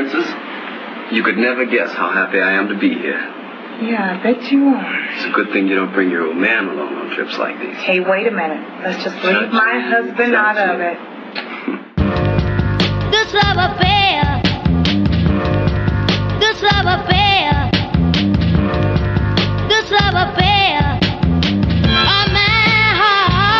Princess, you could never guess how happy I am to be here. Yeah, I bet you are. It's a good thing you don't bring your old man along on trips like these. Hey, wait a minute. Let's just leave my husband out of it. This love affair. This love affair. This love affair. Oh, my heart.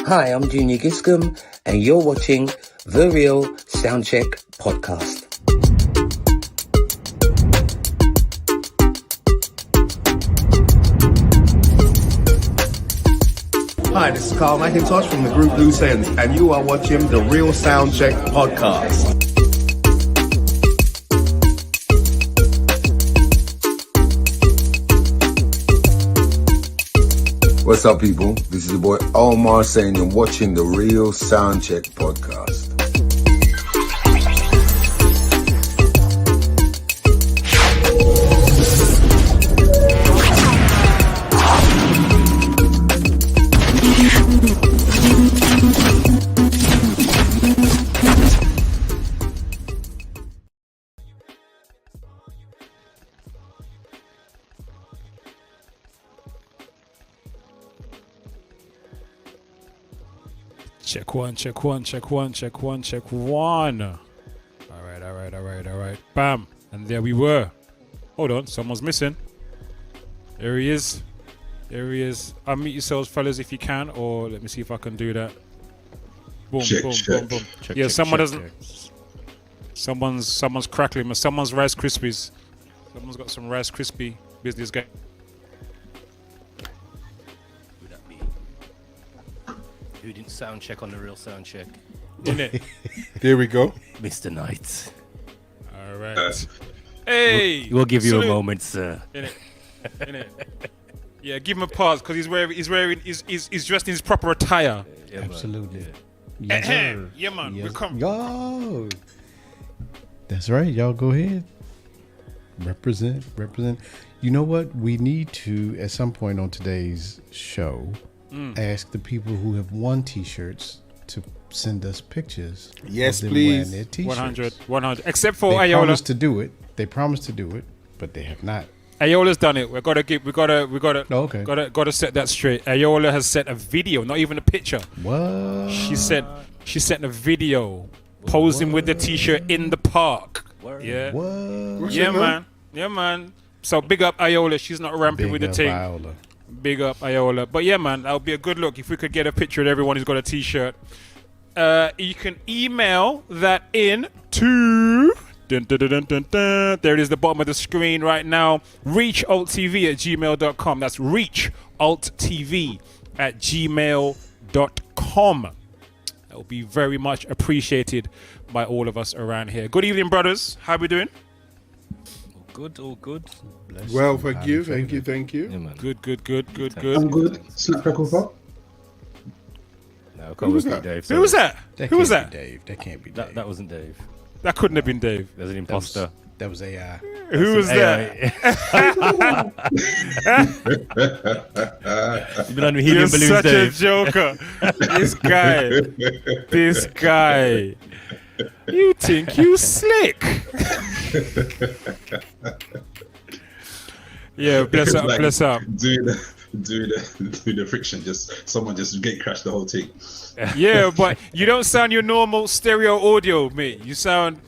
Hi, I'm Junior Giscombe, and you're watching The Real Soundcheck Podcast. Hi, this is Carl McIntosh from the group Loose Ends, and you are watching the Real Soundcheck Podcast. What's up, people? This is your boy Omar saying you're watching the Real Soundcheck Podcast. Check one, check one, check one, check one, check one. All right. Bam. And there we were. Hold on, someone's missing. There he is. Unmute yourselves, fellas, if you can, or let me see if I can do that. Boom, Check. boom. Someone's crackling. Someone's Rice Krispies. Someone's got some Rice Krispie business going. Who didn't sound check on the Real Soundcheck? Innit? There we go. Mr. Knight. All right. Hey. We'll give you salute. a moment, sir. Innit? Yeah, give him a pause because he's dressed in his proper attire. Yeah, Absolutely. Man. Yes, sir. Yeah, man. Yes. We come. Yo. That's right. Y'all go ahead. Represent. You know what? We need to, at some point on today's show, ask the people who have won T-shirts to send us pictures. Yes, of them please. wearing their T-shirts. 100. Except for They Ayola. promised to do it. But they have not. Ayola's done it. We gotta Oh, okay. gotta set that straight. Ayola has sent a video, not even a picture. What? She sent a video posing with the T-shirt in the park. Word. Yeah. What? Yeah, man. So big up Ayola. She's not ramping with the team. Viola. Big up Ayola. But yeah, man, that would be a good look if we could get a picture of everyone who's got a T-shirt. You can email that in to... Dun, dun, dun, dun, dun, dun. There it is, the bottom of the screen right now. reachalttv@gmail.com. That's reachalttv@gmail.com. That will be very much appreciated by all of us around here. Good evening, brothers. How we doing? All good. Bless Well, you. thank Highly you. Yeah, man. Good. I'm good. Slap crackle pop. No, can't repeat Dave. Who was that? That Who was can't that? be Dave. That can't be Dave. That wasn't Dave. That couldn't have been Dave. There's an imposter. That was AI. Who was that? You've been on the You're helium balloons, such Dave. a joker. This guy. You think you slick? Yeah, bless up. Do the friction. Someone just gate crashed the whole thing. Yeah, but you don't sound your normal stereo audio, mate. You don't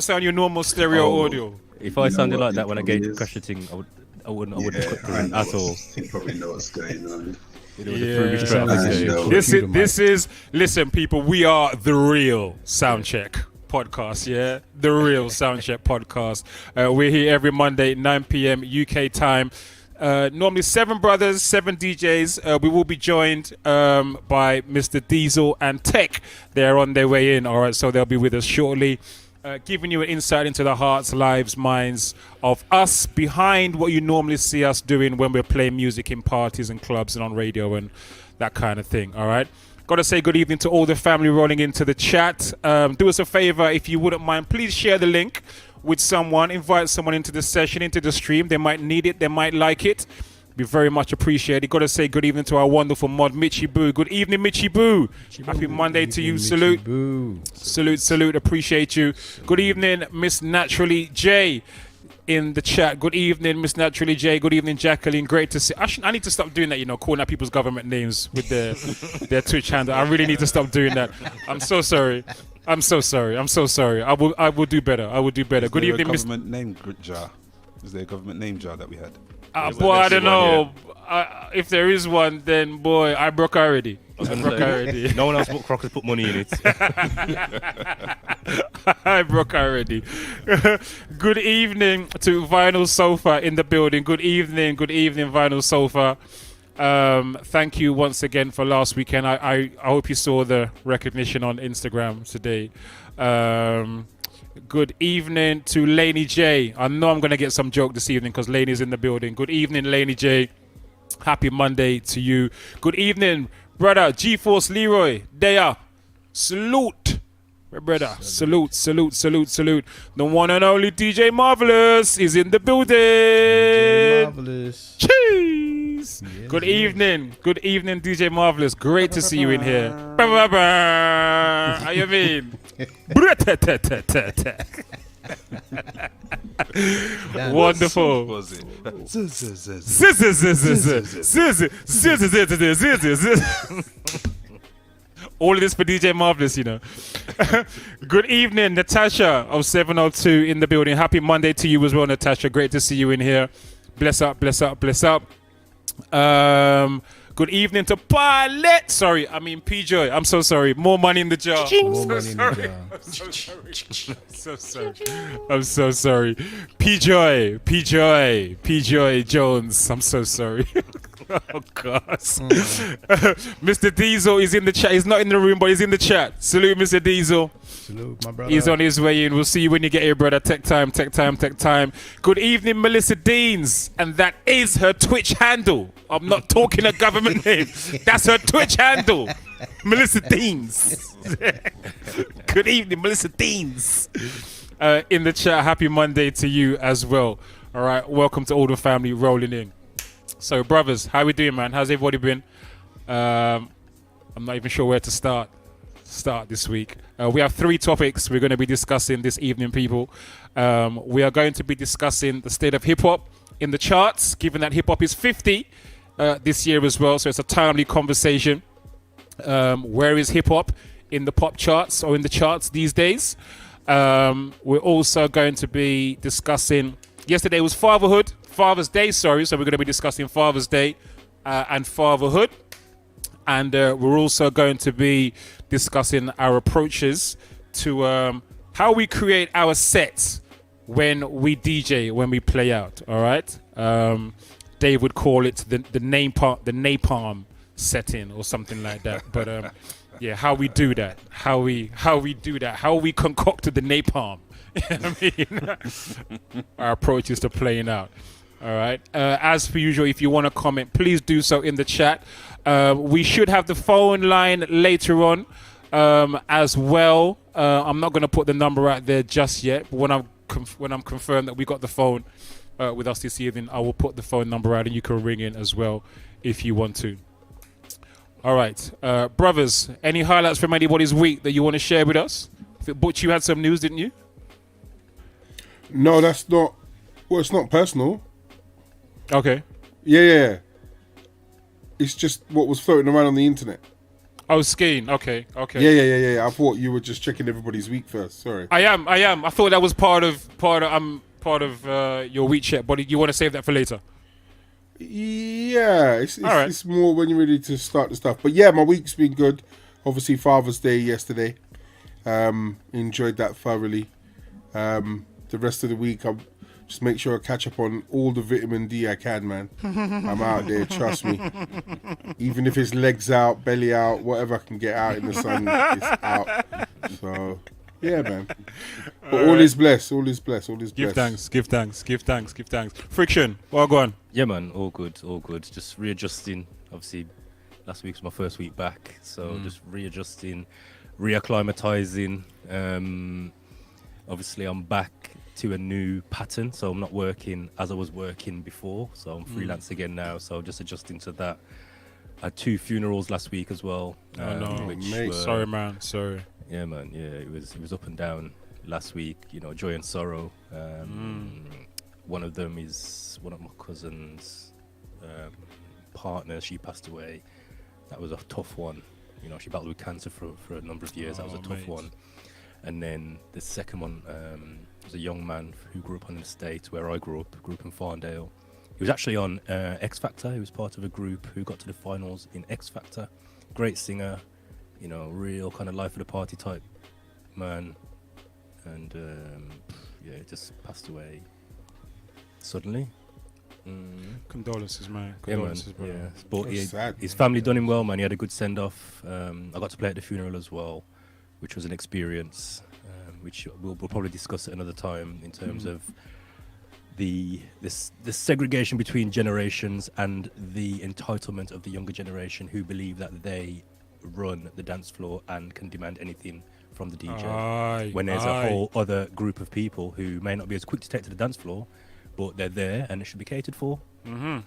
sound your normal stereo audio. If I sounded like that when I probably gave is. crash the thing, I wouldn't put it in at all. You probably know what's going on. Listen, people, we are the Real Soundcheck Podcast, yeah? The Real Soundcheck Podcast. We're here every Monday, 9 p.m. UK time. Normally 7 brothers, 7 DJs. We will be joined by Mr. Diesel and Tech. They're on their way in, all right? So they'll be with us shortly. Giving you an insight into the hearts, lives, minds of us behind what you normally see us doing when we're playing music in parties and clubs and on radio and that kind of thing, all right? Got to say good evening to all the family rolling into the chat. Do us a favor, if you wouldn't mind, please share the link with someone. Invite someone into the session, into the stream. They might need it. They might like it. Be very much appreciated. Got to say good evening to our wonderful mod, Mitchie Boo. Good evening, Mitchie Boo. Happy Monday to you. Salute. Salute. Appreciate you. Good evening, Miss Naturally J in the chat. Good evening, Miss Naturally J. Good evening, Jacqueline. Great to see. I need to stop doing that, calling out people's government names with their Twitch handle. I really need to stop doing that. I'm so sorry. I will do better. Good evening, Miss. Government name jar. Is there a government name jar that we had? Boy, I don't know. If there is one, then boy, I broke already. No one else but Crockers put money in it. I broke already. Good evening to Vinyl Sofa in the building. Good evening, Vinyl Sofa. Thank you once again for last weekend. I hope you saw the recognition on Instagram today. Good evening to Laney J. I know I'm going to get some joke this evening because Laney's in the building. Good evening, Laney J. Happy Monday to you. Good evening, brother G-Force Leroy. There. Salute. My brother. Salute. The one and only DJ Marvelous is in the building. DJ Marvelous. Cheese. Yes, Good evening, DJ Marvelous. Great to see you in here. How you mean? Wonderful. All of this for DJ Marvelous, you know. Good evening, Natasha of 702 in the building. Happy Monday to you as well, Natasha. Great to see you in here. Bless up. Good evening to Pilot. Sorry, I mean P-Joy. I'm so sorry. More money in the jar. I'm so sorry. P-Joy Jones. I'm so sorry. Oh, God. Mr. Diesel is in the chat. He's not in the room, but he's in the chat. Salute, Mr. Diesel. Salute, my brother. He's on his way in. We'll see you when you get here, brother. Tech time. Good evening, Melissa Deans. And that is her Twitch handle. I'm not talking a government name. That's her Twitch handle. Melissa Deans. Good evening, Melissa Deans. In the chat, happy Monday to you as well. All right, welcome to all the family rolling in. So, brothers, how we doing, man? How's everybody been? I'm not even sure where to start this week. We have 3 topics we're going to be discussing this evening, people. We are going to be discussing the state of hip-hop in the charts, given that hip-hop is 50 this year as well, so it's a timely conversation. Where is hip-hop in the pop charts or in the charts these days? We're also going to be discussing... Yesterday was Father's Day, so we're going to be discussing Father's Day and fatherhood. And we're also going to be discussing our approaches to how we create our sets when we DJ, when we play out, all right? Dave would call it the napalm setting or something like that. But yeah, how we do that, how we concocted the napalm. I mean, our approach is to playing out. All right. As per usual, if you want to comment, please do so in the chat. We should have the phone line later on as well. I'm not going to put the number out there just yet. But when I'm confirmed that we got the phone with us this evening, I will put the phone number out and you can ring in as well if you want to. All right. Brothers, any highlights from anybody's week that you want to share with us? Butch, you had some news, didn't you? No, that's not. Well, it's not personal. Okay. Yeah. It's just what was floating around on the internet. Oh, skiing. Okay. Yeah. I thought you were just checking everybody's week first. Sorry. I am. I thought that was part of your week check, but you want to save that for later? Yeah, it's all right. It's more when you're ready to start the stuff. But yeah, my week's been good. Obviously, Father's Day yesterday. Enjoyed that thoroughly. The rest of the week, I'll just make sure I catch up on all the vitamin D I can, man. I'm out there, trust me. Even if it's legs out, belly out, whatever I can get out in the sun, it's out. So, yeah, man. But all is blessed. Give thanks. Friction, well gone. Yeah, man, all good. Just readjusting. Obviously, last week was my first week back, so just readjusting, reacclimatizing. Obviously, I'm back to a new pattern, so I'm not working as I was working before, so I'm freelance again now, so just adjusting to that. I had 2 funerals last week as well. Sorry, man. Sorry. Yeah, man. Yeah, it was up and down last week. You know, joy and sorrow. One of them is one of my cousin's partners. She passed away. That was a tough one. You know, she battled with cancer for a number of years. That was a tough one. And then the second one was a young man who grew up on an estate where I grew up in Farndale He was actually on X Factor. He was part of a group who got to the finals in X Factor. Great singer, you know, real kind of life of the party type man. And yeah, just passed away suddenly. Condolences, man. Yeah, man. Condolences, brother. Yeah. But That's sad, his man. family done him well, man. He had a good send off. I got to play at the funeral as well, which was an experience, which we'll probably discuss at another time in terms of the segregation between generations and the entitlement of the younger generation who believe that they run the dance floor and can demand anything from the DJ. When there's a whole other group of people who may not be as quick to take to the dance floor, but they're there and it should be catered for. It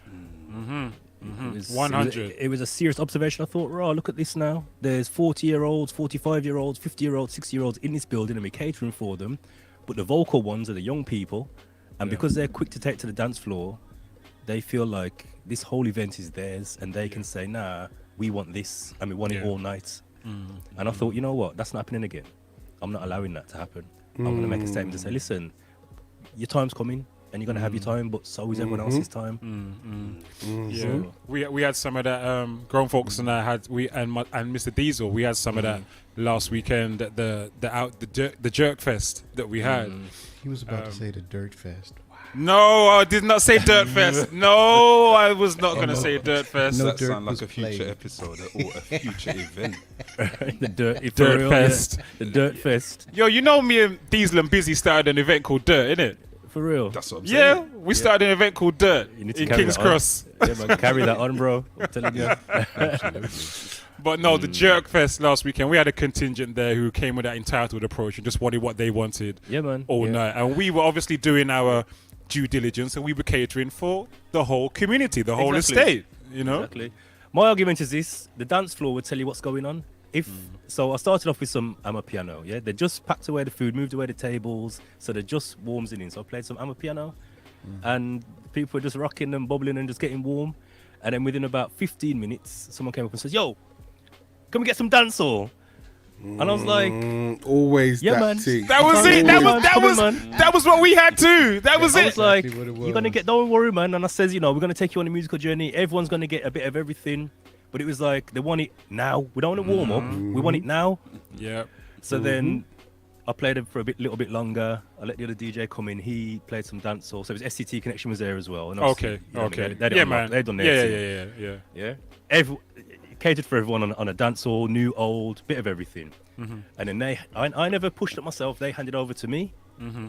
was, 100. It was a serious observation. I thought, oh, look at this now. There's 40-year-olds, 45-year-olds, 50-year-olds, 60-year-olds in this building and we're catering for them. But the vocal ones are the young people. And because they're quick to take to the dance floor, they feel like this whole event is theirs and they can say, nah, we want this and we want it all night. And I thought, you know what? That's not happening again. I'm not allowing that to happen. I'm going to make a statement to say, listen, your time's coming. And you're gonna have your time, but so is everyone else's time. Yeah, So, we had some of that. Grown folks and I had and Mr. Diesel. We had some of that last weekend at the Jerk Fest that we had. He was about to say the Dirt Fest. No, I did not say Dirt Fest. No, I was not gonna say Dirt Fest. No That dirt sounds like was a future played. episode or a future event. the Dirt Fest. The Dirt Fest. Yo, you know me and Diesel and Busy started an event called Dirt, innit? For real. That's what I'm Yeah, saying. we started an event called Dirt You need to in carry King's that on. Cross. Yeah, man, carry that on, bro. I'm telling you. But no, the Jerk Fest last weekend, we had a contingent there who came with that entitled approach and just wanted what they wanted Yeah, man. all Yeah. night. And we were obviously doing our due diligence and we were catering for the whole community, the whole Exactly. estate, you know? Exactly. My argument is this: the dance floor would tell you what's going on. So I started off with some Amapiano. Yeah, they just packed away the food, moved away the tables, so they just warms it in. So I played some Amapiano, and people were just rocking and bubbling and just getting warm. And then within about 15 minutes, someone came up and says, "Yo, can we get some dancehall?" And I was like, always "Yeah, that man." thing. That was it. That was what we had too. That was I it. was like, Exactly what it "You're gonna was. get, don't worry, man." And I says, "You know, we're gonna take you on a musical journey. Everyone's gonna get a bit of everything." But it was like they want it now. We don't want to warm up. We want it now. Yeah. So then I played it for a little bit longer. I let the other DJ come in. He played some dancehall. So it was SCT Connection was there as well. And obviously, Okay. you know what I mean, Okay. they done Yeah, that. man. They done their thing. Yeah. Yeah. Catered for everyone on a dancehall, new, old, bit of everything. And then I never pushed it myself. They handed over to me.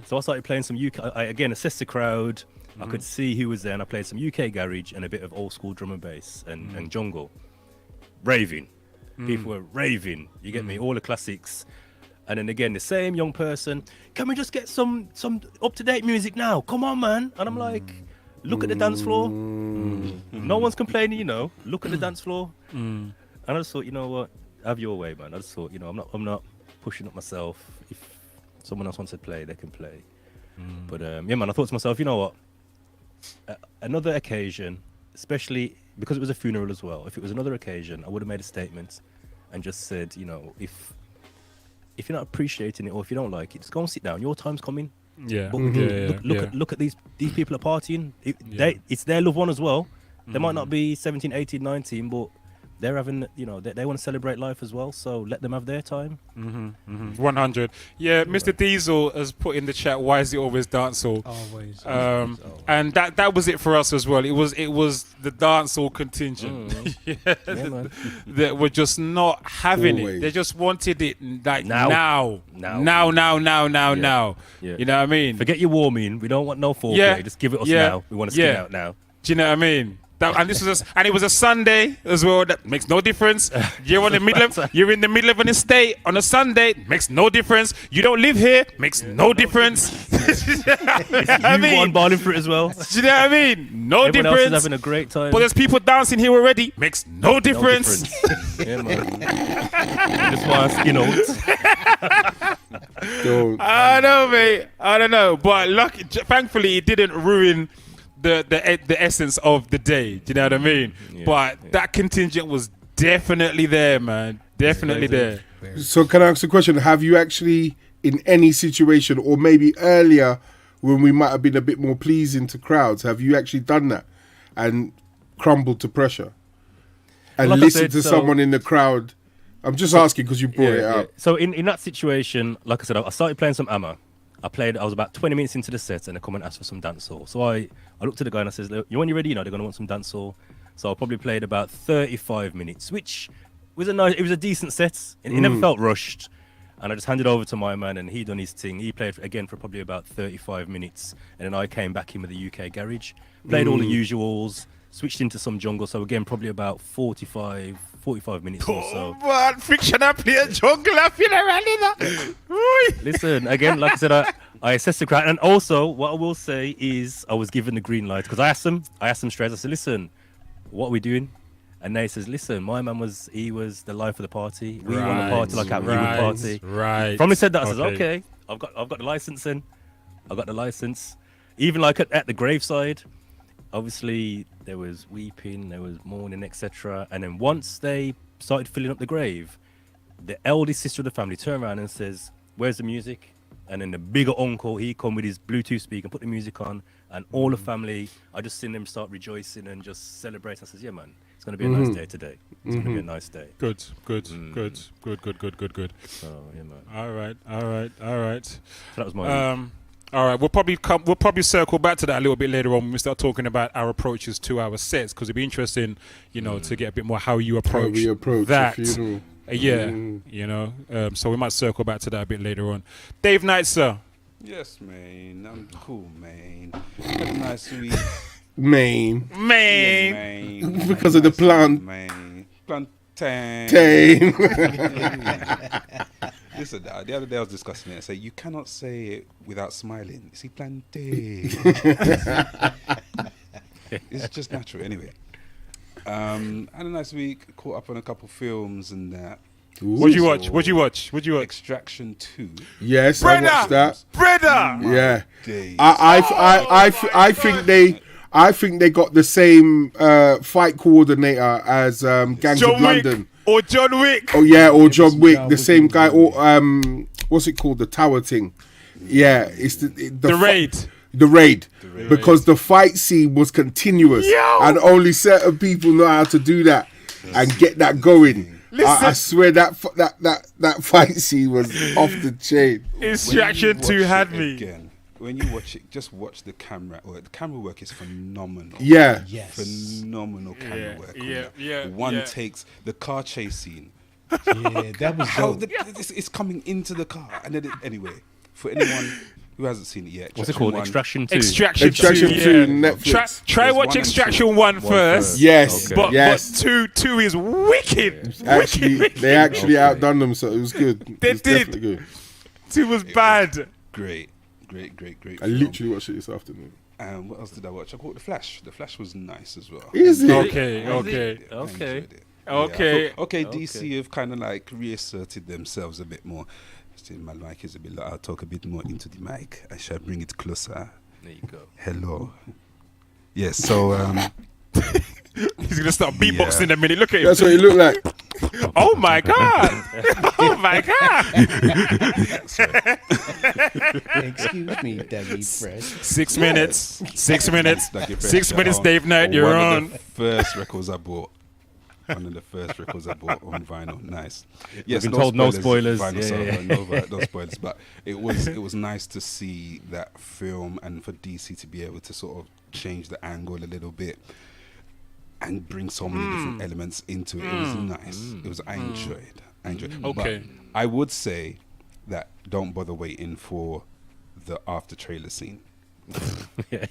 So I started playing some UK. I again assessed the crowd. I could see who was there, and I played some UK garage and a bit of old school drum and bass and jungle. Raving. People were raving. You get me? All the classics. And then again, the same young person. Can we just get some up to date music now? Come on, man. And I'm like, look at the dance floor. No one's complaining, you know. Look at the dance floor. And I just thought, you know what? Have your way, man. I just thought, you know, I'm not pushing up myself. If someone else wants to play, they can play. But yeah, man, I thought to myself, you know what? Another occasion, especially because it was a funeral as well. If it was another occasion, I would have made a statement and just said, you know, if you're not appreciating it or if you don't like it, just go and sit down. Your time's coming. Yeah. But Yeah. look at these people are partying. It's their loved one as well. They might not be 17, 18, 19, but they're having, you know, they want to celebrate life as well. So let them have their time. 100. Yeah, Mr. Diesel has put in the chat, why is it always dancehall? Always. And that was it for us as well. It was the dancehall contingent man. that were just not having Always. it. They just wanted it like Now. now. Yeah. You know what I mean? Forget your warming. We don't want no foreplay. Yeah. Just give it us Yeah. now. We want to skin Yeah. out now. Do you know what I mean? And this was and it was a Sunday as well. That makes no difference. You're in the middle of an estate on a Sunday. Makes no difference. You don't live here. Makes no difference. I mean, one balling for it as well. Do you know what I mean? No Everyone else difference. is having a great time. But there's people dancing here already. Makes no difference. Yeah, man. Just want to skin out. Don't. I know, mate. I don't know, but thankfully, it didn't ruin the essence of the day. Do you know what I mean? Yeah, but that contingent was definitely there, man. Definitely there. So can I ask a question? Have you actually, in any situation, or maybe earlier when we might have been a bit more pleasing to crowds, have you actually done that? and crumble to pressure and Like I listen said, to so- someone in the crowd? I'm just asking because you brought it up. So in that situation, like I said, I started playing some Amma. I was about 20 minutes into the set, and they come and asked for some dancehall. So I looked at the guy and I says, "Look, when you're ready, they're gonna want some dancehall." So I probably played about 35 minutes, which was it was a decent set. It never felt rushed. And I just handed over to my man, and he done his thing. He played again for probably about 35 minutes, and then I came back in with the UK garage, played all the usuals, switched into some jungle. So again, probably about 45 minutes or so. Man, fiction up here, jungle up here, Listen, again, like I said, I assessed the crowd, and also what I will say is I was given the green light because I asked them straight. I said, "Listen, what are we doing?" And they says, "Listen, my man was the life of the party. We want to party like how you would party." Right. From he said that, I says, "Okay, I've got the license in. I've got the license." Even like at the graveside, obviously there was weeping, there was mourning, etc. And then once they started filling up the grave, the eldest sister of the family turned around and says, "Where's the music?" And then the bigger uncle, he come with his Bluetooth speaker, put the music on, and all the family, I just seen them start rejoicing and just celebrating. I says, "Yeah, man, it's going to be a nice day today. It's going to be a nice day." Good. Good. Mm. Good. So, yeah, man. All right. So that was my week. All right, we'll probably circle back to that a little bit later on when we start talking about our approaches to our sets, because it'd be interesting, to get a bit more how you approach, we approach that. a funeral. So we might circle back to that a bit later on. Dave Knight, sir. Yes, man. I'm cool, man. Had a nice week. Maine. Yeah, man. Because of the plant. Man. Plantain. Tame. Listen, the other day I was discussing it. I say you cannot say it without smiling. You see, plantain. It's just natural, anyway. Had a nice week. Caught up on a couple films and that. What'd you watch? Extraction 2. Yes, I watched that. Brother. Yeah. Days. I think they got the same fight coordinator as Gangs of London. Or John Wick. Oh yeah, or John Wick, the same guy. Or what's it called? The Tower thing. Yeah, it's the Raid. The raid. Because the fight scene was continuous, and only certain people know how to do that and get that going. I swear that fight scene was off the chain. Extraction 2 had me. Again, when you watch it, just watch the camera. The camera work is phenomenal. Yeah. Yes. Phenomenal camera work. Yeah. One takes the car chase scene. Yeah, that was How dope. it's coming into the car, and then anyway, for anyone who hasn't seen it yet, What's it called? Extraction 2. Extraction 2, Netflix. Try There's watch one and Extraction two. 1 first. Yes, Okay. But yes. 2 is wicked. They actually outdone them, so it was good. They It was did. definitely good. 2 was bad. Great. I film. literally watched it this afternoon. What else did I watch? I caught The Flash. The Flash was nice as well. Is it? Okay. I enjoyed it. Okay. I thought, DC have kind of like reasserted themselves a bit more. Still, my mic is a bit loud. I'll talk a bit more into the mic. I shall bring it closer. There you go. Hello. Yes, so He's gonna start beatboxing in a minute. Look at him. That's what it looked like. Oh my god! Oh my god! Excuse me, Dougie Fresh. 6 minutes. 6 minutes. Thank you, 6 Fred. minutes, Dave Knight. You're One on. of the first records I bought. One of the first records I bought on vinyl. Nice. Yes, been told no spoilers. Vinyl, Yeah. so no spoilers. But it was nice to see that film, and for DC to be able to sort of change the angle a little bit and bring so many different elements into it. It was nice. It was. I enjoyed. Okay. But I would say that don't bother waiting for the after trailer scene.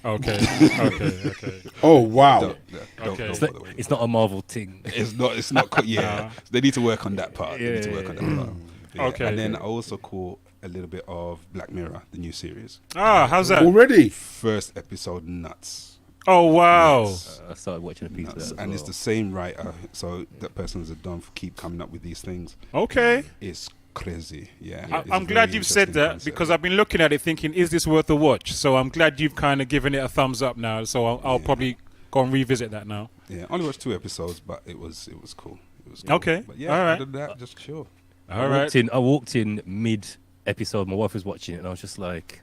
Okay. Oh wow. Don't Okay. bother waiting. It's not a Marvel thing. It's not. Yeah, they need to work on that part. They need to work on that part. Yeah. Okay. And then I also caught a little bit of Black Mirror, the new series. How's that? Already? First episode, nuts. Oh wow. I started watching a piece of that. And it's the same writer, so that person's a don for keep coming up with these things. Okay. It's crazy. Yeah. It's I'm a glad very you've said interesting that concept. because I've been looking at it thinking, is this worth a watch? So I'm glad you've kind of given it a thumbs up now. So I'll probably go and revisit that now. Yeah, only watched 2 episodes, but it was cool. It was cool. Okay. But yeah, All right. other than that, just chill. All right. I walked in mid episode. My wife was watching it, and I was just like,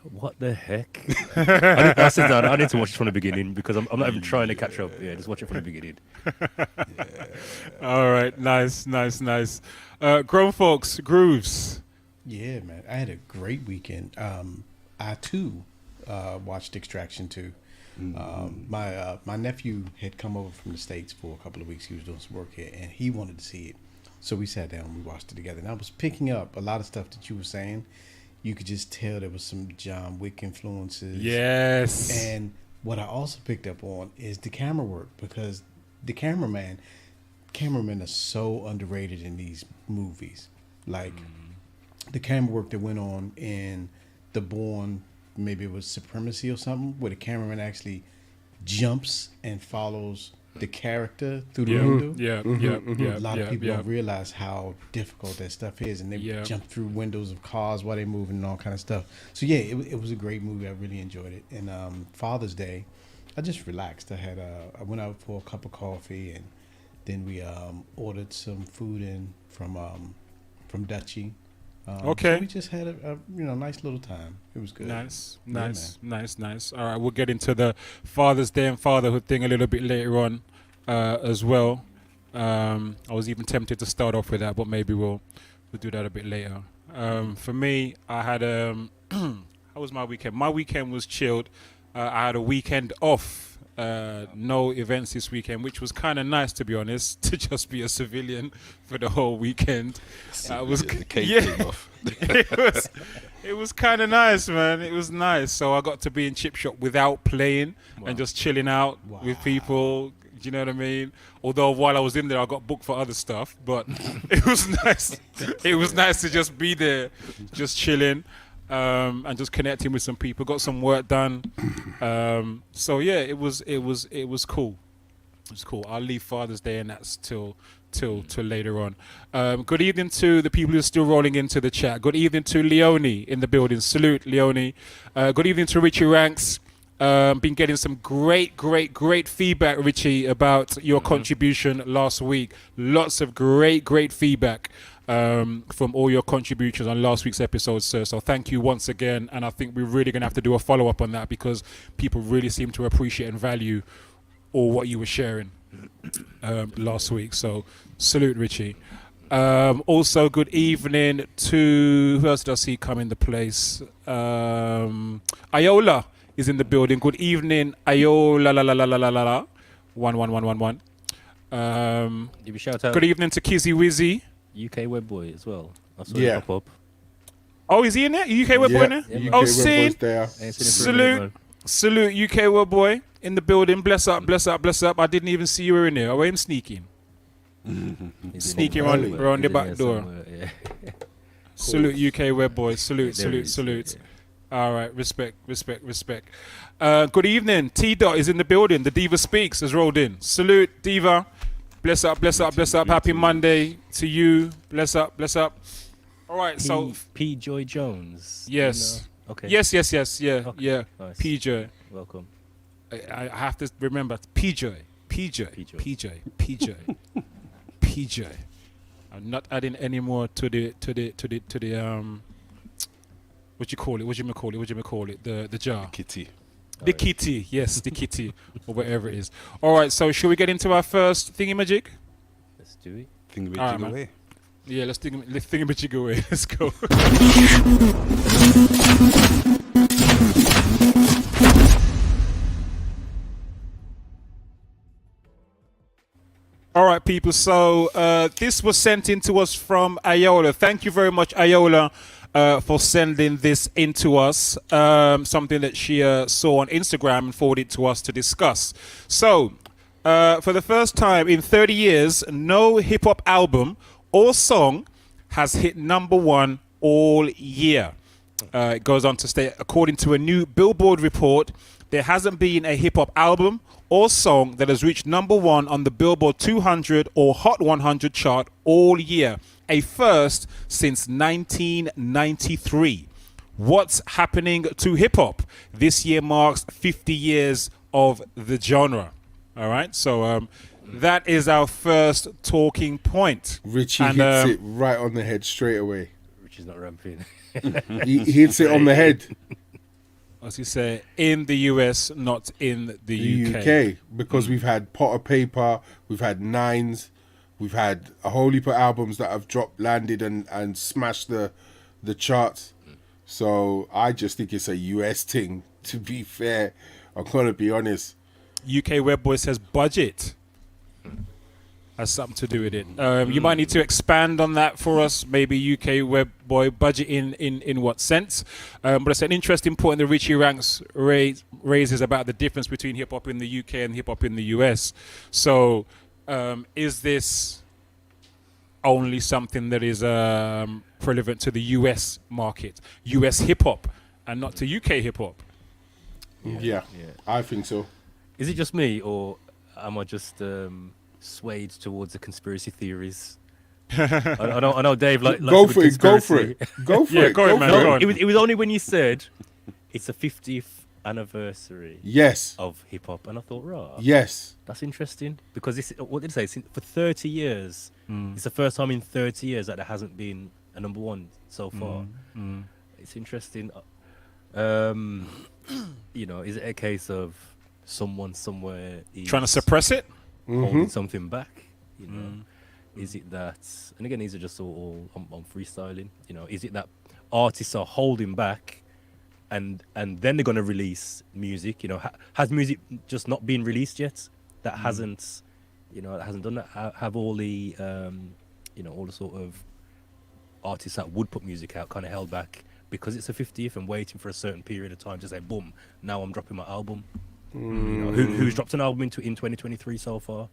What the heck? I need to watch it from the beginning because I'm not even trying to catch up. Yeah, just watch it from the beginning. All right, nice. Grown folks, Grooves. Yeah, man, I had a great weekend. I too watched Extraction 2. My nephew had come over from the States for a couple of weeks. He was doing some work here, and he wanted to see it. So we sat down and we watched it together. And I was picking up a lot of stuff that you were saying. You could just tell there was some John Wick influences. Yes. And what I also picked up on is the camera work, because the cameramen are so underrated in these movies. Like the camera work that went on in The Bourne, maybe it was Supremacy or something, where the cameraman actually jumps and follows the character through the window. Yeah. A lot of people don't realize how difficult that stuff is, and they jump through windows of cars while they're moving and all kind of stuff. So yeah, it was a great movie. I really enjoyed it. And Father's Day, I just relaxed. I went out for a cup of coffee, and then we ordered some food in from Dutchy. Okay. So we just had a nice little time. It was good. Nice. All right, we'll get into the Father's Day and fatherhood thing a little bit later on as well. I was even tempted to start off with that, but maybe we'll do that a bit later. For me, I had how was my weekend? My weekend was chilled. I had a weekend off. No events this weekend, which was kind of nice, to be honest, to just be a civilian for the whole weekend. It was kind of nice, man. It was nice. So I got to be in Chip Shop without playing and just chilling out with people. Do you know what I mean? Although while I was in there, I got booked for other stuff, but it was nice. It was nice to just be there, just chilling. And just connecting with some people, got some work done. So yeah, it was cool. It was cool. I'll leave Father's Day and that's till later on. Good evening to the people who are still rolling into the chat. Good evening to Leone in the building. Salute, Leone. Good evening to Richie Ranks. Been getting some great feedback, Richie, about your contribution last week. Lots of great feedback. From all your contributions on last week's episode, sir. So thank you once again. And I think we're really going to have to do a follow-up on that because people really seem to appreciate and value all what you were sharing last week. So salute, Richie. Also, good evening to... Who else did I see come in the place? Iola is in the building. Good evening, Iola. La la la la la la la. 11111. Give a shout out. Good evening to Kizzy Wizzy. UK Web Boy as well. I saw him pop up. Oh, is he in there? UK Web Boy in there? Yeah, oh, see? Salute, UK Web Boy in the building. Bless up. I didn't even see you were in there. I am sneaking. Sneaking around the back door. Yeah. Salute, UK Web Boy. Salute. All right, respect. Good evening. T-Dot is in the building. The Diva Speaks has rolled in. Salute, Diva. Bless up. Happy Monday to you. Bless up. All right, so P. Joy Jones. Yes. Okay. Yes. Yeah. Okay. Yeah. Nice. P. Joy. Welcome. I have to remember P. Joy. I'm not adding any more to the what you call it? The jar. Kitty. The kitty, yes, the kitty, or whatever it is. All right, so should we get into our first thingamajig? Let's do it. Thingamajig away. Yeah, let's thingamajig away. Let's go. All right, people. So this was sent in to us from Ayola. Thank you very much, Ayola. For sending this in to us, something that she saw on Instagram and forwarded to us to discuss. So, for the first time in 30 years, no hip-hop album or song has hit #1 all year. It goes on to state, according to a new Billboard report, there hasn't been a hip-hop album or song that has reached #1 on the Billboard 200 or Hot 100 chart all year. A first since 1993. What's happening to hip-hop? This year marks 50 years of the genre. All right, so that is our first talking point. Richie hits it right on the head straight away. Richie's not ramping. He hits it on the head. As you say, in the US, not in the UK. UK, because we've had Pot of Paper, we've had Nines, we've had a whole heap of albums that have dropped, landed, and smashed the charts. So I just think it's a US thing. To be fair, I'm gonna be honest. UK Web Boy says budget has something to do with it. You might need to expand on that for us. Maybe UK Web Boy budget in what sense? But it's an interesting point that Richie Ranks raises about the difference between hip hop in the UK and hip hop in the US. So, is this only something that is relevant to the US market, US hip hop, and not to UK hip hop? Yeah, I think so. Is it just me, or am I just swayed towards the conspiracy theories? I know Dave like go for it. Go for it. Go for it. Go ahead, man. No, Go on. it was only when you said it's a 50th anniversary Yes. of hip hop, and I thought, right, Yes. that's interesting, because this, what did it say? For 30 years, it's the first time in 30 years that there hasn't been a number one so far. It's interesting. You know, is it a case of someone somewhere is Trying to suppress it? holding something back? You know, is it that? And again, these are just all I'm freestyling. You know, is it that artists are holding back, and then they're gonna release music? You know, has music just not been released yet? That hasn't, you know, that hasn't done that. Have all the, you know, all the sort of artists that would put music out kind of held back because it's a 50th and waiting for a certain period of time to say, boom, now I'm dropping my album. You know, who's dropped an album in 2023 so far?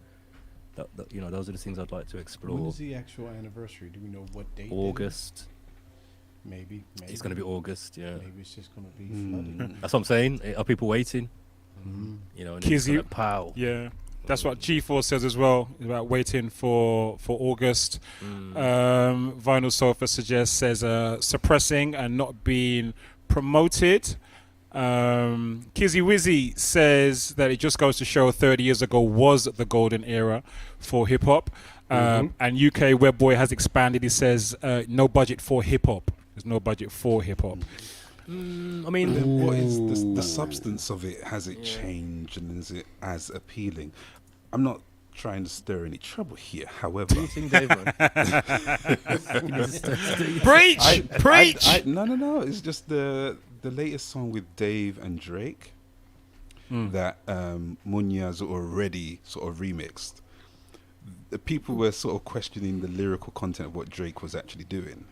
That, you know, those are the things I'd like to explore. When is the actual anniversary? Do we know what date? August. Maybe. It's going to be August, yeah. Maybe it's just going to be flooded. That's what I'm saying. Are people waiting? You know, and it's Kizzy, gonna pow. yeah. That's what G4 says as well, about waiting for August. Vinyl Sofa says suppressing and not being promoted. Kizzy Wizzy says that it just goes to show 30 years ago was the golden era for hip hop. And UK Web Boy has expanded. He says no budget for hip hop. There's no budget for hip hop. I mean, what is the substance of it? Has it changed, and is it as appealing? I'm not trying to stir any trouble here. However, preach. No. It's just the latest song with Dave and Drake that Munya's already sort of remixed. The people were sort of questioning the lyrical content of what Drake was actually doing.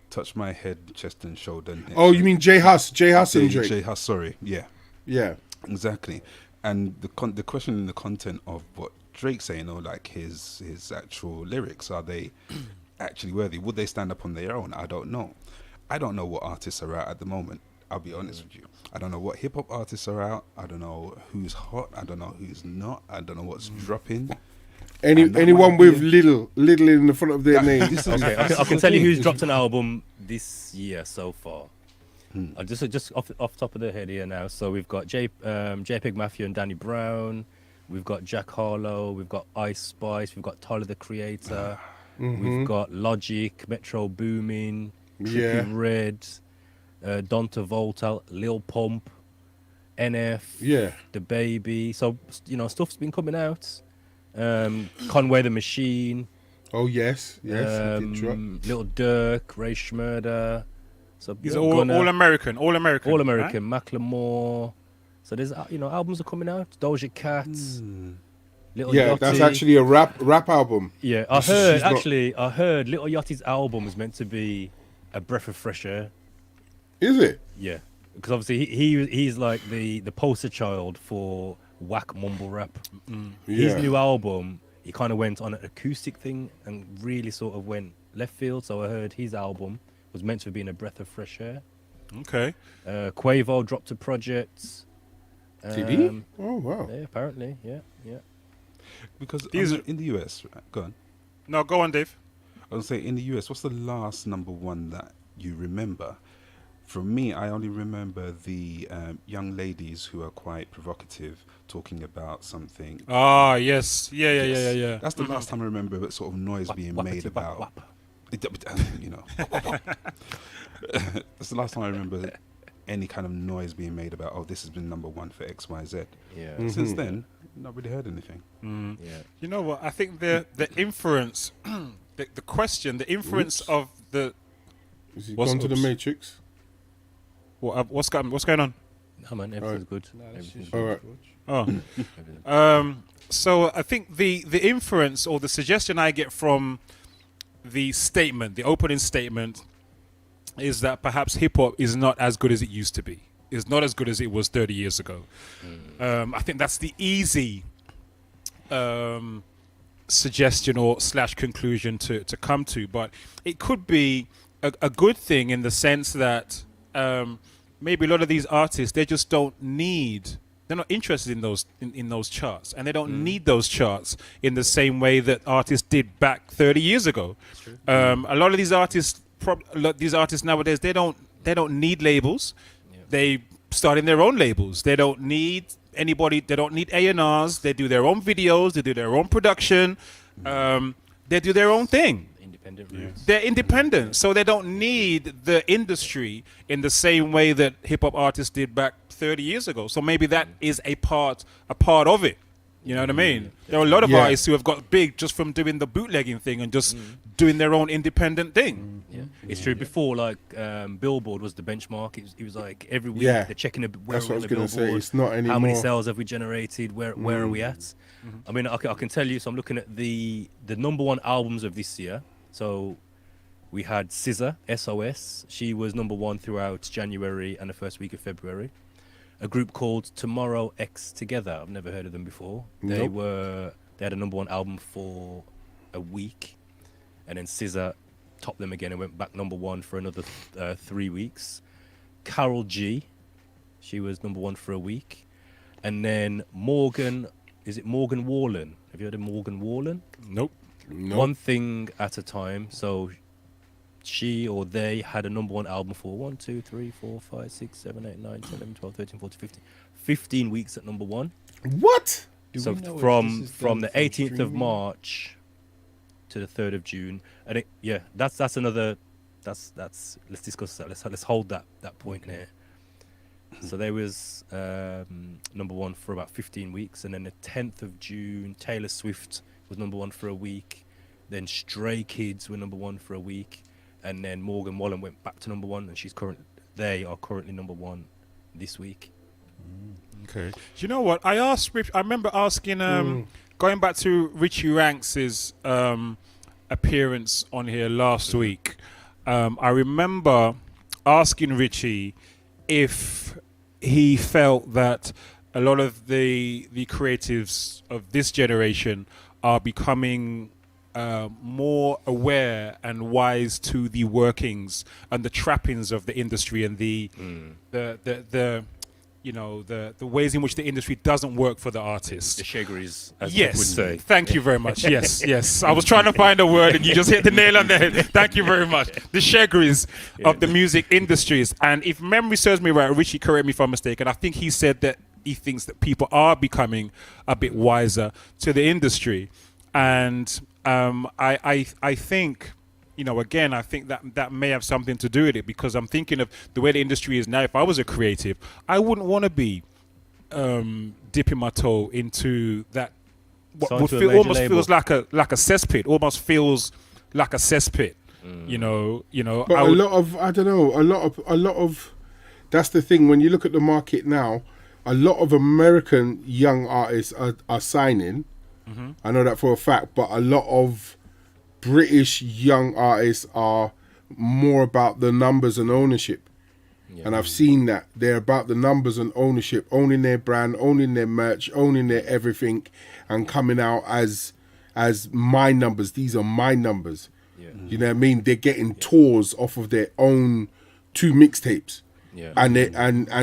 Touch my head, chest and shoulder. Oh, you mean J Hus and Drake? J Hus, sorry, yeah, exactly. And the question in the content of what Drake's saying, or like his actual lyrics, are they actually worthy? Would they stand up on their own? I don't know. I don't know what artists are out at the moment. I'll be honest with you. I don't know what hip hop artists are out. I don't know who's hot. I don't know who's not. I don't know what's dropping. Anyone with little in the front of their name. Okay, I can tell you who's dropped an album this year so far. Just off the top of the head here now. So we've got JPEG Mafia and Danny Brown. We've got Jack Harlow. We've got Ice Spice. We've got Tyler the Creator. We've got Logic, Metro Boomin, Trippie Redd, Don Travolta, Lil Pump, NF, The Baby. So, you know, stuff's been coming out. Conway the Machine. Oh yes, he did drop. Little Dirk, Ray Schmurder. So These are all American. All American. Right? Macklemore. So there's, you know, albums are coming out. Doja Cat. Little Yeah, Yachty. that's actually a rap album. Yeah, I heard Little Yachty's album is meant to be a breath of fresh air. Is it? Yeah, because obviously he's like the poster child for whack mumble rap. His new album, he kind of went on an acoustic thing and really sort of went left field. So I heard his album was meant to be in a breath of fresh air. Okay. Quavo dropped a project. Did he? Oh wow. Yeah, apparently, yeah. Because in the US, go on. No, go on, Dave. I was saying, in the US, what's the last number one that you remember? For me, I only remember the young ladies who are quite provocative, talking about something. Ah, yes. Yeah. That's the last time I remember that sort of noise being made about. You know, that's the last time I remember any kind of noise being made about, oh, this has been number one for X, Y, Z. Yeah. Since then, not really heard anything. Yeah. You know what? I think the inference, the question, the inference of the. Is he gone to the Matrix? What's going on? No, man, everything's good. Everything's All right. So I think the inference or the suggestion I get from the statement, the opening statement, is that perhaps hip hop is not as good as it used to be. It's not as good as it was 30 years ago. I think that's the easy suggestion or / conclusion to come to, but it could be a good thing in the sense that maybe a lot of these artists, they just don't need. They're not interested in those charts, and they don't need those charts in the same way that artists did back 30 years ago. A lot of these artists, nowadays, they don't need labels. Yeah. They start in their own labels. They don't need anybody. They don't need A&Rs. They do their own videos. They do their own production. They do their own thing. They're independent, so they don't need the industry in the same way that hip hop artists did back 30 years ago. So maybe that is a part of it. You know what I mean? There are a lot of artists who have got big just from doing the bootlegging thing and just doing their own independent thing. Yeah, it's true. Before, like Billboard was the benchmark. It was like every week they're checking where that's we're what I was on the going to say. Billboard. It's not anymore. How many sales have we generated? Where are we at? I mean, I can tell you. So I'm looking at the number one albums of this year. So we had SZA, SOS. She was number one throughout January and the first week of February. A group called Tomorrow X Together. I've never heard of them before. They had a number one album for a week, and then SZA topped them again and went back number one for another 3 weeks. Karol G, she was number one for a week, and then Morgan Wallen? Have you heard of Morgan Wallen? Nope. One Thing at a Time. So she or they had a number one album for 1, 2, 3, 4, 5, 6, 7, 8, 9, 10, 11, 12, 13, 14, 15. 15 weeks at number one. What? So from the 18th of March to the 3rd of June. And that's another, let's discuss that. Let's hold that point there. So there was number one for about 15 weeks. And then the 10th of June, Taylor Swift was number one for a week. Then Stray Kids were number one for a week. And then Morgan Wallen went back to number one, and they are currently number one this week. Okay. Do you know what? I remember asking, going back to Richie Ranks's appearance on here last week. I remember asking Richie if he felt that a lot of the creatives of this generation are becoming more aware and wise to the workings and the trappings of the industry and the ways in which the industry doesn't work for the artist. The shaggeries, as yes, people would say. Thank you very much. Yes. I was trying to find a word and you just hit the nail on the head. Thank you very much. The shaggeries of the music industries. And if memory serves me right, Richie, correct me if I'm mistaken, I think he said that he thinks that people are becoming a bit wiser to the industry. And I think, again, I think that may have something to do with it, because I'm thinking of the way the industry is now. If I was a creative, I wouldn't want to be dipping my toe into that. What would almost feels like a cesspit. Almost feels like a cesspit. But a lot of. That's the thing. When you look at the market now, a lot of American young artists are signing. Mm-hmm. I know that for a fact, but a lot of British young artists are more about the numbers and ownership. Yeah. And I've seen that. They're about the numbers and ownership, owning their brand, owning their merch, owning their everything, and coming out as my numbers. These are my numbers. Yeah. You know what I mean? They're getting tours off of their own 2 mixtapes. Yeah. And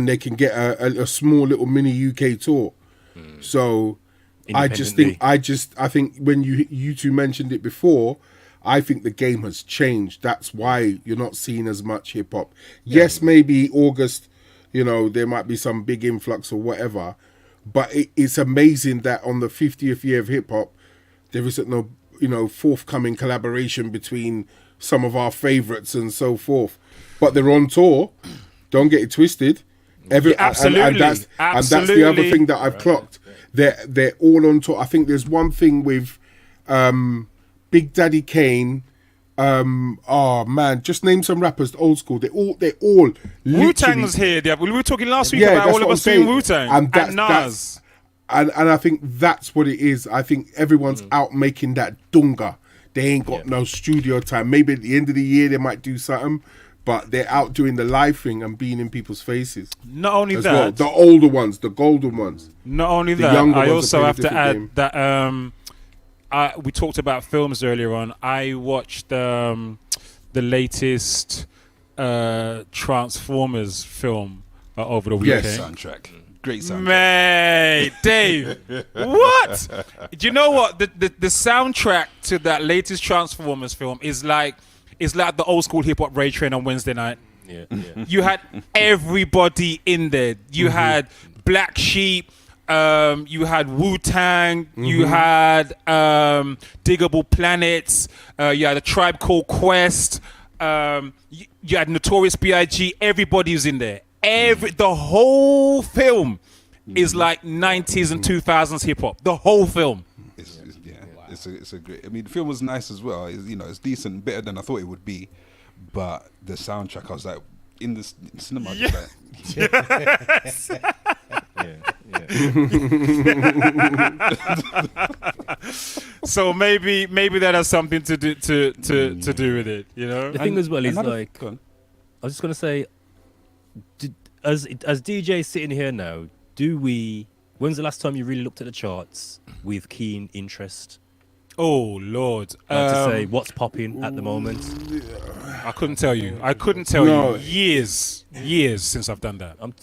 they can get a small little mini UK tour. So I think when you two mentioned it before, I think the game has changed. That's why you're not seeing as much hip hop. Yeah. Yes, maybe August, there might be some big influx or whatever, but it's amazing that on the 50th year of hip hop, there isn't no, forthcoming collaboration between some of our favourites and so forth. But they're on tour. Don't get it twisted. Absolutely. And that's the other thing that I've clocked. They're all on tour. I think there's one thing with Big Daddy Kane. Oh man, just name some rappers. Old school. They're all. Wu-Tang was here. We were talking last week about all of us doing Wu-Tang and Nas. And I think that's what it is. I think everyone's out making that dunga. They ain't got no studio time. Maybe at the end of the year they might do something, but they're out doing the live thing and being in people's faces. Not only that, well. The older ones, the golden ones. Not only that, I also have to add that we talked about films earlier on. I watched the latest Transformers film over the weekend. Yes, soundtrack. Great soundtrack. Mate, Dave, what? Do you know what? The soundtrack to that latest Transformers film is like the old school hip hop rave train on Wednesday night. Yeah. You had everybody in there. You had Black Sheep. You had Wu-Tang. You had Diggable Planets. You had A Tribe Called Quest. You had Notorious B.I.G. Everybody was in there. The whole film is like 90s and 2000s hip hop. The whole film. It's a great. I mean, the film was nice as well. It's decent, better than I thought it would be. But the soundtrack, I was like, in the cinema. I was like, So maybe that has something to do with it. You know. The thing as well is like, I was just gonna say, as DJs sitting here now, when's the last time you really looked at the charts with keen interest? Oh Lord! To say what's popping at the moment. I couldn't tell you. You. Years since I've done that. I'm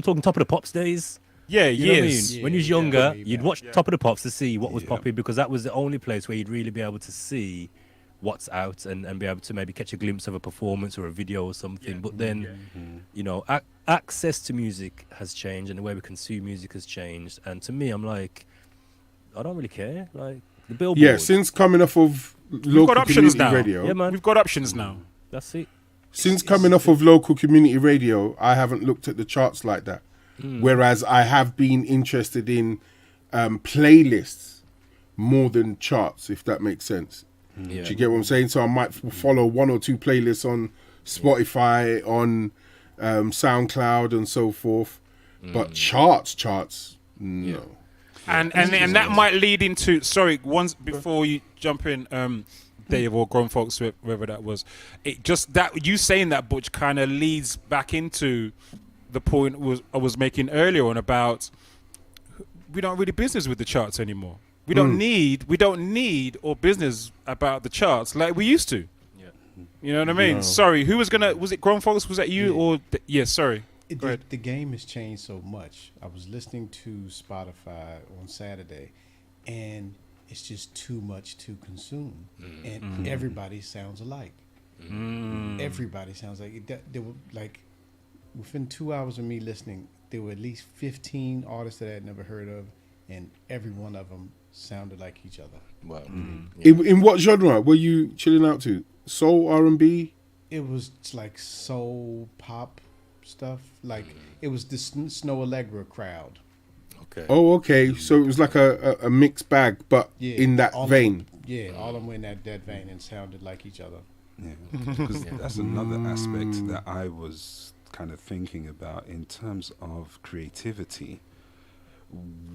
talking Top of the Pops days. Yeah, you know what I years. mean? When you was younger, you'd watch Top of the Pops to see what was popping, because that was the only place where you'd really be able to see what's out and be able to maybe catch a glimpse of a performance or a video or something. But then, access to music has changed and the way we consume music has changed. And to me, I'm like, I don't really care. Like the Billboard. Yeah, since coming off of local community radio. Yeah, man. We've got options now. That's it. Since coming off of local community radio, I haven't looked at the charts like that. Whereas I have been interested in playlists more than charts, if that makes sense. Do you get what I'm saying? So I might follow one or two playlists on Spotify, on SoundCloud and so forth. But charts, no. And that might lead into, once before you jump in, Dave or grown folks, whoever that was, it just that you saying that, Butch, kind of leads back into the point I was making earlier on about we don't really business with the charts anymore. We don't need or business about the charts like we used to. Yeah. You know what I mean? No. Sorry, was it grown folks? Was that you or sorry. The game has changed so much. I was listening to Spotify on Saturday, and it's just too much to consume, and everybody sounds alike. Everybody sounds like they were like within 2 hours of me listening, there were at least 15 artists that I had never heard of, and every one of them sounded like each other. Wow. In what genre were you chilling out to? Soul, R&B? It was like soul pop stuff. Like it was the Snow Allegra crowd. Okay. Oh, okay. So it was like a mixed bag, but in that vein. All of them were in that vein and sounded like each other. Yeah, because that's another aspect that I was kind of thinking about in terms of creativity.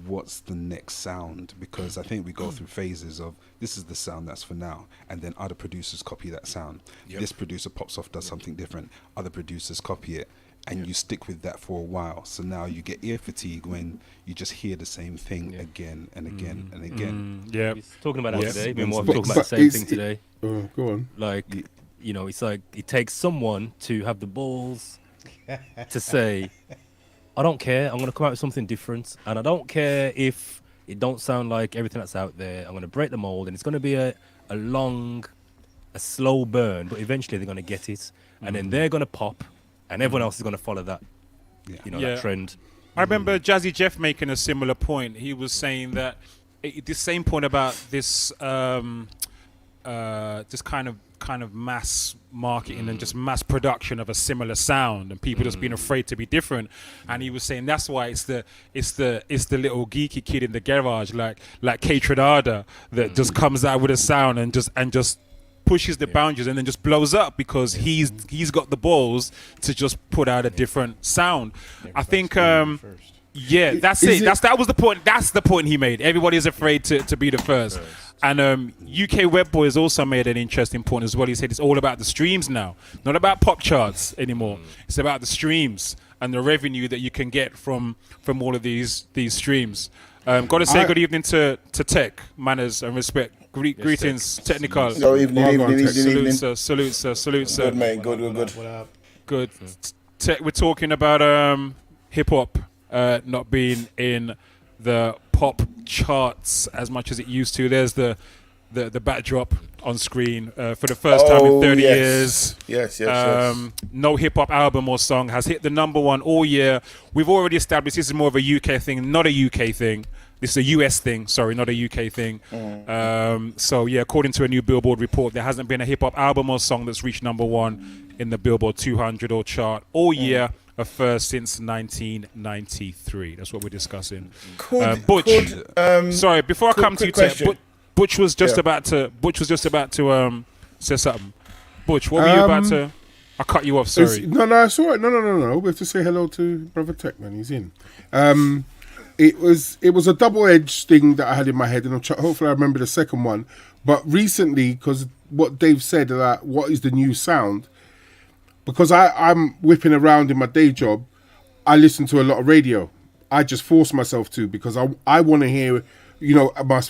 What's the next sound? Because I think we go through phases of this is the sound that's for now, and then other producers copy that sound. This producer pops off, does something different, other producers copy it, and you stick with that for a while. So now you get ear fatigue when you just hear the same thing again and again and again. We're talking about that today. We're more talking about the same thing today. Go on. Like, it's like it takes someone to have the balls to say, I don't care, I'm going to come out with something different, and I don't care if it don't sound like everything that's out there. I'm going to break the mold, and it's going to be a slow burn, but eventually they're going to get it, and then they're going to pop, and everyone else is going to follow that, that trend. I remember Jazzy Jeff making a similar point. He was saying that the same point about this just kind of mass marketing and just mass production of a similar sound, and people just being afraid to be different. And he was saying that's why it's the little geeky kid in the garage like K Trinada that just comes out with a sound and just pushes the boundaries and then just blows up because he's got the balls to just put out a different sound. I think yeah, that's it. That was the point. That's the point he made. Everybody is afraid to be the first. And UK Web Boy has also made an interesting point as well. He said it's all about the streams now, not about pop charts anymore. It's about the streams and the revenue that you can get from all of these streams. Got to say good evening to Tech, manners and respect. Greetings, Technical. So evening. Salute, sir. Good, mate. Good. Good. Tech, we're talking about hip hop not being in the pop charts as much as it used to. There's the backdrop on screen for the first time in 30 years. Yes. No hip hop album or song has hit the #1 all year. We've already established this is more of a UK thing, not a UK thing. This is a US thing, sorry, not a UK thing. So yeah, according to a new Billboard report, there hasn't been a hip hop album or song that's reached #1 in the Billboard 200 or chart all year. A first since 1993. That's what we're discussing. Butch, sorry, before I come to you, Butch was just about to say something. Butch, what were you about to? I cut you off. Sorry. No, it's all right. No. We have to say hello to Brother Tech, man. He's in. It was a double-edged thing that I had in my head, and hopefully I remember the second one. But recently, because what Dave said about what is the new sound. Because I'm whipping around in my day job, I listen to a lot of radio. I just force myself to because I want to hear,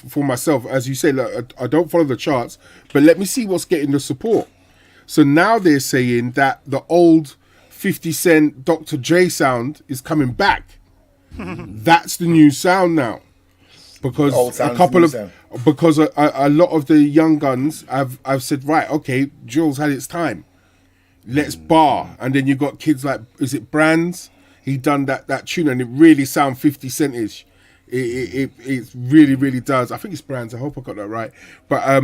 for myself. As you say, look, I don't follow the charts, but let me see what's getting the support. So now they're saying that the old 50 Cent Dr. Dre sound is coming back. That's the new sound now. Because a lot of the young guns have said, right, okay, Jules had its time. Let's bar. And then you got kids like, is it Brands? He done that tune and it really sound 50 Cent-ish. It really, really does. I think it's Brands. I hope I got that right. But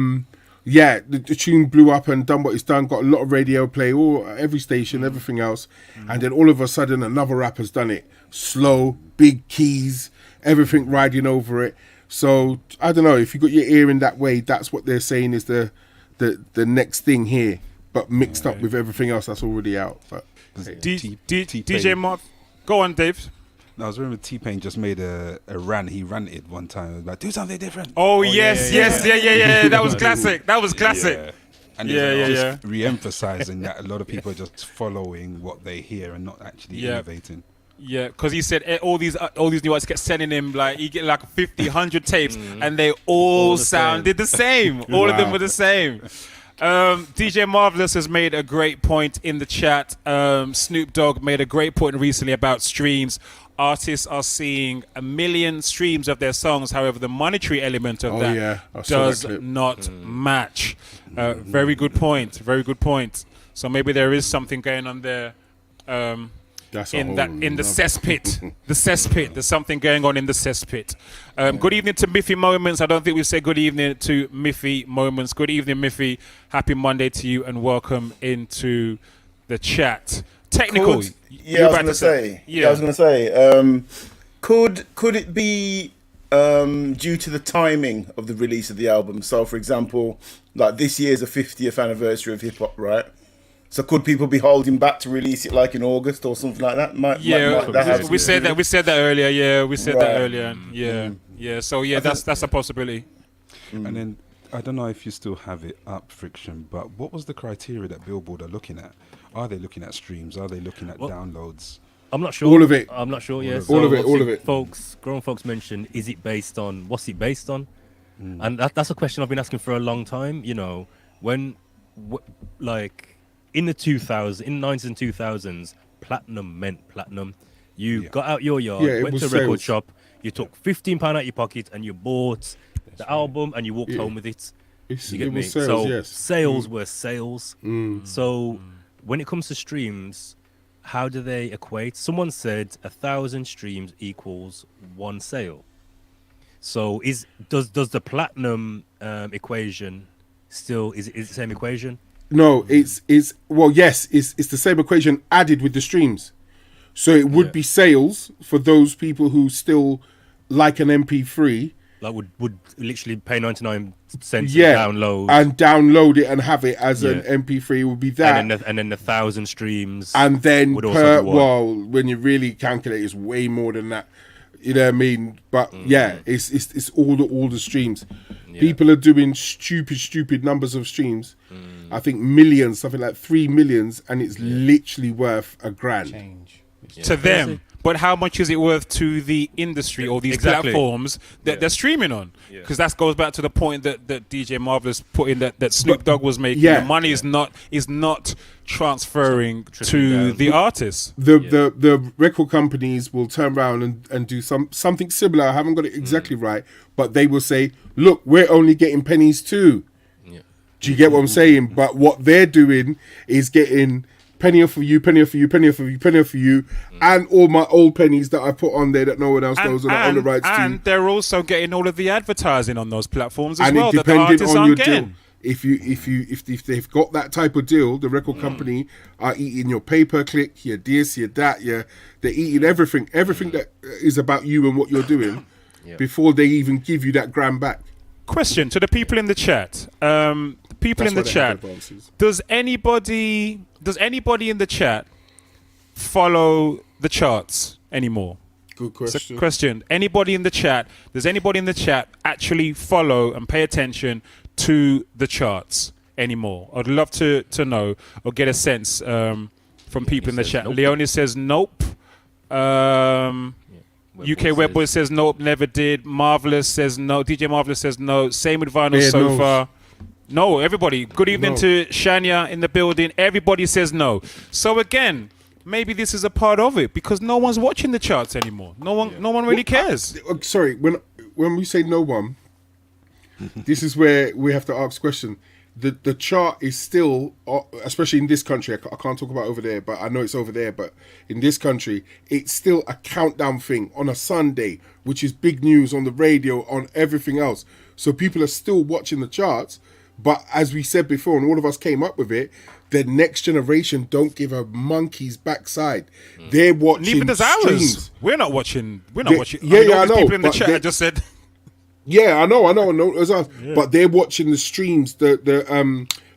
yeah, the tune blew up and done what it's done. Got a lot of radio play, every station, everything else. And then all of a sudden another rapper's done it. Slow, big keys, everything riding over it. So I don't know, if you got your ear in that way, that's what they're saying is the next thing here. But mixed up with everything else that's already out. But DJ Mark, go on, Dave. No, I was remember T-Pain just made a rant. He ranted one time like, do something different. Oh yes. That was classic. Yeah. And just re-emphasizing that a lot of people are just following what they hear and not actually innovating. Yeah, because he said all these new artists kept sending him he get like 50, 100 tapes, and they all sounded the same. All of them were the same. DJ Marvelous has made a great point in the chat. Snoop Dogg made a great point recently about streams. Artists are seeing 1 million streams of their songs. However, the monetary element of does not match. Very good point. So maybe there is something going on there. In the cesspit. The cesspit. There's something going on in the cesspit. Good evening to Miffy Moments. I don't think we said good evening to Miffy Moments. Good evening, Miffy. Happy Monday to you and welcome into the chat. Technical. I was going to say. Could it be due to the timing of the release of the album? So, for example, like this year's a 50th anniversary of hip hop, right? So could people be holding back to release it like in August or something like that? We said that earlier. Yeah, we said that earlier. Yeah. So that's a possibility. And then I don't know if you still have it up, Friction. But what was the criteria that Billboard are looking at? Are they looking at streams? Are they looking at downloads? I'm not sure. All of it. I'm not sure. Yeah. All of it. Grown folks mentioned, is it based on? What's it based on? And that's a question I've been asking for a long time. In the 2000s, in the 90s and 2000s, platinum meant platinum. You got out your yard, went to a record shop, you took £15 out your pocket, and you bought the album, and you walked home with it. You get me? Sales were sales. So when it comes to streams, how do they equate? Someone said 1,000 streams equals 1 sale. So does the platinum equation still is it the same equation? No, it's well, yes, it's the same equation added with the streams. So it would be sales for those people who still like an MP3. Like would literally pay 99 cents and download it and have it as an MP3. It would be that, and then the 1,000 streams, and then would also be one. when you really calculate, it's way more than that. You know what I mean? But it's all the streams. Yeah. People are doing stupid numbers of streams. I think millions, something like 3 million, and it's literally worth $1,000 to them. But how much is it worth to the industry or these platforms that they're streaming on? Because that goes back to the point that DJ Marvelous put in that Snoop Dogg was making. The money is not transferring to the artists. The record companies will turn around and do something similar. I haven't got it exactly right, but they will say, "Look, we're only getting pennies too." Do you get what I'm saying? But what they're doing is getting penny for you, penny for you, penny for you, penny for you, and all my old pennies that I put on there that no one else knows and I own the rights to. And they're also getting all of the advertising on those platforms as and well. And depending on your deal, if they've got that type of deal, the record company are eating your pay-per-click, your this, your that, they're eating everything that is about you and what you're doing before they even give you that grand back. Question to the people in the chat. Does anybody in the chat follow the charts anymore? Good question. Question. Anybody in the chat? Does anybody in the chat actually follow and pay attention to the charts anymore? I'd love to know or get a sense from people in the chat. Nope. Leonie says nope. UK Webboy says nope, never did. Marvelous says no. DJ Marvelous says no. Same with Vinyl Sofa. No, everybody. Good evening to Shania in the building. Everybody says no. So again, maybe this is a part of it because no one's watching the charts anymore. No one really cares. Sorry, when we say no one, this is where we have to ask question. The chart is still, especially in this country, I can't talk about over there, but I know it's over there, but in this country, it's still a countdown thing on a Sunday, which is big news on the radio, on everything else. So people are still watching the charts, but as we said before, and all of us came up with it, the next generation don't give a monkey's backside. They're watching neither does ours. Streams. We're not watching. Yeah, I know. People in the chat just said... Yeah, I know. But they're watching the streams, the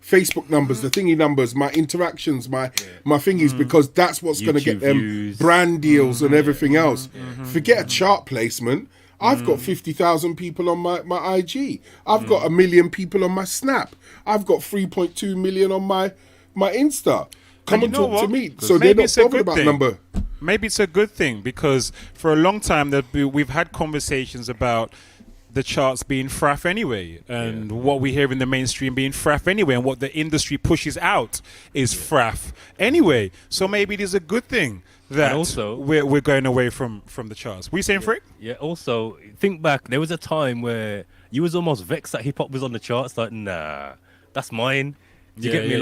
Facebook numbers, the thingy numbers, my interactions, my thingies, because that's what's going to get them views, brand deals and everything else. Forget a chart placement. I've got 50,000 people on my IG. I've got 1 million people on my Snap. I've got 3.2 million on my Insta. Come and talk to me. So they're not bothered about number. Maybe it's a good thing because for a long time we've had conversations about the charts being faff anyway, and what we hear in the mainstream being faff anyway, and what the industry pushes out is faff anyway. So maybe it is a good thing that also, we're going away from the charts. We saying Frick? Yeah. Also, think back. There was a time where you was almost vexed that hip hop was on the charts. Like, nah, that's mine. You get me?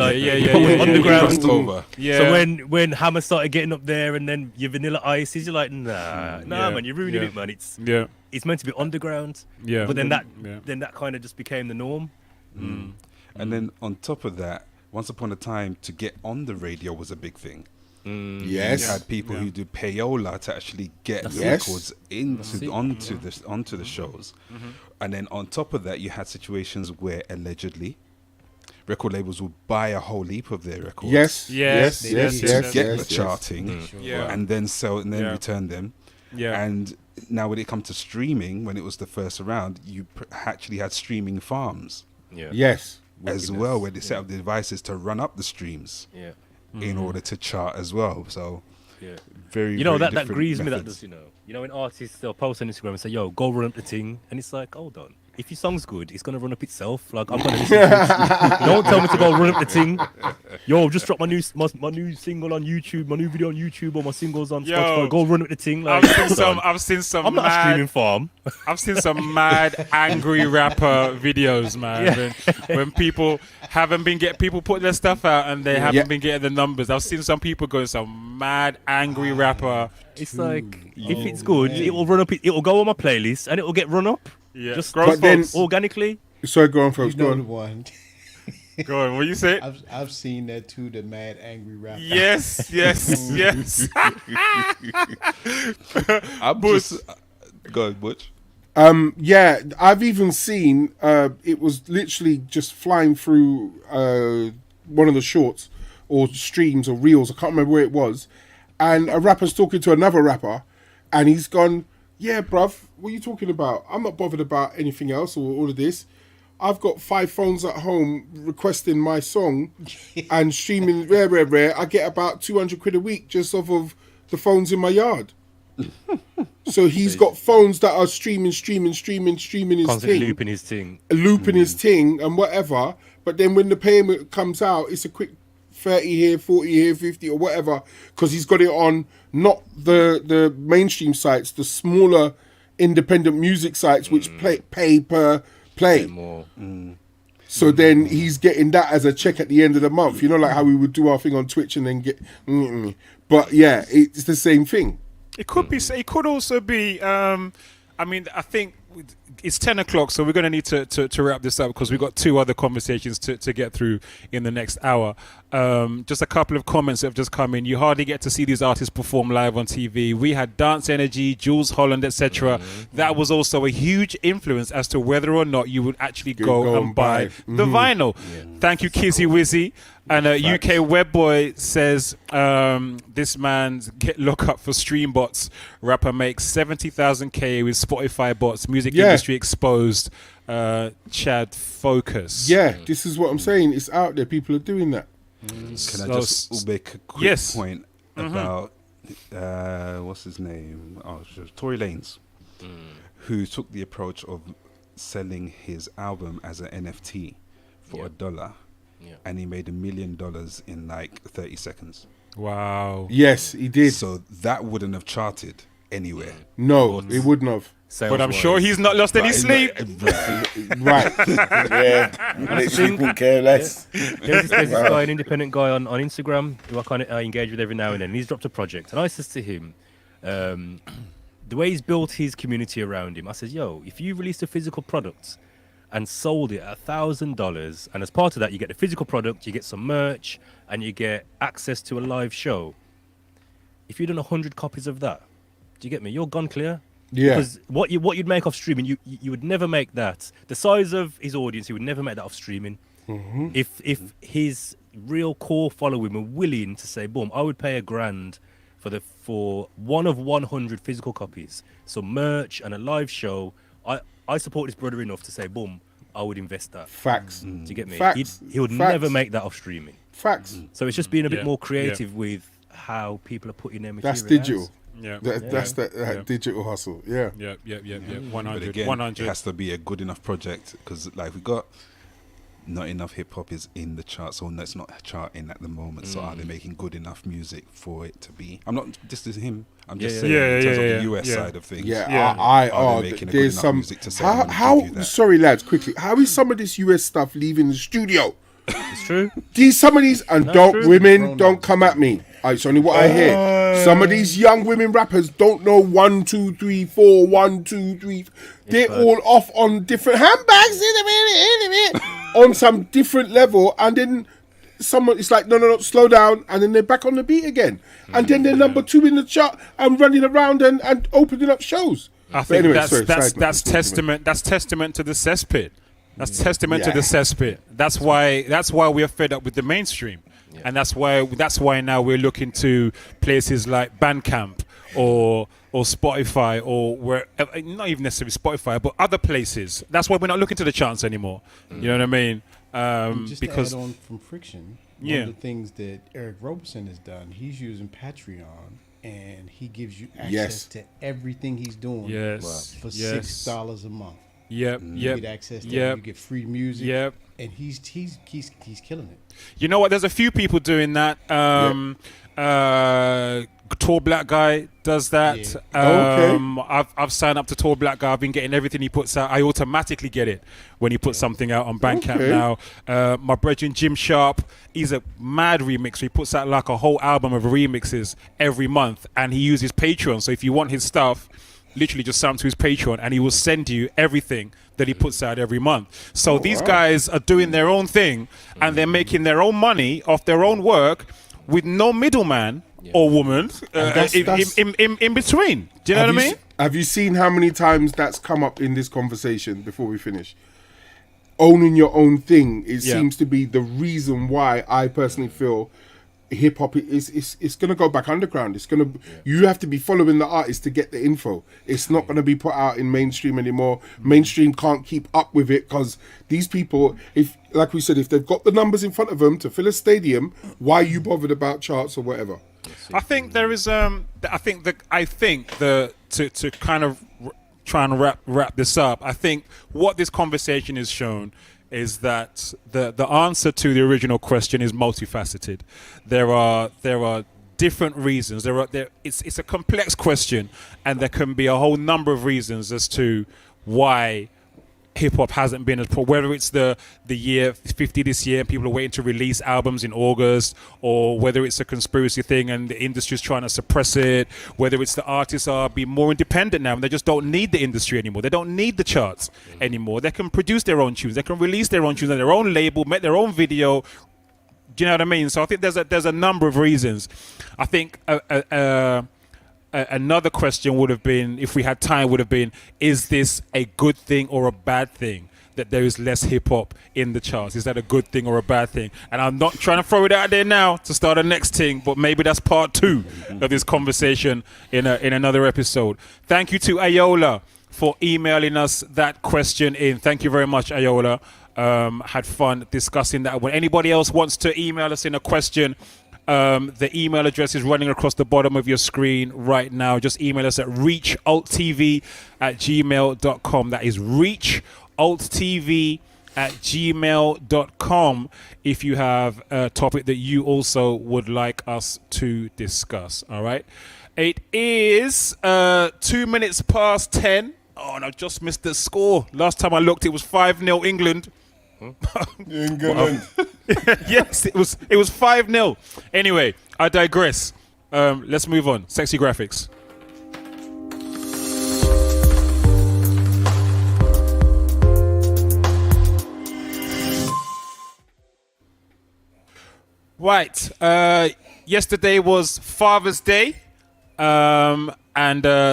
Underground. Over. Yeah. So when Hammer started getting up there, and then your Vanilla Ices, you're like, nah, man, you're ruining it, man. It's meant to be underground. Yeah. But then that kind of just became the norm. And then on top of that, once upon a time, to get on the radio was a big thing. Yes. You had people who do payola to actually get records onto the shows. And then on top of that, you had situations where allegedly record labels will buy a whole heap of their records. Yes. To get the charting and then sell and then return them. Yeah. And now when it comes to streaming, when it was the first round, you actually had streaming farms. Yeah. Yes. As well, where they set up the devices to run up the streams. In order to chart as well. So very that grieves me, that does, when artists they'll post on Instagram and say, yo, go run up the thing, and it's like, hold on, if your song's good, it's gonna run up itself. Like, I'm gonna listen to it. Don't tell me to go run up the thing. Yo, just drop my new single on YouTube, my new video on YouTube, or my singles on Spotify. Go run up the thing. Like, I've seen some I'm not a streaming farm. I've seen some mad angry rapper videos, man. When people haven't been people put their stuff out and they haven't been getting the numbers. I've seen some people going some mad angry rapper. It's like, if it's good, it will run up. It will go on my playlist and it will get run up. Yeah. Just organically. organically. Sorry, go on, folks. Go on. Go on, what you say? I've seen that too. The mad angry rapper. Yes, yes, yes. I'm just go on, Butch. Yeah, I've even seen it was literally just flying through one of the shorts or streams or reels. I can't remember where it was, and a rapper's talking to another rapper, and he's gone, "Yeah, bruv, what are you talking about? I'm not bothered about anything else or all of this. I've got 5 phones at home requesting my song and streaming rare. I get about 200 quid a week just off of the phones in my yard." So he's got phones that are streaming his Constantly thing. Looping his thing and whatever. But then when the payment comes out, it's a quick 30 here, 40 here, 50 or whatever. Because he's got it on not the mainstream sites, the smaller independent music sites which pay per play. So then he's getting that as a check at the end of the month. You know, like how we would do our thing on Twitch and then get... But yeah, it's the same thing. It could be. It could also be. I mean, I think it's 10 o'clock, so we're going to need to wrap this up because we've got 2 other conversations to get through in the next hour. Just a couple of comments that have just come in. You hardly get to see these artists perform live on TV. We had Dance Energy, Jules Holland, etc. That was also a huge influence as to whether or not you would actually go and buy the vinyl. Thank you, Kizzy Wizzy. And UK Webboy says, this man's get lock up for stream bots. Rapper makes 70,000 K with Spotify bots. Music industry exposed. Chad Focus. Yeah, this is what I'm saying. It's out there. People are doing that. Can I just make a quick point about what's his name? Oh, Tory Lanez, who took the approach of selling his album as an NFT for $1. And he made $1 million in like 30 seconds. Wow. Yes, he did. So that wouldn't have charted anywhere. No, it wouldn't have. But I'm sure he's not lost any sleep. Right. Yeah. Literally couldn't care less. There's this guy, an independent guy on Instagram who I kind of engage with every now and then. And he's dropped a project. And I says to him, the way he's built his community around him, I says, yo, if you released a physical product and sold it at $1,000, and as part of that you get the physical product, you get some merch, and you get access to a live show. If you'd done 100 copies of that, do you get me? You're gone clear. Yeah. Because what you'd make off streaming, you would never make that. The size of his audience, he would never make that off streaming. If his real core following were willing to say, boom, I would pay $1,000 for one of 100 physical copies, so merch and a live show. I support his brother enough to say, boom, I would invest that. Facts. Do you get me? Facts. He would never make that off streaming. Facts. So it's just being a bit more creative with how people are putting their material. That's digital. Yeah. That's that digital hustle. Yeah. Yeah. 100. But again, 100. it has to be a good enough project because, like, we got not enough hip hop is in the chart, so it's not charting at the moment. So are they making good enough music for it to be? I'm not just as him. I'm just saying in terms of the US side of things. Are they making there's some music to say how sorry lads, quickly. How is some of this US stuff leaving the studio? It's true. Some of these and women don't come at me. It's only what I hear. Some of these young women rappers don't know 1, 2, 3, 4, 1, 2, 3. They're all off on different handbags on some different level, and then someone it's like no, slow down, and then they're back on the beat again, and then they're number 2 in the chart and running around and opening up shows. I think that's testament to the cesspit. That's testament to the cesspit. That's why we're fed up with the mainstream. And that's why now we're looking to places like Bandcamp or Spotify or not even necessarily Spotify, but other places. That's why we're not looking to the charts anymore. You know what I mean? Just because to add on from Friction, one of the things that Eric Roberson has done, he's using Patreon, and he gives you access to everything he's doing for $6 a month. You get access to it, you get free music. And he's killing it. You know what? There's a few people doing that. Tall Black Guy does that. I've signed up to Tall Black Guy. I've been getting everything he puts out. I automatically get it when he puts something out on Bandcamp now. My brethren Jim Sharp, he's a mad remixer. He puts out like a whole album of remixes every month, and he uses Patreon. So if you want his stuff, literally just sign up to his Patreon, and he will send you everything that he puts out every month. So these guys are doing their own thing, and they're making their own money off their own work with no middleman or woman in between. Do you know what I mean? Have you seen how many times that's come up in this conversation before we finish? Owning your own thing, it seems to be the reason why I personally feel hip hop is going to go back underground. It's going to you have to be following the artist to get the info. It's not going to be put out in mainstream anymore. Mainstream can't keep up with it because these people, if like we said, if they've got the numbers in front of them to fill a stadium, why are you bothered about charts or whatever? I think there is to kind of try and wrap this up. I think what this conversation has shown is that the answer to the original question is multifaceted. There are different reasons. It's a complex question, and there can be a whole number of reasons as to why hip hop hasn't been as whether it's the year 50 this year and people are waiting to release albums in August, or whether it's a conspiracy thing and the industry's trying to suppress it, whether it's the artists are being more independent now and they just don't need the industry anymore, they don't need the charts anymore, they can produce their own tunes, they can release their own tunes on their own label, make their own video. Do you know what I mean? So I think there's a number of reasons. I think another question would have been, if we had time, would have been, is this a good thing or a bad thing that there is less hip-hop in the charts? Is that a good thing or a bad thing? And I'm not trying to throw it out there now to start a next thing, but maybe that's part 2 of this conversation in another episode. Thank you to Ayola for emailing us that question in. Thank you very much, Ayola. Had fun discussing that. When anybody else wants to email us in a question, the email address is running across the bottom of your screen right now. Just email us at reachalttv@gmail.com. That is reachalttv@gmail.com if you have a topic that you also would like us to discuss. All right. It is 2 minutes past 10. Oh, and I just missed the score. Last time I looked, it was 5-0 England. England. Yes, it was 5-0. Anyway, I digress. Let's move on. Sexy graphics. Right. Yesterday was Father's Day. And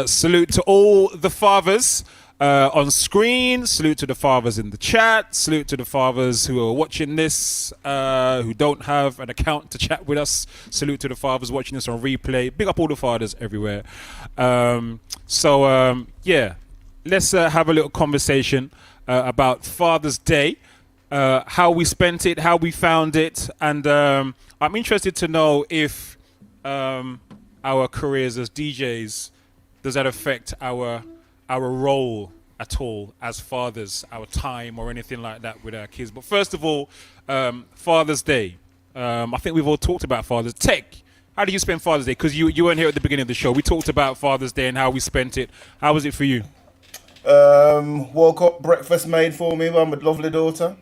salute to all the fathers on screen. Salute to the fathers in the chat. Salute to the fathers who are watching this, who don't have an account to chat with us. Salute to the fathers watching this on replay. Big up all the fathers everywhere. Yeah, let's have a little conversation about Father's Day, how we spent it, how we found it, and I'm interested to know if our careers as DJs, does that affect our role at all as fathers, our time or anything like that with our kids? But first of all, Father's Day. I think we've all talked about Father's Day. Tech, how do you spend Father's Day? Because you weren't here at the beginning of the show. We talked about Father's Day and how we spent it. How was it for you? Woke up, breakfast made for me by my lovely daughter.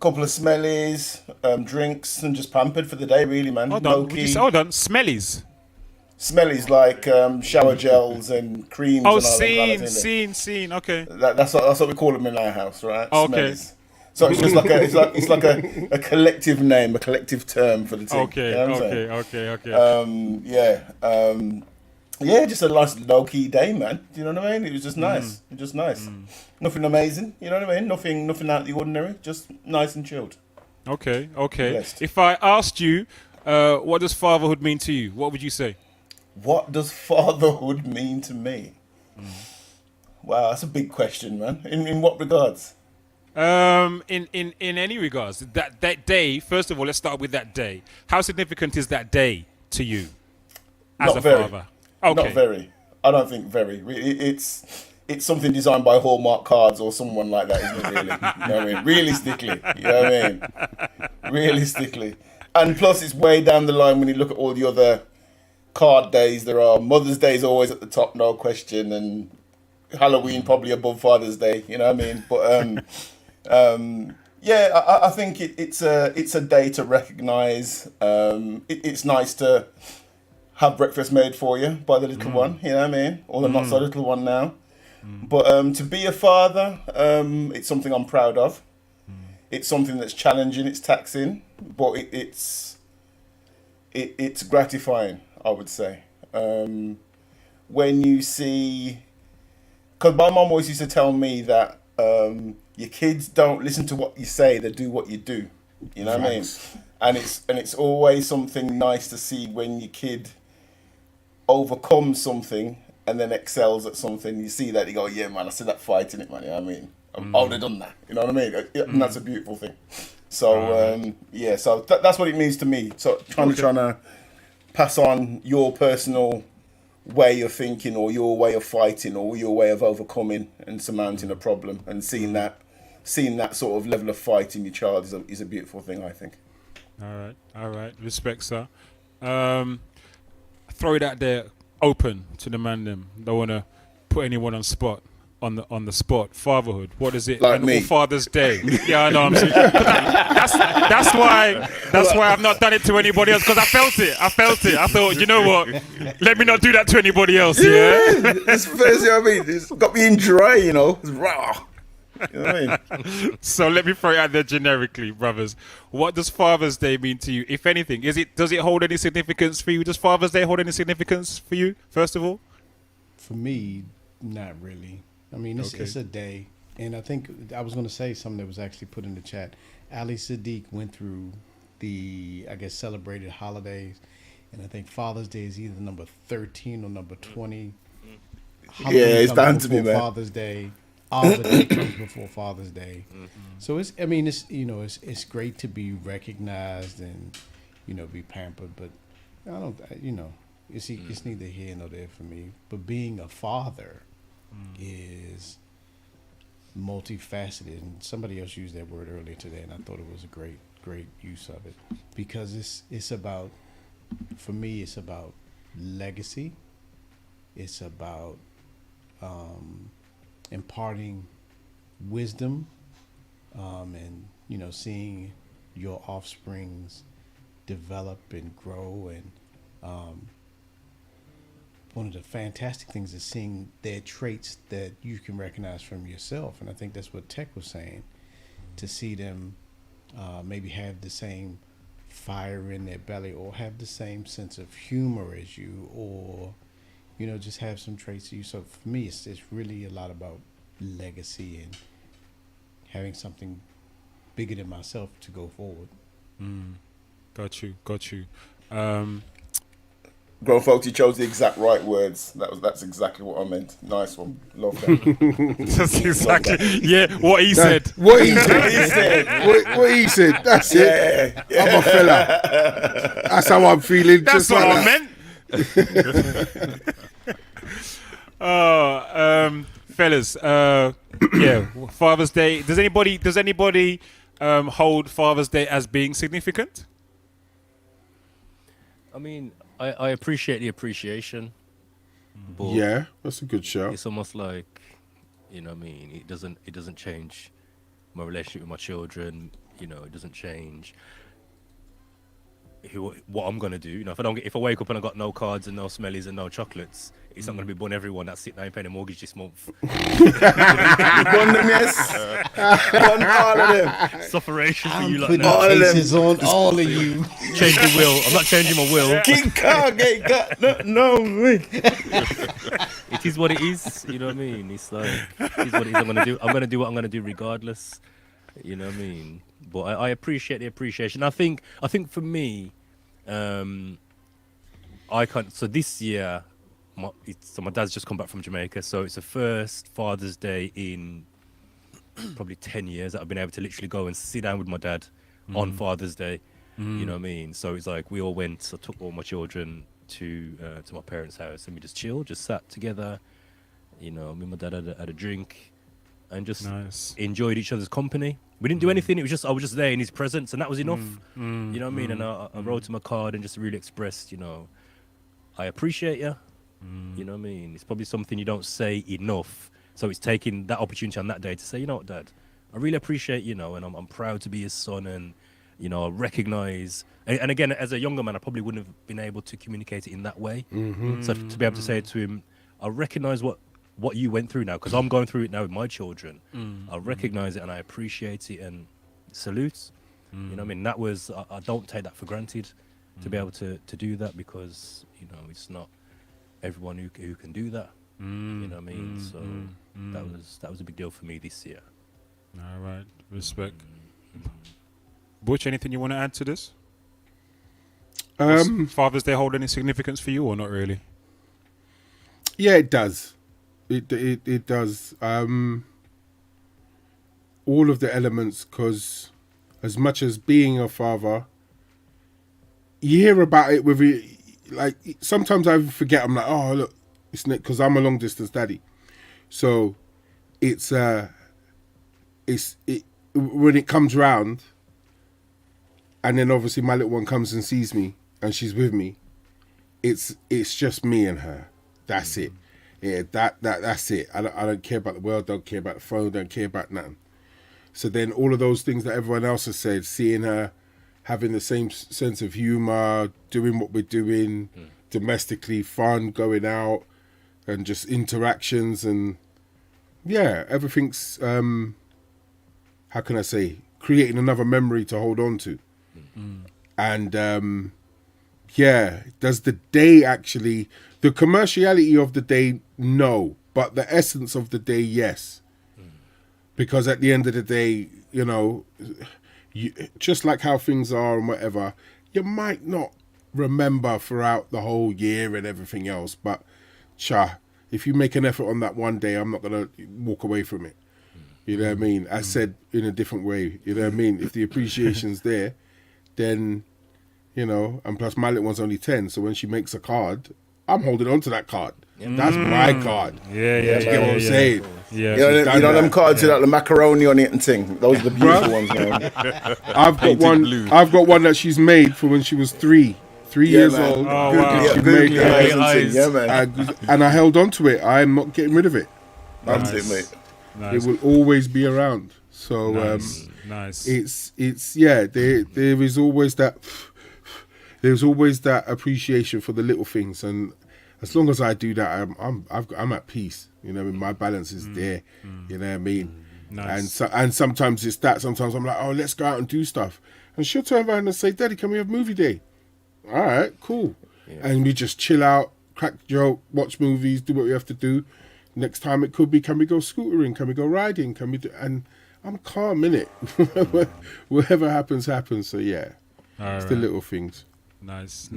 Couple of smellies, drinks, and just pampered for the day, really, man. Hold on, smellies? Smellies like shower gels and creams. Oh, and all scene. Okay. That's what we call them in our house, right? Okay. Smellies. So it's just like a collective name, a collective term for the team. Okay. You know Okay. Yeah, just a nice low-key day, man. Do you know what I mean? It was just nice. Nothing amazing, you know what I mean? Nothing out of the ordinary. Just nice and chilled. Okay. Blessed. If I asked you, what does fatherhood mean to you? What would you say? What does fatherhood mean to me? Wow, that's a big question, man. In what regards? In any regards. That day, first of all, let's start with that day. How significant is that day to you as a father? Okay. Not very. I don't think very. It's something designed by Hallmark Cards or someone like that, isn't it, really? You know what I mean? Realistically. You know what I mean? Realistically. And plus, it's way down the line when you look at all the other card days there are. Mother's Day is always at the top, no question, and Halloween probably above Father's Day, you know what I mean? But yeah, I think it's a day to recognise. It's nice to have breakfast made for you by the little one, you know what I mean? Or the not so little one now. But to be a father, it's something I'm proud of. It's something that's challenging, it's taxing, but it's gratifying, I would say. When you see... Because my mum always used to tell me that your kids don't listen to what you say, they do what you do. You know what I mean? And it's always something nice to see when your kid overcomes something and then excels at something. You see that, you go, yeah, man, I see that fight in it, man. You know what I mean? I would have done that. You know what I mean? And that's a beautiful thing. So, so that's what it means to me. So trying to pass on your personal way of thinking or your way of fighting or your way of overcoming and surmounting a problem and seeing that sort of level of fight in your child is a beautiful thing, I think. All right. Respect, sir. Throw it out there open to the man them. Don't want to put anyone on the spot. Fatherhood. What is it? Like me. Father's Day. Yeah, I know. I'm saying. That's why I've not done it to anybody else, because I felt it. I thought, you know what? Let me not do that to anybody else. Yeah. It's first, you know what I mean? It's got me in dry, you know. It's raw. You know what I mean? So let me throw it out there generically, brothers. What does Father's Day mean to you, if anything? Does it hold any significance for you? Does Father's Day hold any significance for you, first of all? For me, not really. I mean, it's a day. And I think I was going to say something that was actually put in the chat. Ali Sadiq went through the, I guess, celebrated holidays. And I think Father's Day is either number 13 or number 20. Yeah, it's bound to be, man. Father's Day. Arbor Day comes before Father's Day. So it's great to be recognized and, be pampered, but I don't, it's neither here nor there for me. But being a father is multifaceted, and somebody else used that word earlier today, and I thought it was a great use of it, because it's about, for me, it's about legacy. It's about imparting wisdom, and seeing your offsprings develop and grow, and one of the fantastic things is seeing their traits that you can recognize from yourself. And I think that's what Tech was saying, to see them maybe have the same fire in their belly, or have the same sense of humor as you, or just have some traits of you. So for me, it's really a lot about legacy and having something bigger than myself to go forward. Got you. Grown folks, you chose the exact right words. That's exactly what I meant. Nice one. Love that. That's exactly, yeah, what he said. What he said. What he said. That's it. Yeah. I'm a fella. That's how I'm feeling. That's just what like I meant. Fellas, Father's Day. Does anybody hold Father's Day as being significant? I mean, I appreciate the appreciation, but yeah, that's a good show. It's almost like, it doesn't change my relationship with my children. It doesn't change what I'm gonna do. If I wake up and I got no cards and no smellies and no chocolates, it's not gonna be bun everyone that's sitting there and paying a mortgage this month. Bun them, yes. Bun all of them. Sufferation for you, like putting that. cases on all of you. Change your will. I'm not changing my will. King Kong ain't got no me. It is what it is. You know what I mean? It's like, it is what it is. I'm gonna do what I'm gonna do regardless. You know what I mean? But I appreciate the appreciation. I think for me, I can't. So this year, my dad's just come back from Jamaica, so it's the first Father's Day in probably 10 years that I've been able to literally go and sit down with my dad on Father's Day. You know what I mean? So it's like we all went. I took all my children to my parents' house, and we just chilled, just sat together. Me and my dad had a drink, and just enjoyed each other's company. We didn't do anything. It was just I was just there in his presence, and that was enough. You know what I mean? And I wrote him a card and just really expressed, I appreciate you. You know what I mean? It's probably something you don't say enough. So it's taking that opportunity on that day to say, you know what, Dad, I really appreciate, and I'm proud to be his son, and You know, I recognize, and again, as a younger man, I probably wouldn't have been able to communicate it in that way. So to be able to say to him, I recognize what you went through now, because I'm going through it now with my children. I recognize it and I appreciate it and salute. You know what I mean? That was, I don't take that for granted to be able to do that, because, you know, it's not everyone who can do that. You know what I mean? So that was a big deal for me this year. All right, respect. Butch, anything you want to add to this? Does Father's Day hold any significance for you, or not really? Yeah, it does. It does. All of the elements, because as much as being a father, you hear about it with it. Like sometimes I forget. I'm like, oh look, it's because I'm a long distance daddy, so it's when it comes round. And then obviously my little one comes and sees me and she's with me. It's just me and her. That's it. Yeah, that's it. I don't care about the world, don't care about the phone, don't care about nothing. So then all of those things that everyone else has said, seeing her having the same sense of humor, doing what we're doing, domestically, fun, going out, and just interactions, and yeah, everything's how can I say, creating another memory to hold on to. And yeah, does the day actually, the commerciality of the day, no, but the essence of the day, yes. Because at the end of the day, you know, just like how things are and whatever, you might not remember throughout the whole year and everything else, but if you make an effort on that one day, I'm not going to walk away from it. You know what I mean? I said in a different way, you know what I mean? If the appreciation's there, then, you know, and plus my little one's only 10, so when she makes a card, I'm holding on to that card. That's my card. Yeah. You get what I'm saying? Yeah. You know them cards with like the macaroni on it and thing. Those are the beautiful ones, man. I've got one that she's made for when she was 3 years man. old. Oh, wow. She made eyes. Yeah, man. and I held on to it. I'm not getting rid of it. That's it, mate. It will always be around. So nice. It's yeah. There is always that. There's always that appreciation for the little things, and as long as I do that, I'm at peace. You know, my balance is there. You know what I mean? Nice. And sometimes it's that. Sometimes I'm like, oh, let's go out and do stuff, and she'll turn around and say, Daddy, can we have movie day? All right, cool. And we just chill out, crack joke, watch movies, do what we have to do. Next time it could be, can we go scootering? Can we go riding? Can we do? And I'm calm in it. Whatever happens, happens. So yeah, it's the little things. Nice.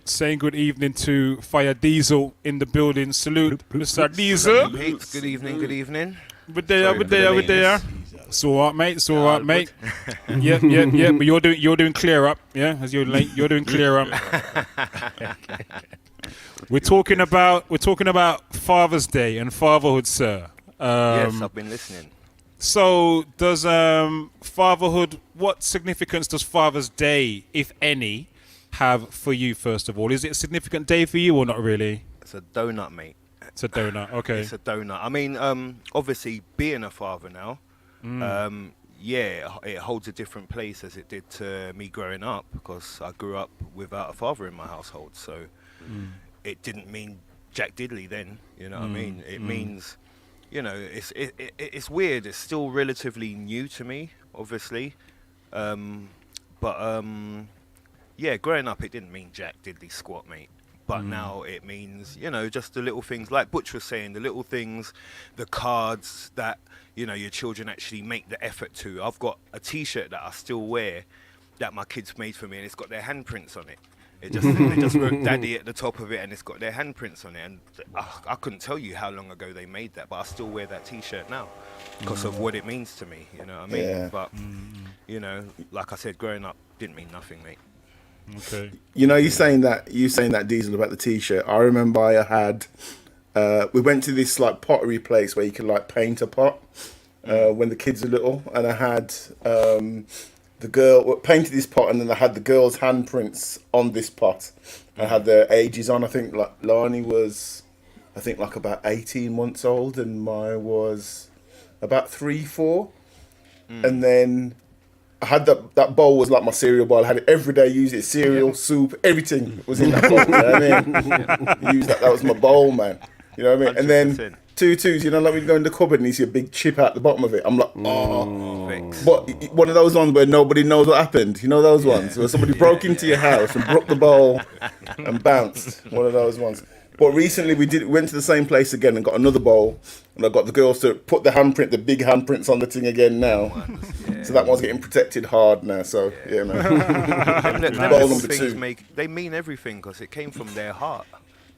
Saying good evening to Fire Diesel in the building. Salute, Mr. Diesel. Good evening. We're there. It's all right, mate. Yeah. But you're doing clear up. Yeah, as you're late, you're doing clear up. We're talking about Father's Day and fatherhood, sir. Yes, I've been listening. So, does fatherhood? What significance does Father's Day, if any, have for you? First of all, is it a significant day for you or not really? It's a donut, mate. It's a donut. Okay. It's a donut. I mean, obviously, being a father now, it holds a different place as it did to me growing up, because I grew up without a father in my household. So it didn't mean Jack Diddley then. You know what I mean? It means, you know, it's weird. It's still relatively new to me, obviously. Growing up, it didn't mean Jack Diddley squat, mate. But now it means, you know, just the little things, like Butch was saying, the little things, the cards that, you know, your children actually make the effort to. I've got a T-shirt that I still wear that my kids made for me, and it's got their handprints on it. They just wrote Daddy at the top of it, and it's got their handprints on it. And I couldn't tell you how long ago they made that, but I still wear that T-shirt now because of what it means to me. You know what I mean? Yeah. But you know, like I said, growing up didn't mean nothing, mate. Okay. You know, you saying that Diesel about the T-shirt. I remember I had. We went to this like pottery place where you could like paint a pot when the kids were little, and I had. The girl painted this pot, and then I had the girl's handprints on this pot. I had their ages on. I think like Lani was, like about 18 months old, and Maya was about 3, 4. And then I had that bowl was like my cereal bowl. I had it every day. Use it, cereal, soup, everything was in that bowl. You know what I mean? Use that. That was my bowl, man. You know what I mean? 100%. And then twos. You know, like when you go in the cupboard and you see a big chip out the bottom of it. I'm like, But one of those ones where nobody knows what happened. You know those ones where somebody broke into your house and broke the bowl and bounced. One of those ones. But recently we went to the same place again and got another bowl, and I got the girls to put the big handprints on the thing again now. So that one's getting protected hard now. So yeah, man. Bowl number 2. They mean everything because it came from their heart.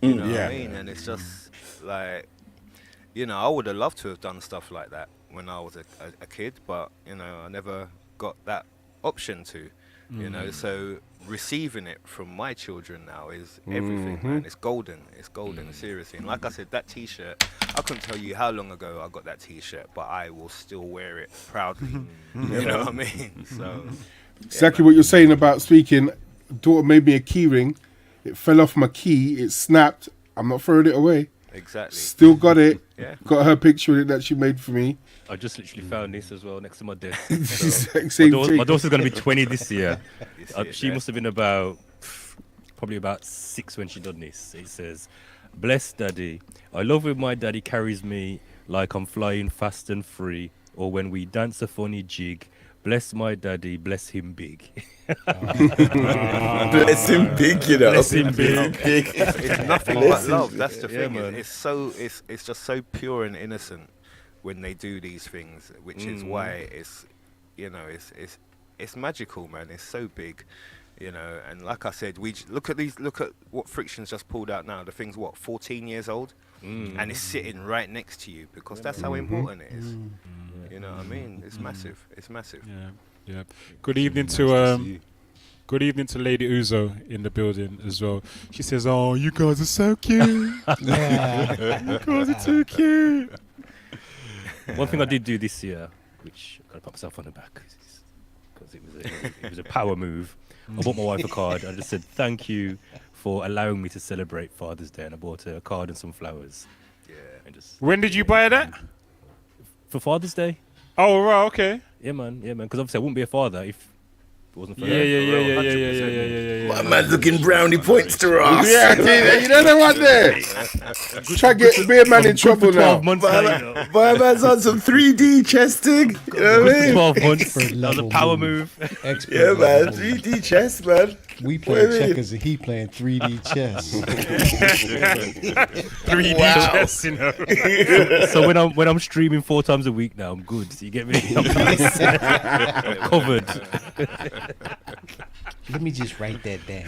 You know what I mean? And it's just like, you know, I would have loved to have done stuff like that when I was a kid, but you know, I never got that option to. You know, so receiving it from my children now is everything, man. It's golden. It's golden, seriously. And like I said, that T-shirt, I couldn't tell you how long ago I got that T-shirt, but I will still wear it proudly. You know what I mean? So exactly what you're saying about speaking. Daughter made me a key ring. It fell off my key. It snapped. I'm not throwing it away. Exactly. Still got it. Yeah. Got her picture of it that she made for me. I just literally found this as well next to my desk. Same my daughter's going to be 20 this year. She must have been probably about 6 when she done this. It says, "Bless Daddy. I love when my daddy carries me like I'm flying fast and free, or when we dance a funny jig. Bless my daddy, bless him big." Bless him big, you know. Bless him big. It's nothing but love. That's the thing. Man. It's just so pure and innocent when they do these things, which is why it's, you know, it's magical, man. It's so big, you know. And like I said, look at what Friction's just pulled out now. The thing's 14 years old, and it's sitting right next to you because that's how important it is. You know what I mean? It's massive. It's massive. Yeah. Good evening to good evening to Lady Uzo in the building as well. She says, "Oh, you guys are so cute. You guys are too cute." One thing I did do this year, which I got to pat myself on the back because it was a power move. I bought my wife a card. I just said thank you for allowing me to celebrate Father's Day, and I bought her a card and some flowers. Yeah. And just, when did you buy that? For Father's Day. Oh right, okay. Yeah, man. Because obviously I wouldn't be a father if it wasn't for Yeah. My man's looking brownie points to Ross. Yeah, you know the one there. Try to get be a man in trouble now. 12 months now, My man's on some 3D chesting. You know what I mean? 12 months. That was a power move. Yeah, man. 3D chess, man. We playing checkers and he playing 3D chess. 3D chess, you know. So when I'm streaming 4 times a week now, I'm good. So you get me? I'm nice. I'm covered. Let me just write that down.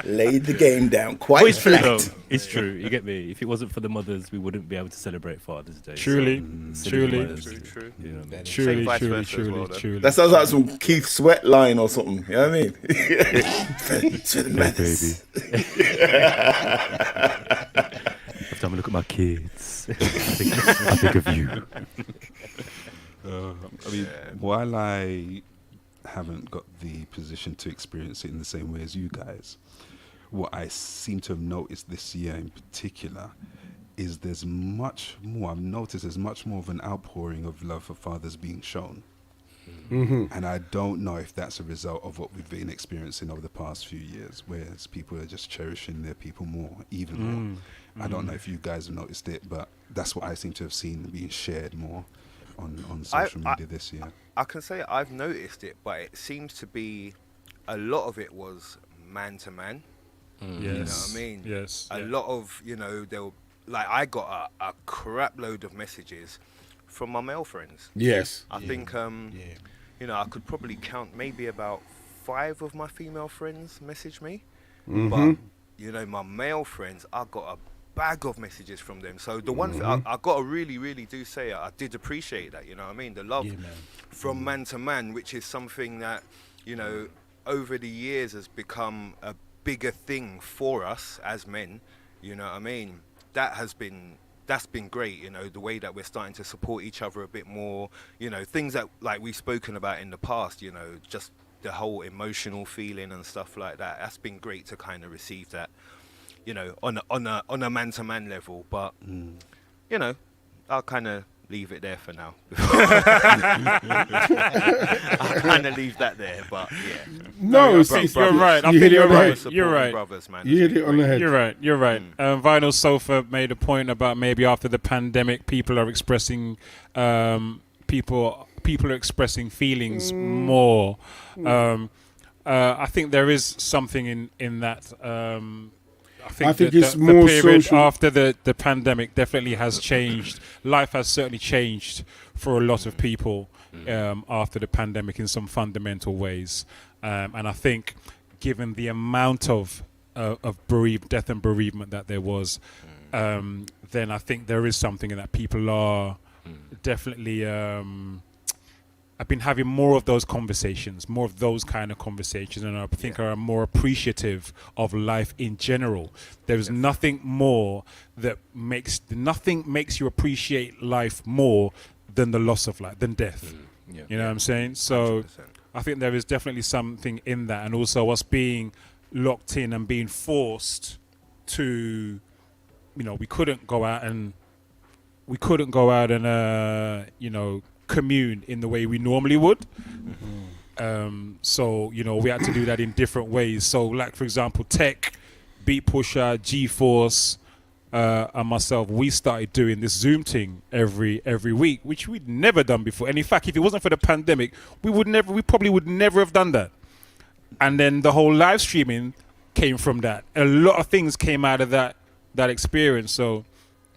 Laid the game down quite it's true, flat. though. It's true. You get me? If it wasn't for the mothers, we wouldn't be able to celebrate Father's Day. Truly. True. You know, Truly. That sounds like some Keith Sweat line or something. You know what I mean? To the mothers. Every time I look at my kids, I think of you. I mean, while I haven't got the position to experience it in the same way as you guys, what I seem to have noticed this year in particular is there's much more. I've noticed there's much more of an outpouring of love for fathers being shown. And I don't know if that's a result of what we've been experiencing over the past few years, whereas people are just cherishing their people more, even more. I don't know if you guys have noticed it, but that's what I seem to have seen being shared more on social media this year. I can say I've noticed it, but it seems to be a lot of it was man to man. Yes. You know what I mean? Yes. A lot of, you know, I got a crap load of messages from my male friends. Yes. I think, you know, I could probably count maybe about 5 of my female friends message me. But, you know, my male friends, I got a bag of messages from them. So the one thing I got to really, really do say, I did appreciate that, you know what I mean? The love from man to man, which is something that, you know, over the years has become a bigger thing for us as men, you know what I mean? That's been great, you know, the way that we're starting to support each other a bit more, you know, things that like we've spoken about in the past, you know, just the whole emotional feeling and stuff like that. That's been great to kind of receive that, you know, on a man-to-man level. But you know, I'll kind of leave it there for now. I kind of leave that there, but yeah. No, you're right. I think you're right. You're right. Brothers, man. You hit it on the head. You're right. You're right. Vinyl Sofa made a point about maybe after the pandemic, people are expressing people are expressing feelings more. I think there is something in that. I think it's the more period social. after the pandemic definitely has changed. Life has certainly changed for a lot of people after the pandemic in some fundamental ways. And I think, given the amount of death and bereavement that there was, then I think there is something in that. People are definitely. I've been having more of those conversations, more of those kind of conversations, and I think are more appreciative of life in general. There's nothing more that makes you appreciate life more than the loss of life, than death. You know what I'm saying? So 100%. I think there is definitely something in that, and also us being locked in and being forced to, we couldn't go out and commune in the way we normally would. So we had to do that in different ways. So like, for example, Tech, Beat Pusher, G-Force, and myself, we started doing this Zoom thing every week, which we'd never done before. And in fact, if it wasn't for the pandemic, we probably would never have done that. And then the whole live streaming came from that. A lot of things came out of that experience. So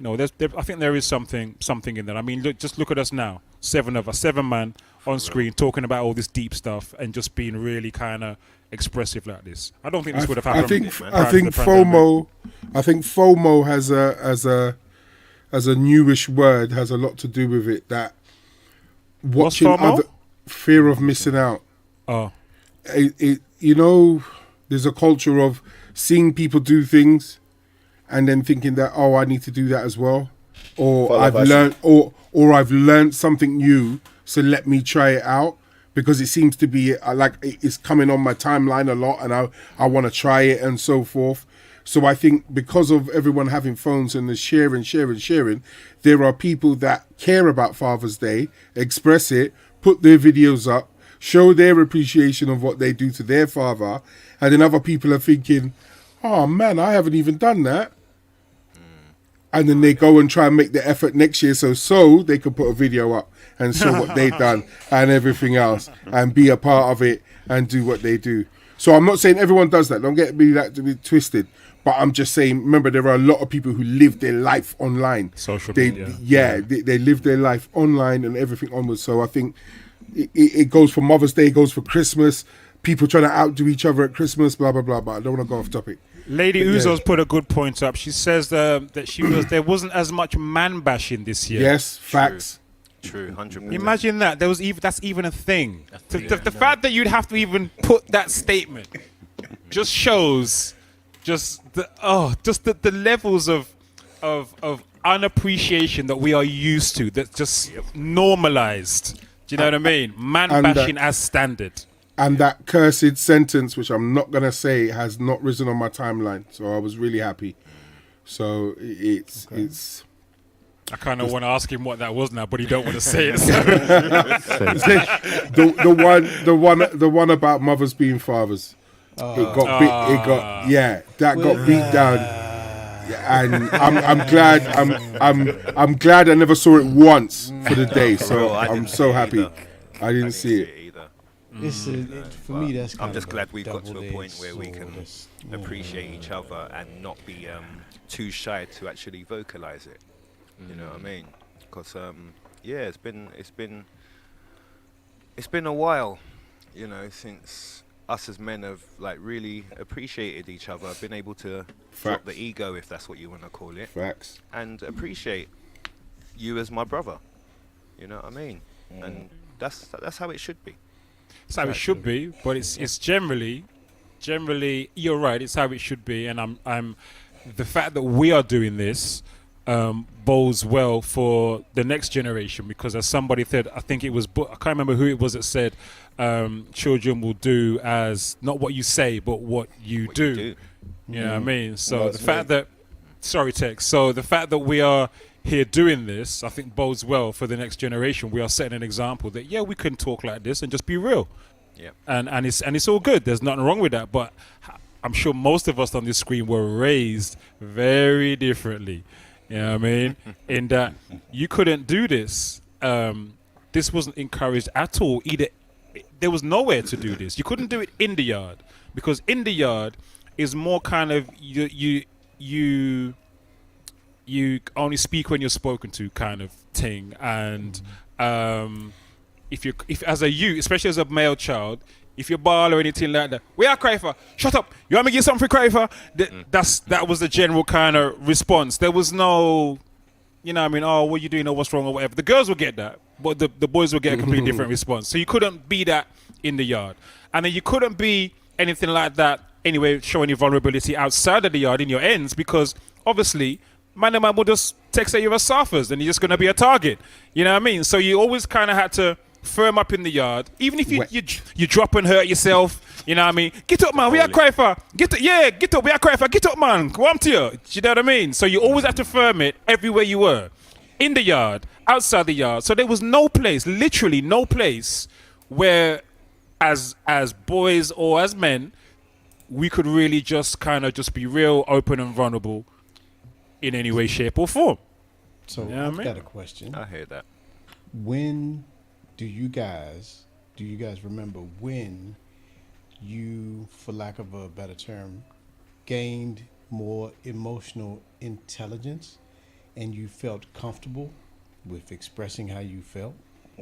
I think there is something in that. I mean, just look at us now. 7 man on screen talking about all this deep stuff and just being really kind of expressive like this. I don't think this would have happened. I think FOMO as a newish word has a lot to do with it. That watching fear of missing out. Oh, there's a culture of seeing people do things and then thinking that, I need to do that as well, or I've learned something new, so let me try it out, because it seems to be like it's coming on my timeline a lot, and I want to try it and so forth. So I think because of everyone having phones and the sharing, there are people that care about Father's Day, express it, put their videos up, show their appreciation of what they do to their father, and then other people are thinking, oh man, I haven't even done that. And then they go and try and make the effort next year so they can put a video up and show what they've done and everything else and be a part of it and do what they do. So I'm not saying everyone does that. Don't get me that to be twisted. But I'm just saying, remember, there are a lot of people who live their life online. Social media. They live their life online and everything onwards. So I think it goes for Mother's Day, it goes for Christmas. People trying to outdo each other at Christmas, blah, blah, blah. But I don't want to go off topic. Lady Uzo's put a good point up. She says that there wasn't as much man bashing this year. Yes, facts. True, 100%. Imagine that. That's even a thing. The fact that you'd have to even put that statement just shows the levels of unappreciation that we are used to. That's just normalized. Do you know what I mean? Man bashing as standard. And that cursed sentence, which I'm not going to say, has not risen on my timeline. So I was really happy. So it's... I kind of want to ask him what that was now, but he don't want to say it. So. the one about mothers being fathers. That got beat down. And I'm glad I never saw it once for the day. So I'm so happy. I didn't see it. For me, that's I'm just glad we've got to a point where we can appreciate each other and not be too shy to actually vocalize it. You know what I mean? Because it's been a while, since us as men have like really appreciated each other, been able to drop the ego, if that's what you want to call it, and appreciate you as my brother. You know what I mean? And that's how it should be. It's how it should be, but it's generally you're right. It's how it should be, and I'm the fact that we are doing this bodes well for the next generation, because as somebody said, I think it was, I can't remember who it was that said, children will do as not what you say, but what you do. You know what I mean? So the fact that Sorry, Tex. So the fact that we are here doing this, I think bodes well for the next generation. We are setting an example that we can talk like this and just be real. Yeah. And it's all good. There's nothing wrong with that. But I'm sure most of us on this screen were raised very differently. You know what I mean? In that you couldn't do this. This wasn't encouraged at all. Either there was nowhere to do this. You couldn't do it in the yard, because in the yard is more kind of you only speak when you're spoken to kind of thing. And if as a youth, especially as a male child, if you bawl or anything like that, we are cry for, shut up, you want me to get something for cry for? That was the general kind of response. There was no, you know what I mean, oh, what are you doing or what's wrong or whatever. The girls will get that, but the boys will get a completely different response. So you couldn't be that in the yard. And then you couldn't be anything like that anyway, showing your vulnerability outside of the yard in your ends, because obviously man will just text that you're a surfers and you're just going to be a target. You know what I mean? So you always kind of had to firm up in the yard, even if you drop and hurt yourself. You know what I mean? Get up, man. We are cry for. Get up. We are cry for. Get up, man. Go on to you. You know what I mean? So you always have to firm it everywhere you were, in the yard, outside the yard. So there was no place, literally no place, where as boys or as men, we could really just kind of just be real, open and vulnerable in any way, shape or form. So you know I've got a question. I hear that. When do you guys remember when you, for lack of a better term, gained more emotional intelligence and you felt comfortable with expressing how you felt?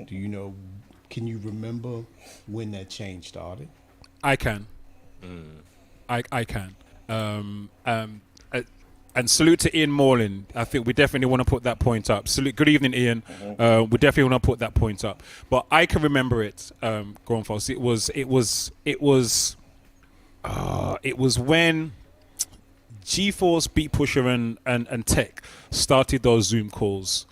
Do you know, can you remember when that change started? I can. I can. And salute to Ian Morlin. I think we definitely want to put that point up. Salute. Good evening, Ian. We definitely want to put that point up. But I can remember it, Grown Folks. It was when G-Force, Beat Pusher, and Tech started those Zoom calls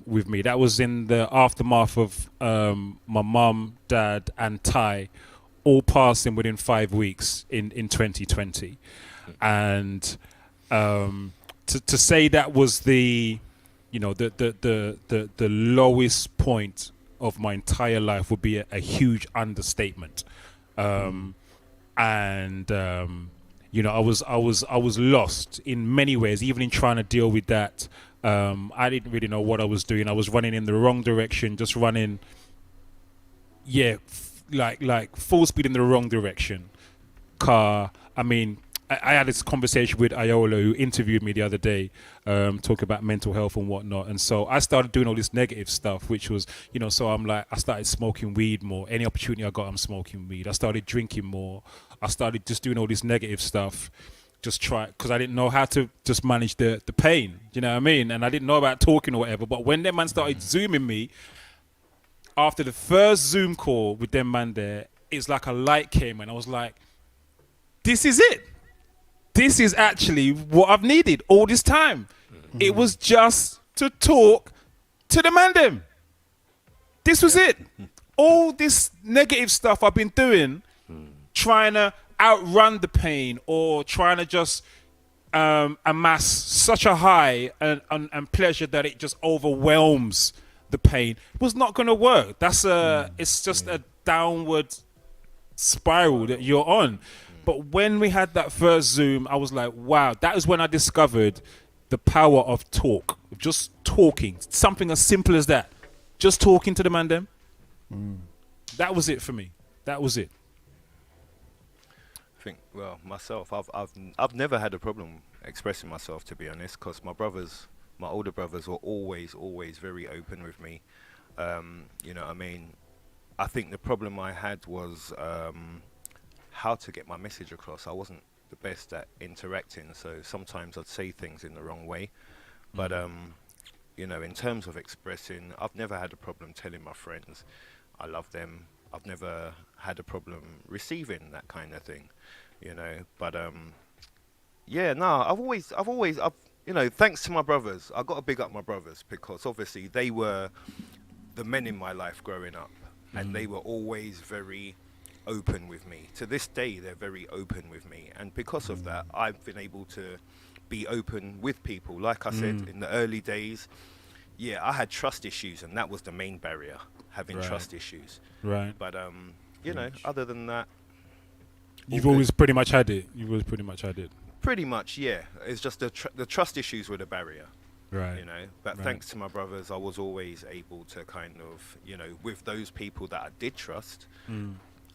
with me. That was in the aftermath of my mum, dad, and Ty all passing within 5 weeks in 2020. And to say that was the lowest point of my entire life would be a huge understatement. I was lost in many ways, even in trying to deal with that. I didn't really know what I was doing. I was running in the wrong direction, just running, like full speed in the wrong direction. I had this conversation with Iola, who interviewed me the other day, talking about mental health and whatnot. And so I started doing all this negative stuff, which was, so I started smoking weed more. Any opportunity I got, I'm smoking weed. I started drinking more. I started just doing all this negative stuff, because I didn't know how to just manage the pain. You know what I mean? And I didn't know about talking or whatever. But when them man started Zooming me, after the first Zoom call with them man there, it's like a light came and I was like, this is it. This is actually what I've needed all this time. It was just to talk to the man them. This was it. All this negative stuff I've been doing, trying to outrun the pain or trying to just amass such a high and pleasure that it just overwhelms the pain, was not going to work. It's just a downward spiral that you're on. But when we had that first Zoom, I was like, wow, that is when I discovered the power of talk. Just talking. Something as simple as that. Just talking to the man them. That was it for me. That was it. I think, well, myself, I've never had a problem expressing myself, to be honest, because my older brothers were always very open with me. You know what I mean? I think the problem I had was how to get my message across. I wasn't the best at interacting, so sometimes I'd say things in the wrong way. But in terms of expressing, I've never had a problem telling my friends I love them. I've never had a problem receiving that kind of thing, But I've always, thanks to my brothers, I got to big up my brothers, because obviously they were the men in my life growing up, and they were always very open with me. To this day, they're very open with me, and because of that, I've been able to be open with people. Like I said, in the early days, I had trust issues, and that was the main barrier, having trust issues. Right. But other than that, you've always pretty much had it. You've always pretty much had it. Pretty much, yeah. It's just the trust issues were the barrier. Right. You know, but thanks to my brothers, I was always able to kind of, with those people that I did trust,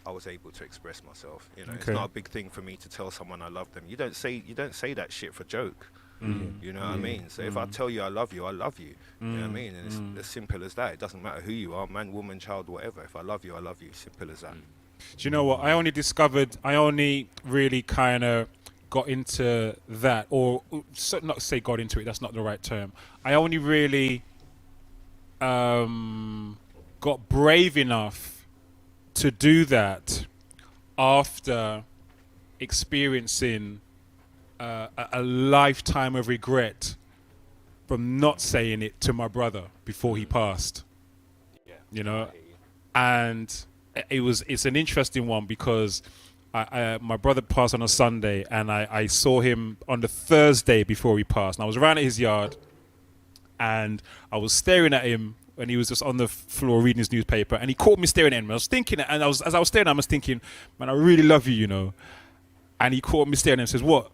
I was able to express myself. It's not a big thing for me to tell someone I love them. You don't say that shit for joke. You know what I mean? So if I tell you I love you, I love you. You know what I mean? And it's as simple as that. It doesn't matter who you are, man, woman, child, whatever. If I love you, I love you. Simple as that. Do you know what? I only really kind of got into that, or not say got into it, that's not the right term. I only really got brave enough to do that after experiencing a lifetime of regret from not saying it to my brother before he passed. And it's an interesting one because my brother passed on a Sunday, and I saw him on the Thursday before he passed. And I was around at his yard, and I was staring at him, and he was just on the floor reading his newspaper, and he caught me staring at him. I was thinking, and as I was staring at him, I was thinking, man, I really love you, And he caught me staring at him and says, what?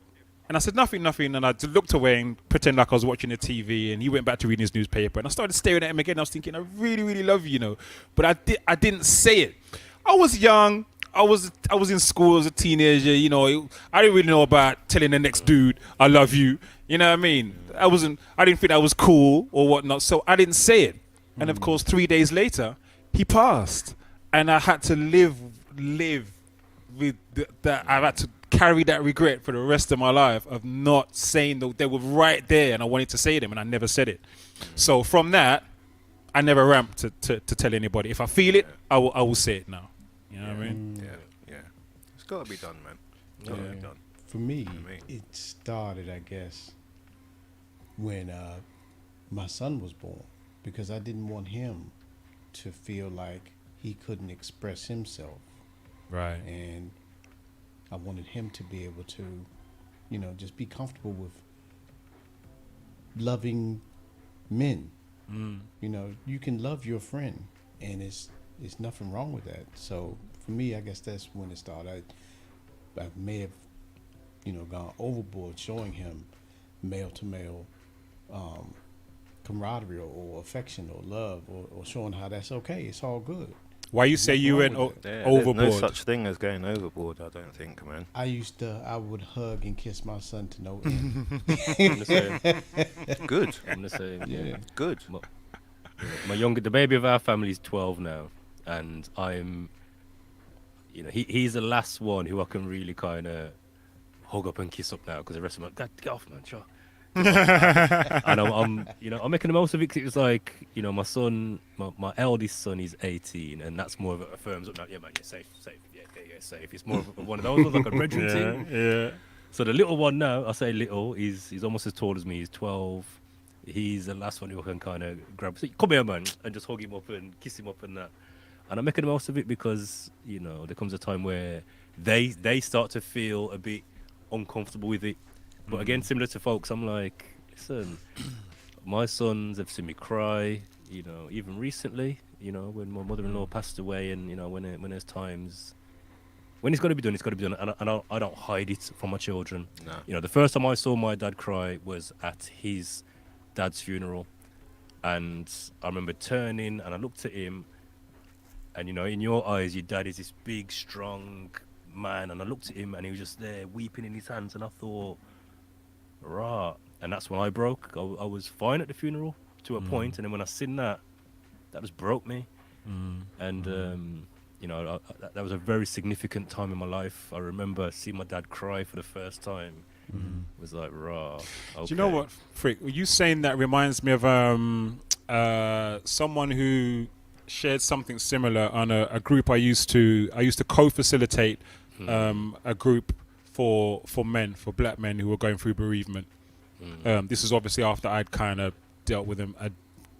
And I said, nothing. And I just looked away and pretended like I was watching the TV, and he went back to reading his newspaper, and I started staring at him again. I was thinking, I really, really love you, But I didn't say it. I was young. I was in school as a teenager, I didn't really know about telling the next dude I love you. You know what I mean? I didn't think that was cool or whatnot, so I didn't say it. And of course, 3 days later, he passed, and I had to live with that. I had to carry that regret for the rest of my life of not saying that. They were right there, and I wanted to say them, and I never said it. So from that, I never ramped to tell anybody. If I feel it, I will say it now. You know what I mean? Yeah. It's got to be done, man. It's got to be done. For me, it started, I guess, when my son was born, because I didn't want him to feel like he couldn't express himself. Right. And I wanted him to be able to, just be comfortable with loving men. You can love your friend, and it's nothing wrong with that. So for me, I guess that's when it started. I may have, gone overboard showing him male to male camaraderie or affection or love or showing how that's okay. It's all good. Why you say you went overboard? There's no such thing as going overboard, I don't think, man. I would hug and kiss my son to no end. I'm the same. Good. I'm the same. Yeah. Good. The baby of our family is 12 now, and I'm, he's the last one who I can really kind of hug up and kiss up now, because the rest of them are like, get off, man, sure. And I'm making the most of it, because it was like, my son, my eldest son is 18, and that's more of a firms up now. Yeah, man, you're safe, yeah, safe. It's more of one of those, like a brethren thing. Yeah. So the little one now, I say little, he's almost as tall as me. He's 12. He's the last one who can kind of grab. So come here, man, and just hug him up and kiss him up and that. And I'm making the most of it because there comes a time where they start to feel a bit uncomfortable with it. But again, similar to folks, I'm like, listen, my sons have seen me cry, even recently, when my mother-in-law passed away, and, when there's times, when it's got to be done, it's got to be done. And I don't hide it from my children. No. The first time I saw my dad cry was at his dad's funeral. And I remember turning and I looked at him, and, in your eyes, your dad is this big, strong man. And I looked at him and he was just there weeping in his hands. And I thought, rah. And that's when I broke. I was fine at the funeral to a point, and then when I seen that just broke me. And that was a very significant time in my life. I remember seeing my dad cry for the first time. It was like, rah. Okay. Do you know what, Frick? You saying that reminds me of someone who shared something similar on a group I used to co-facilitate a group for black men who were going through bereavement. This is obviously after I'd kind of dealt with them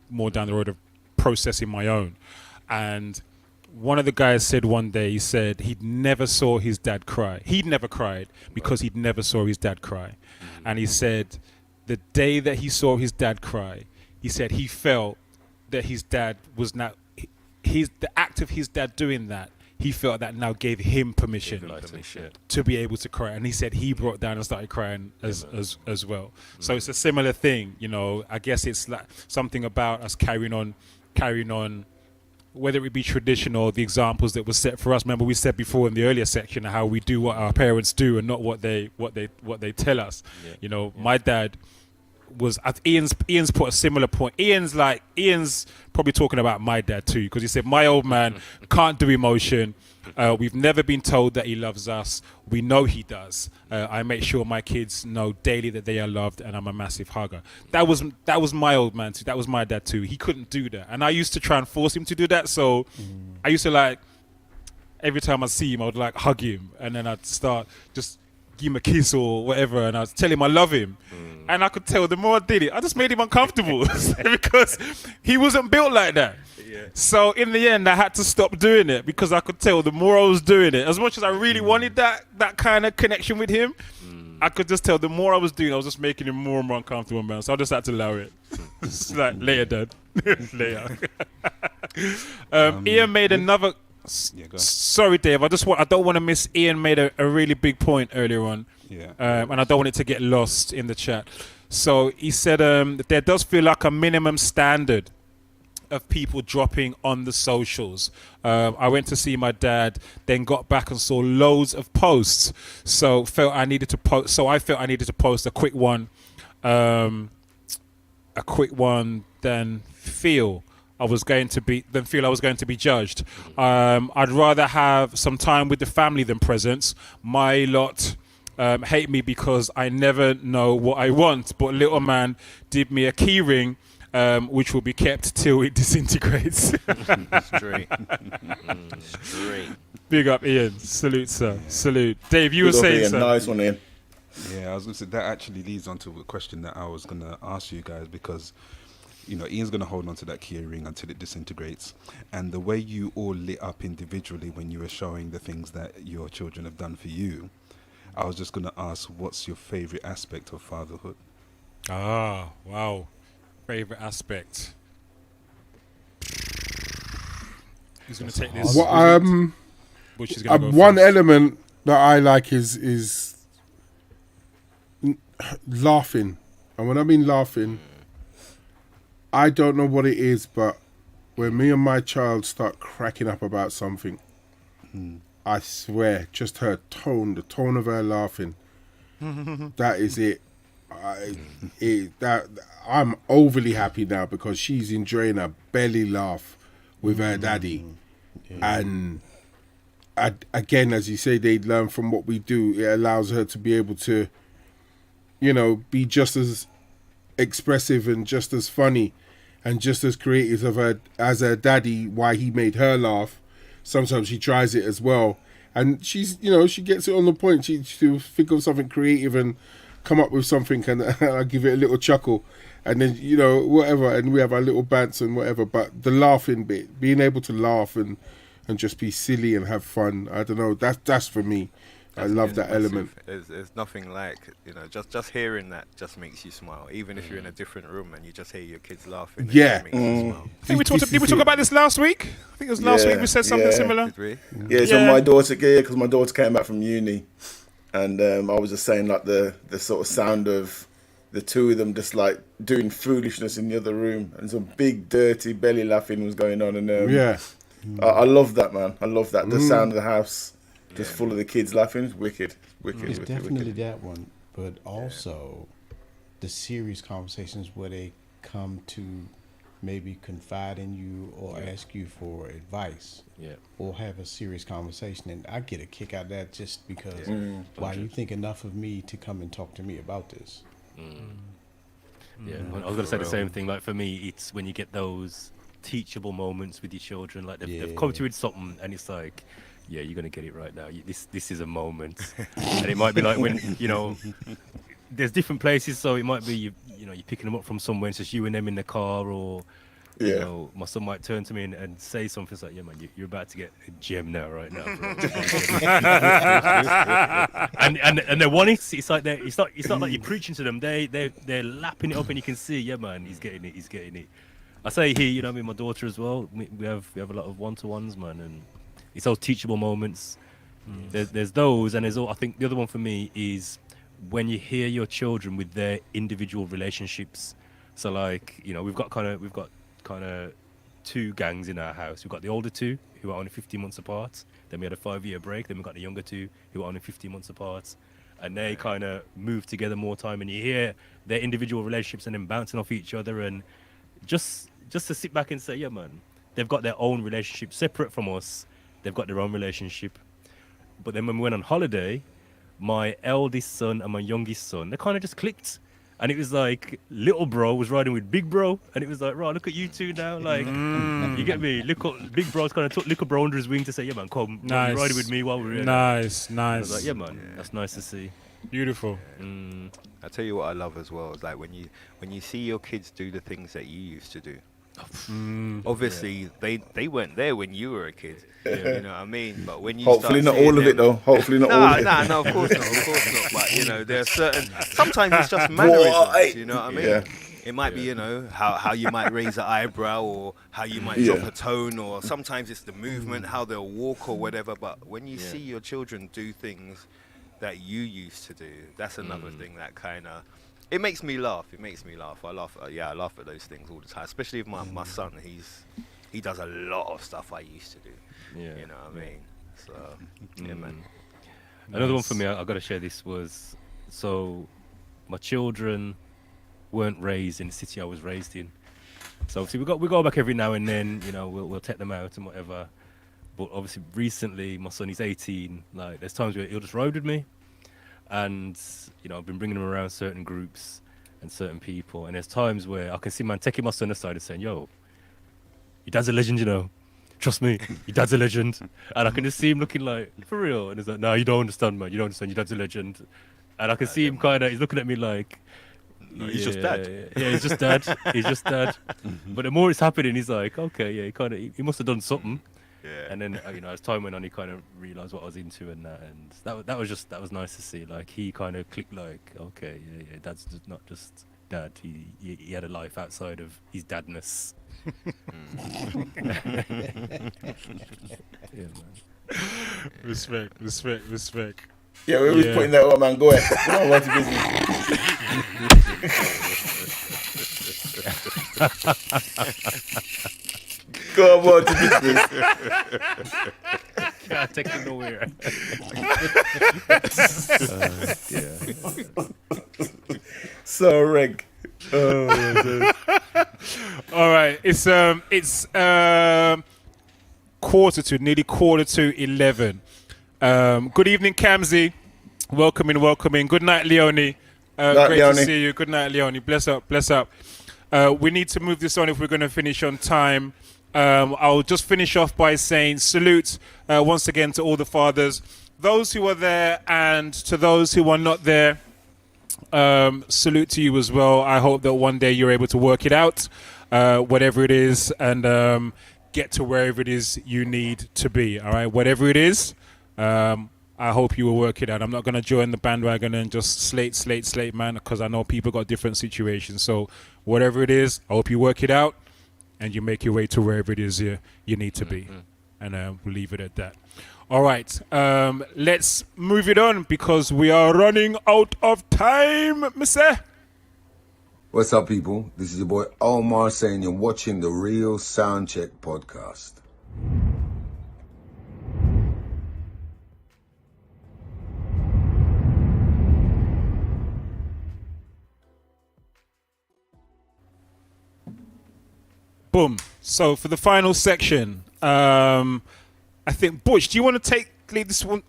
more down the road of processing my own. And one of the guys said one day, he said he'd never saw his dad cry. He'd never cried because he'd never saw his dad cry. And he said the day that he saw his dad cry, he said he felt that his dad was now, the act of his dad doing that, he felt that now gave him permission to be able to cry. And he said he broke down and started crying as well. So it's a similar thing, you know. I guess it's like something about us carrying on, whether it be traditional, the examples that were set for us. Remember, we said before in the earlier section how we do what our parents do and not what they tell us. You know, my dad was, Ian's put a similar point. Ian's probably talking about my dad too, because he said my old man can't do emotion. We've never been told that he loves us. We know he does. I make sure my kids know daily that they are loved, and I'm a massive hugger. That was my old man too. That was my dad too. He couldn't do that, and I used to try and force him to do that. So I used to, like, every time I see him, I would like hug him, and then I'd start just give him a kiss or whatever, and I'd tell him I love him. And I could tell the more I did it, I just made him uncomfortable because he wasn't built like that. So in the end, I had to stop doing it because I could tell the more I was doing it, as much as I really wanted that kind of connection with him, I could just tell the more I was doing, I was just making him more and more uncomfortable, man. So I just had to allow it. It's like, later, Dad. Later. Ian made another... Sorry, Dave. I don't want to miss. Ian made a really big point earlier on, and I don't want it to get lost in the chat. So he said there does feel like a minimum standard of people dropping on the socials. I went to see my dad, then got back and saw loads of posts. So I felt I needed to post a quick one, then feel I was going to be judged. I'd rather have some time with the family than presents. My lot hate me because I never know what I want, but little man did me a key ring, which will be kept till it disintegrates. Straight. Big up, Ian. Salute, sir. Salute. Dave, you were saying something. Nice one, Ian. Yeah, I was going to say, that actually leads on to a question that I was going to ask you guys, because, you know, Ian's going to hold on to that key ring until it disintegrates. And the way you all lit up individually when you were showing the things that your children have done for you, I was just going to ask, what's your favorite aspect of fatherhood? Ah, wow. Favorite aspect. Who's going to take this? Which is going to go one first? element that I like is laughing. And when I mean laughing, I don't know what it is, but when me and my child start cracking up about something, I swear, just her tone, the tone of her laughing, that is it. I'm overly happy now because she's enjoying a belly laugh with her daddy. And again, as you say, they learn from what we do. It allows her to be able to, you know, be just as expressive and just as funny and just as creative of her as her daddy, why he made her laugh. Sometimes she tries it as well, and she's, you know, she gets it on the point. She'll think of something creative and come up with something, and I give it a little chuckle, and then, you know, whatever, and we have our little bants and whatever. But the laughing bit, being able to laugh and just be silly and have fun, I don't know, that's for me. I love that element. There's nothing like, you know, just hearing that just makes you smile. Even if you're in a different room and you just hear your kids laughing, yeah. It makes you smile. I think did we talk about this last week? I think it was last week we said something similar. Did we? Yeah, so my daughter, because my daughter came back from uni, and I was just saying, like, the sort of sound of the two of them just like doing foolishness in the other room, and some big dirty belly laughing was going on, and I love that, man. I love that. The sound of the house just full of the kids laughing. It's wicked. It's definitely that one, but also the serious conversations where they come to maybe confide in you or ask you for advice, or have a serious conversation, and I get a kick out of that just because why you think enough of me to come and talk to me about this. Yeah, I was going to say the same thing. Like, for me, it's when you get those teachable moments with your children, like they've come to you with something, and it's like, yeah, you're gonna get it right now. This is a moment, and it might be like when, you know, there's different places, so it might be you know, you're picking them up from somewhere, it's just you and them in the car, or Yeah. You know, my son might turn to me and say something. It's like, yeah, man, you're about to get a gem now, right now. Bro. and they want it. It's like it's not like you're preaching to them. They're lapping it up, and you can see, yeah, man, he's getting it. I say he, you know, I mean, my daughter as well. We have a lot of one-to-ones, man, and it's those teachable moments. There's those, and I think the other one for me is when you hear your children with their individual relationships. So like, you know, we've got kind of two gangs in our house. We've got the older two who are only 15 months apart. Then we had a 5-year break. Then we've got the younger two who are only 15 months apart. And they kind of move together more time, and you hear their individual relationships and them bouncing off each other, and just to sit back and say, yeah, man, they've got their own relationship separate from us. They've got their own relationship. But then when we went on holiday, my eldest son and my youngest son, they kind of just clicked. And it was like little bro was riding with big bro, and it was like, right, look at you two now, like you get me. Big bro's kind of took little bro under his wing to say, yeah, man, come, nice. Ride with me while we're here. Nice. I was like, yeah, man, that's nice to see. Beautiful. I tell you what I love as well is like when you see your kids do the things that you used to do. Obviously, they weren't there when you were a kid. You know what I mean? But when you hopefully start not all of them, it though. Hopefully not all of it. No, of course not. But you know, there are certain. Sometimes it's just mannerisms. You know what I mean? Yeah. It might be, you know, how you might raise an eyebrow or how you might drop a tone, or sometimes it's the movement, how they'll walk or whatever. But when you see your children do things that you used to do, that's another thing that kind of. It makes me laugh. I laugh at those things all the time. Especially with my son. He does a lot of stuff I used to do. Yeah. You know what I mean? So, yeah, man. Another one for me, I got to share this was, so my children weren't raised in the city I was raised in. So obviously we go back every now and then, you know, we'll take them out and whatever. But obviously recently, my son is 18. Like there's times where he'll just ride with me. And, you know, I've been bringing him around certain groups and certain people. And there's times where I can see man taking my son aside and saying, yo, your dad's a legend, you know. Trust me, your dad's a legend. And I can just see him looking like, for real. And he's like, no, you don't understand, man. You don't understand. Your dad's a legend. And I can see him kind of, he's looking at me like, no, he's just dad. Yeah, he's just dad. He's just dad. But the more it's happening, he's like, okay, yeah, he must have done something. Yeah. And then you know, as time went on, he kind of realised what I was into and that was nice to see. Like he kind of clicked, like, okay, yeah, dad's not just dad. He had a life outside of his dadness. Yeah, man. Respect. Yeah, we're always putting that up, man. Go ahead. Go on, what's business? Go on, what's business? Can't take it nowhere. So reg. Oh, all right, it's nearly quarter to 11. Good evening, Kamzi. Welcome in. Good night, Leonie. Great Leonie. to see you. Good night, Leonie. Bless up. We need to move this on if we're going to finish on time. I'll just finish off by saying salute once again to all the fathers, those who are there, and to those who are not there. Salute to you as well. I hope that one day you're able to work it out, whatever it is, and get to wherever it is you need to be. All right, whatever it is, I hope you will work it out. I'm not going to join the bandwagon and just slate, man, because I know people got different situations. So whatever it is, I hope you work it out and you make your way to wherever it is you need to be. And we'll leave it at that. All right, let's move it on because we are running out of time, Mr. What's up, people? This is your boy Omar saying you're watching the Real Soundcheck podcast. Boom. So for the final section, I think, Butch, do you want to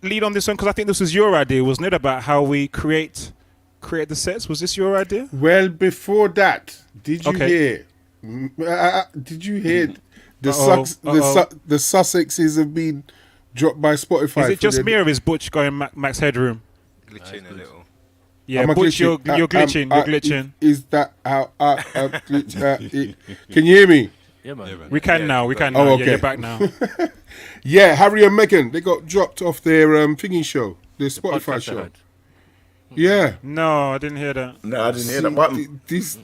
lead on this one? Because I think this was your idea, wasn't it, about how we create the sets? Was this your idea? Well, before that, did you hear the Sussexes have been dropped by Spotify? Is it just me or is Butch going max headroom? Glitching a little. Yeah, Butch, you're glitching. You're glitching. Is that how glitch? Can you hear me? Yeah, man. We can now. We can now. Oh, Yeah, okay. you're back now. Yeah, Harry and Meghan, they got dropped off their thingy show, their Spotify podcast they show. had. Yeah. No, I didn't hear that. No, I didn't hear that. What? This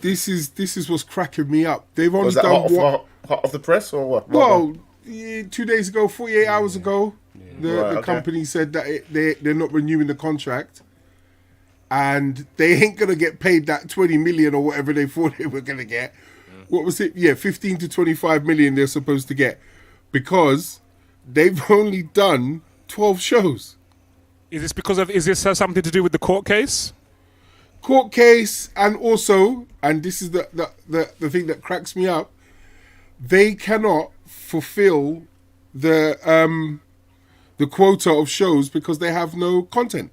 is what's cracking me up. They've only Was that done hot off the press or what? Well, 2 days ago, 48 hours ago, the Right, okay. company said that they're not renewing the contract, and they ain't gonna get paid that 20 million or whatever they thought they were gonna get. What was it? Yeah, 15 to 25 million they're supposed to get, because they've only done 12 shows. Is this something to do with the court case? Court case, and also, and this is the thing that cracks me up, they cannot fulfill the quota of shows because they have no content.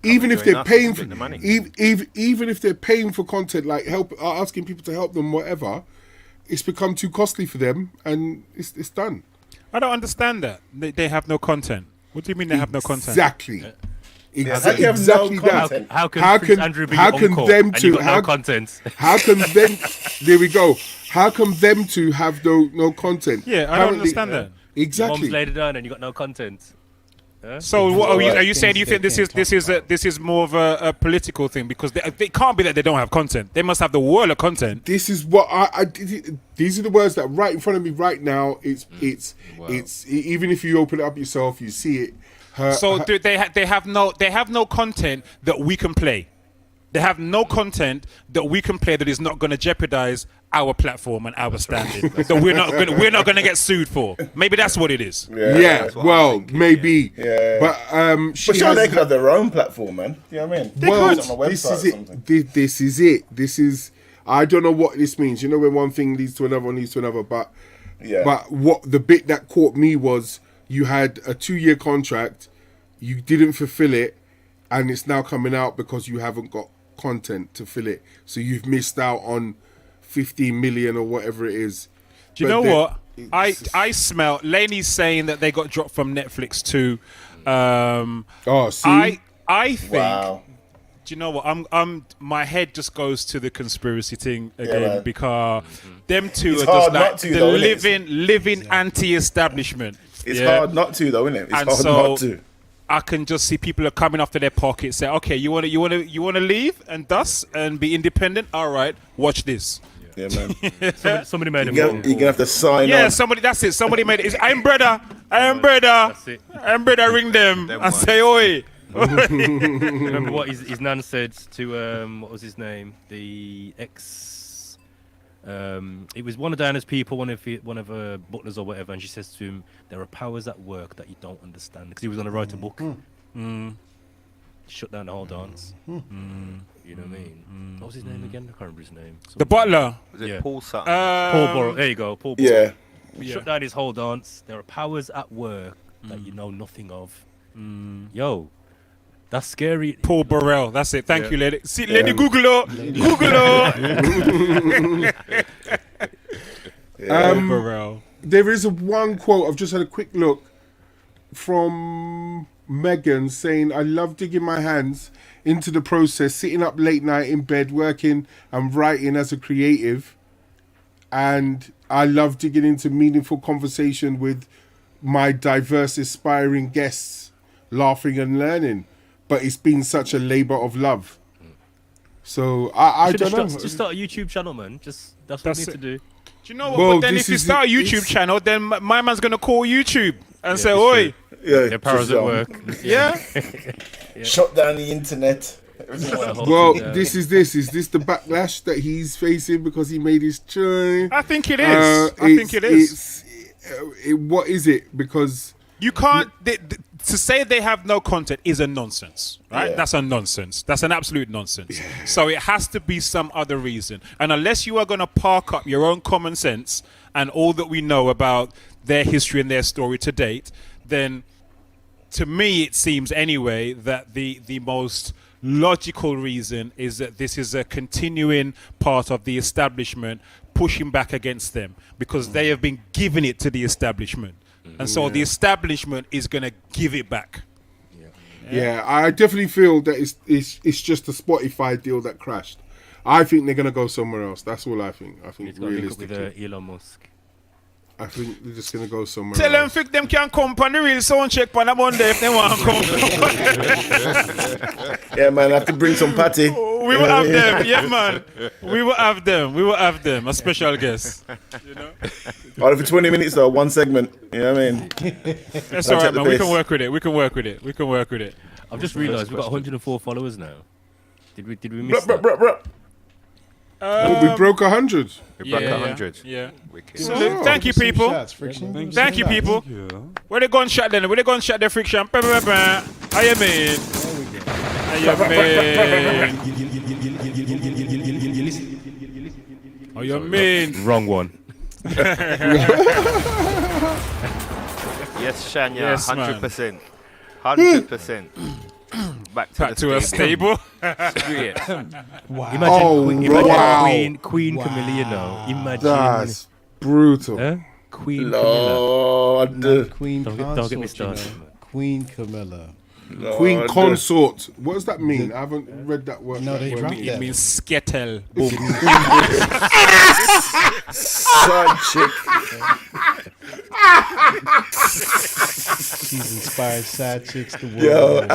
Even if they're paying for even if they're paying for content, like asking people to help them, whatever, it's become too costly for them, and it's done. I don't understand that. They have no content. What do you mean they have no content? Exactly. Exactly that. How can Prince Andrew be your uncle and you got no content? How can them? There we go. How come them two have no content? Yeah, I don't understand that. Exactly. Mom's laid it down and you got no content. So what are you saying? Do you think this is more of a political thing? Because they can't be that they don't have content. They must have the world of content. This is what these are the words that right in front of me right now. It's even if you open it up yourself, you see it. They have no content that we can play. They have no content that we can play that is not going to jeopardize our platform and our standing. That we're not going to get sued for. Maybe that's what it is. Yeah, well, maybe. Yeah. But sure, they could have their own platform, man. You know what I mean? Well, This this is it. This is. I don't know what this means. You know, when one thing leads to another, but what the bit that caught me was you had a 2-year contract, you didn't fulfill it, and it's now coming out because you haven't got content to fill it. So you've missed out on 15 million or whatever it is. Do you know what? I smell Laney's saying that they got dropped from Netflix too. See? I think. Wow. Do you know what? I'm my head just goes to the conspiracy thing again, because them two It's are hard just like not to, the though, isn't living anti-establishment. It's hard not to, though, isn't it? It's And hard so not to. I can just see people are coming after their pockets. Say, okay, you want to leave and dust and be independent. All right, watch this. Yeah, man. Somebody made You're gonna have to sign on. Yeah, somebody. That's it. Somebody made it. I'm brother. I'm brother. Ring them and say, oi. Remember what his nan said to what was his name? The ex. It was one of Diana's people, one of her butlers or whatever, and she says to him, "There are powers at work that you don't understand," because he was going to write a book. Shut down the whole dance. You know what I mean? What was his name again? I can't remember his name. The butler. Was it Paul Sutton? Paul Burrow. There you go. Paul Burrow. Yeah. Shut down his whole dance. There are powers at work that you know nothing of. Yo, that's scary. Paul Burrell. That's it. Thank you, lady. See, lady, Yeah. Google. Burrell. There is one quote. I've just had a quick look from Meghan saying, "I love digging my hands into the process, sitting up late night in bed, working and writing as a creative. And I love digging into meaningful conversation with my diverse, inspiring guests, laughing and learning. But it's been such a labor of love." So I don't know. Just start a YouTube channel, man. That's what you need to do. Do you know what? Well, but then if you start a YouTube channel, then my man's gonna call YouTube and say, "Oi, yeah, powers at work." Yeah. Shut down the internet. Well, this is the backlash that he's facing because he made his choice. I think it is. I think it is. What is it? Because you can't. To say they have no content is a nonsense, right? Yeah. That's a nonsense. That's an absolute nonsense. Yeah. So it has to be some other reason. And unless you are going to park up your own common sense and all that we know about their history and their story to date, then to me it seems anyway that the most logical reason is that this is a continuing part of the establishment pushing back against them because they have been giving it to the establishment. And so the establishment is going to give it back. Yeah, I definitely feel that it's just a Spotify deal that crashed. I think they're gonna go somewhere else. That's all I think. I think It's got to link up realistically, with Elon Musk. I think they're just gonna go somewhere Tell them else. if them can come on the real sound check on a Monday if they want to come. Yeah, man, I have to bring some patty. We will have them, yeah, man. We will have them. We will have them. A special guest. You know. All for 20 minutes or one segment. You know what I mean? That's all right, man. We can work with it. We can work with it. We can work with it. I've just realised we've got 104 followers now. Did we miss that? We broke 100. We broke 100. Yeah. Wicked. So, thank you, people. Thank you, people. Where they gunshot then? Where they gunshot their friction? How you mean? How you mean? How you mean? Wrong one. Yes, Shania, Yes, man. 100%. 100%. Back to a stable. Straight. Wow. Imagine, Oh, wow. Queen Camilla, you know. Imagine. That's brutal. Queen Camilla. Lord. Queen Don't consort, get me you started. know. Queen Camilla. Queen consort. What does that mean? I haven't read that word. No, they dropped It that. means skettle. Boom. Side chick. She's inspired side chicks to work. Yo, I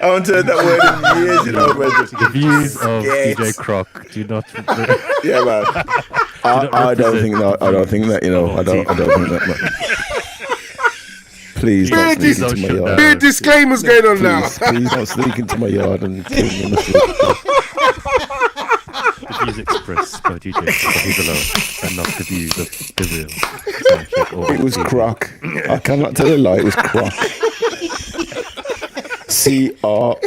haven't heard that word in years, you know, bro. The views of DJ Croc do not. Yeah, man. I don't think that. I don't think that. You know, I don't think that. Man. Please don't sneak into my yard. Big disclaimers going on now. Please don't sneak into my yard and tell me on the The views expressed by DJ Croc below and not the views of the real Soundcheck. It was Croc. I cannot tell a lie. It was Croc. CROC.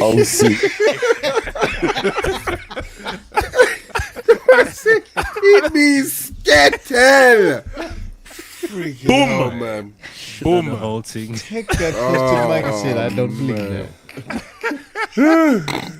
It means skettle. Boom. Oh, man. Boom. The whole thing. Take that close to the mic and say, I don't believe that.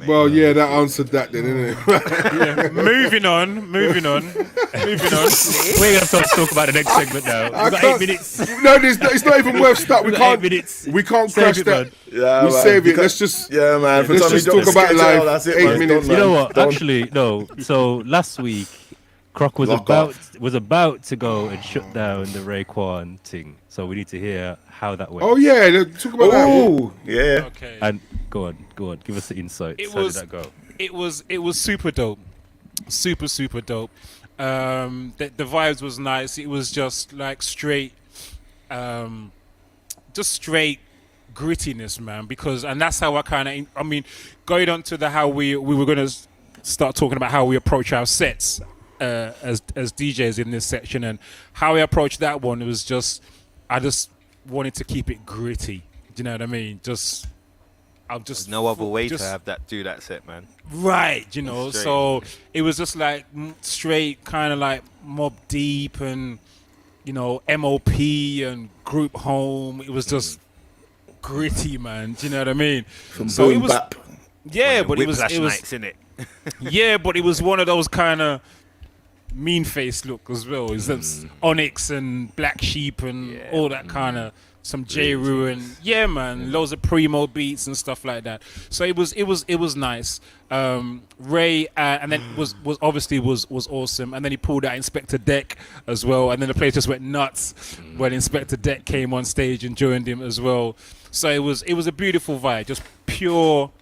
Well, yeah, that answered that then, innit? Yeah. Moving on. We're going to start to talk about the next segment now. We've got 8 minutes. No, it's not even worth start. We can't. 8 minutes. We can't Save crash it, that. man. Yeah, we man. save it. Let's just. Yeah, man. Let's just talk about life. That's it, 8 man. minutes. You know what? Done. Actually, no. So last week, Croc was about to go and shut down the Raekwon thing. So we need to hear how that went. Oh yeah, talk about that. Oh yeah. Okay. And go on. Give us the insights. How did that go? It was super dope. Super dope. The vibes was nice. It was just like straight grittiness, man, and that's how I mean, going on to how we were going to start talking about how we approach our sets as DJs in this section, and how we approached that one. It was just, I just wanted to keep it gritty. Do you know what I mean? There's no other way to have that set, man. Right, you know. Straight. So it was just like straight, kind of like Mob Deep and, you know, MOP and Group Home. It was just gritty, man. Do you know what I mean? So it was, bap. yeah, but it was nights, innit? yeah, but it was one of those kind of mean face look as well. Is that Onyx and Black Sheep and all that kind of. Some J. Rue and loads of primo beats and stuff like that. So it was nice. Ray and then was obviously was awesome. And then he pulled out Inspector Deck as well. And then the place just went nuts when Inspector Deck came on stage and joined him as well. So it was a beautiful vibe, just pure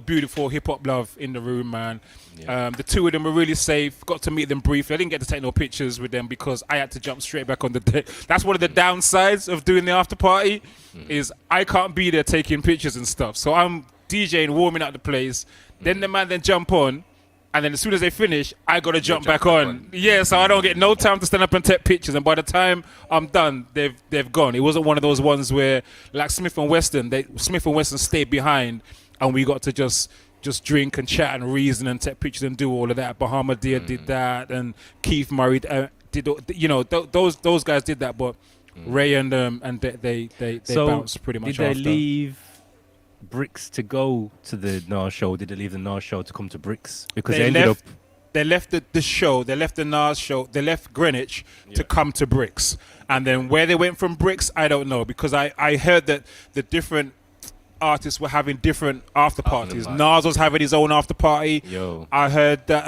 beautiful hip hop love in the room, man. The two of them were really safe. Got to meet them briefly. I didn't get to take no pictures with them because I had to jump straight back on the deck. That's one of the downsides of doing the after party is I can't be there taking pictures and stuff. So I'm DJing, warming up the place. Then the man then jump on, and then as soon as they finish, I got to jump back on. Yeah, so I don't get no time to stand up and take pictures. And by the time I'm done, they've gone. It wasn't one of those ones where like Smith & Wesson stayed behind, and we got to just drink and chat and reason and take pictures and do all of that. Bahama Deer did that, and Keith Murray did. You know, those guys did that, but Ray and they so bounced pretty much. Did they after. leave Bricks to go to the Nas show? Did they leave the Nas show to come to Bricks? Because they ended up. They left the show. They left the Nas show. They left Greenwich to come to Bricks, and then where they went from Bricks, I don't know, because I heard that the different artists were having different after parties. Nas was having his own after party. Yo. I heard that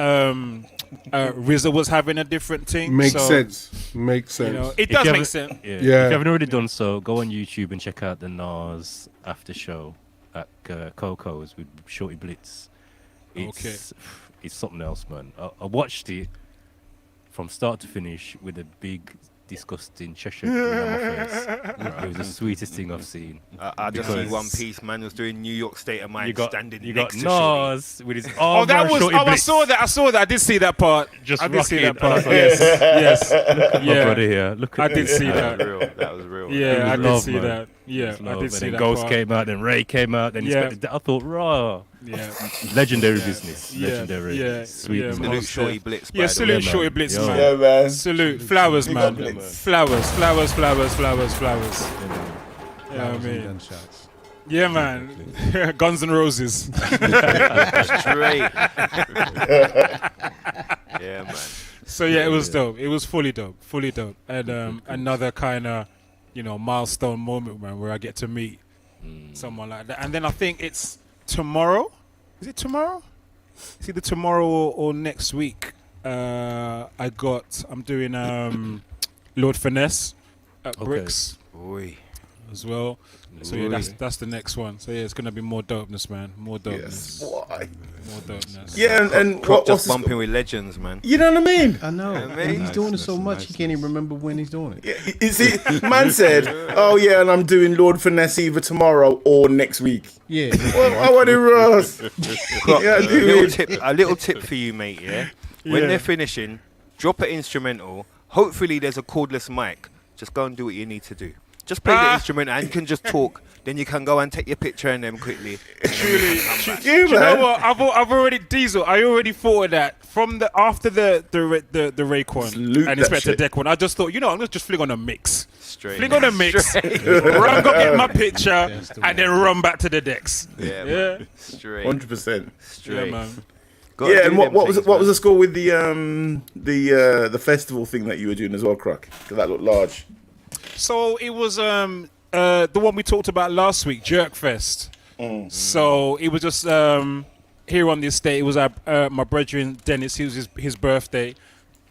RZA was having a different thing. Makes so, sense. Makes sense. You know, it does make sense. Yeah. If you haven't already done so, go on YouTube and check out the Nas after show at Coco's with Shorty Blitz. It's something else, man. I watched it from start to finish with a big, disgusting Cheshire grin on my face. It was the sweetest thing I've seen. I just see One Piece man was doing New York State of Mind standing you next got to Nas with his Oh, that was. I saw that. I saw that. I did see that part. Just I did see that rocking. part. Yes. Look at my brother here. Look at I did this. see that. That was real. Yeah, I did love, see man. that. Yeah, I did and see then that. Ghost part. came out, then Ray came out, then I thought, raw. Yeah. Legendary business. Yeah. Legendary. Yeah. Sweet. Yeah. Salute Shorty Blitz. Yeah, salute man. Shorty Blitz, Yo. man. Yeah, man. Salute. Flowers, man. Blitz. Flowers. Yeah, I Flowers and mean. gunshots. Yeah, man. Guns N' Roses. Straight. Yeah, man. So yeah, it was dope. It was fully dope. And another kind of, milestone moment, man, where I get to meet someone like that. And then I think it's tomorrow. Is it tomorrow? It's either tomorrow or next week. I'm doing Lord Finesse at Bricks as well. So yeah, that's the next one. So yeah, it's gonna be more dopeness, man. More dopeness. Yes. Why? More dopeness. Yeah, and Just bumping with legends, man. You know what I mean? I know. And he's doing it so much, he can't even remember when he's doing it. Yeah, you see, man said, "Oh yeah, and I'm doing Lord Finesse either tomorrow or next week." Yeah. Well, I want to Ross. A little tip for you, mate. Yeah. When they're finishing, drop an instrumental. Hopefully, there's a cordless mic. Just go and do what you need to do. Just play the instrument and you can just talk. Then you can go and take your picture and them quickly. Truly, you know what? I've already Diesel. I already thought of that from after the Raekwon and Inspector Deck one. I just thought, I'm gonna just fling on a mix. Fling on a mix. Run, go get my picture, and then run back to the decks. Yeah. Man. Straight. 100%. Straight. Yeah, man. Yeah, and what was the score with the festival thing that you were doing as well, Croc? Because that looked large. So it was the one we talked about last week, Jerk Fest. So it was just here on the estate. It was my brethren Dennis. It was his birthday,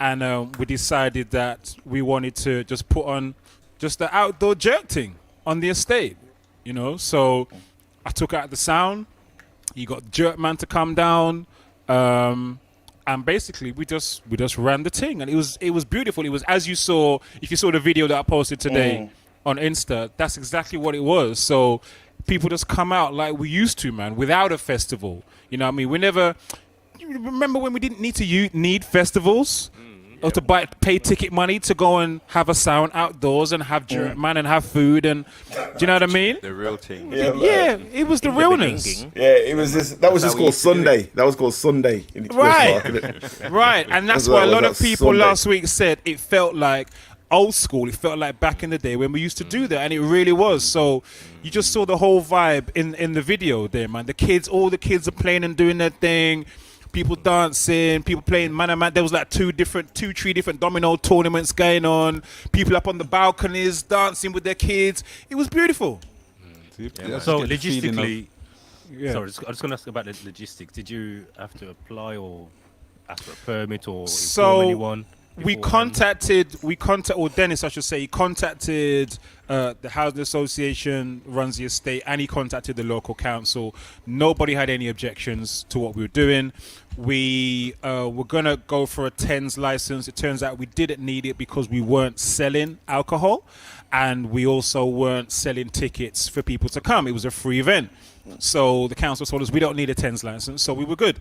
and we decided that we wanted to just put on just the outdoor jerk thing on the estate. So I took out the sound. You got Jerk Man to come down. And basically, we just ran the thing, and it was beautiful. It was, as you saw, if you saw the video that I posted today on Insta, that's exactly what it was. So people just come out like we used to, man, without a festival. You know what I mean? You remember when we didn't need festivals? Or to pay ticket money to go and have a sound outdoors and have jerk man and have food, and do you know what I mean? The real thing. Yeah, it was the realness. Yeah, it was this. That was just called Sunday. That was called Sunday. Right, and that's why a lot of people last week said it felt like old school. It felt like back in the day when we used to do that, and it really was. So you just saw the whole vibe in the video there, man. All the kids are playing and doing their thing. People dancing, people playing man. There was like 3 different domino tournaments going on. People up on the balconies dancing with their kids. It was beautiful. So logistically, sorry, I was going to ask about the logistics. Did you have to apply or ask for a permit or inform anyone? We contacted, or Dennis, I should say, he contacted the housing association, runs the estate, and he contacted the local council. Nobody had any objections to what we were doing. We were going to go for a TENS license. It turns out we didn't need it because we weren't selling alcohol, and we also weren't selling tickets for people to come. It was a free event. So the council told us we don't need a TENS license, so we were good.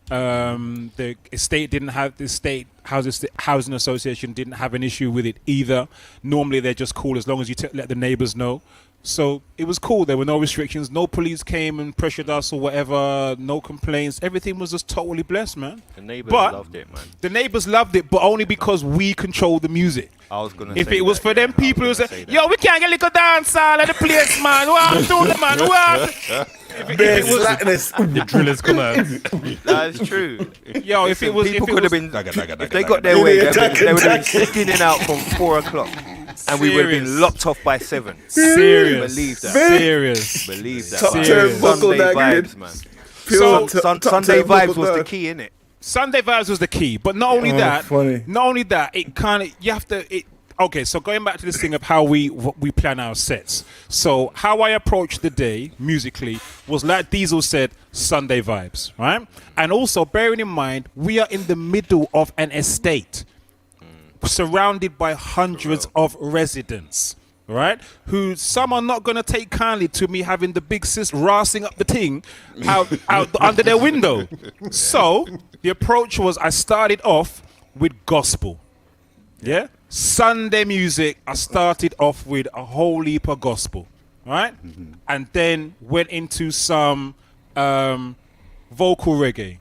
The state housing association didn't have an issue with it either. Normally they're just cool as long as you let the neighbors know. So it was cool. There were no restrictions. No police came and pressured us or whatever. No complaints. Everything was just totally blessed, man. The neighbors loved it, man. The neighbors loved it, but only because we controlled the music. I was gonna. If it was for them people who say, "Yo, we can't get a little dance all at the place, man. What do the man? What?" If it was the drillers come out. That's true. Yo, if it was, people could have been. If they got their way, they would have been skinning out from 4 o'clock. and we would have been lopped off by 7. Serious. Believe that. Serious. Believe that. Top man. turnbuckle Sunday that vibes, good. man. Pure Sunday vibes was the there. key, innit? Sunday vibes was the key, but not only that, funny. not only that, it kind of you have to. Okay, so going back to this thing of how we plan our sets. So how I approached the day musically was like Diesel said, Sunday vibes, right? And also bearing in mind we are in the middle of an estate, surrounded by hundreds of residents. Right, who some are not going to take kindly to me having the big sis rassing up the thing out under their window. So the approach was I started off with gospel. Yeah, Sunday music. I started off with a whole heap of gospel, right, and then went into some vocal reggae.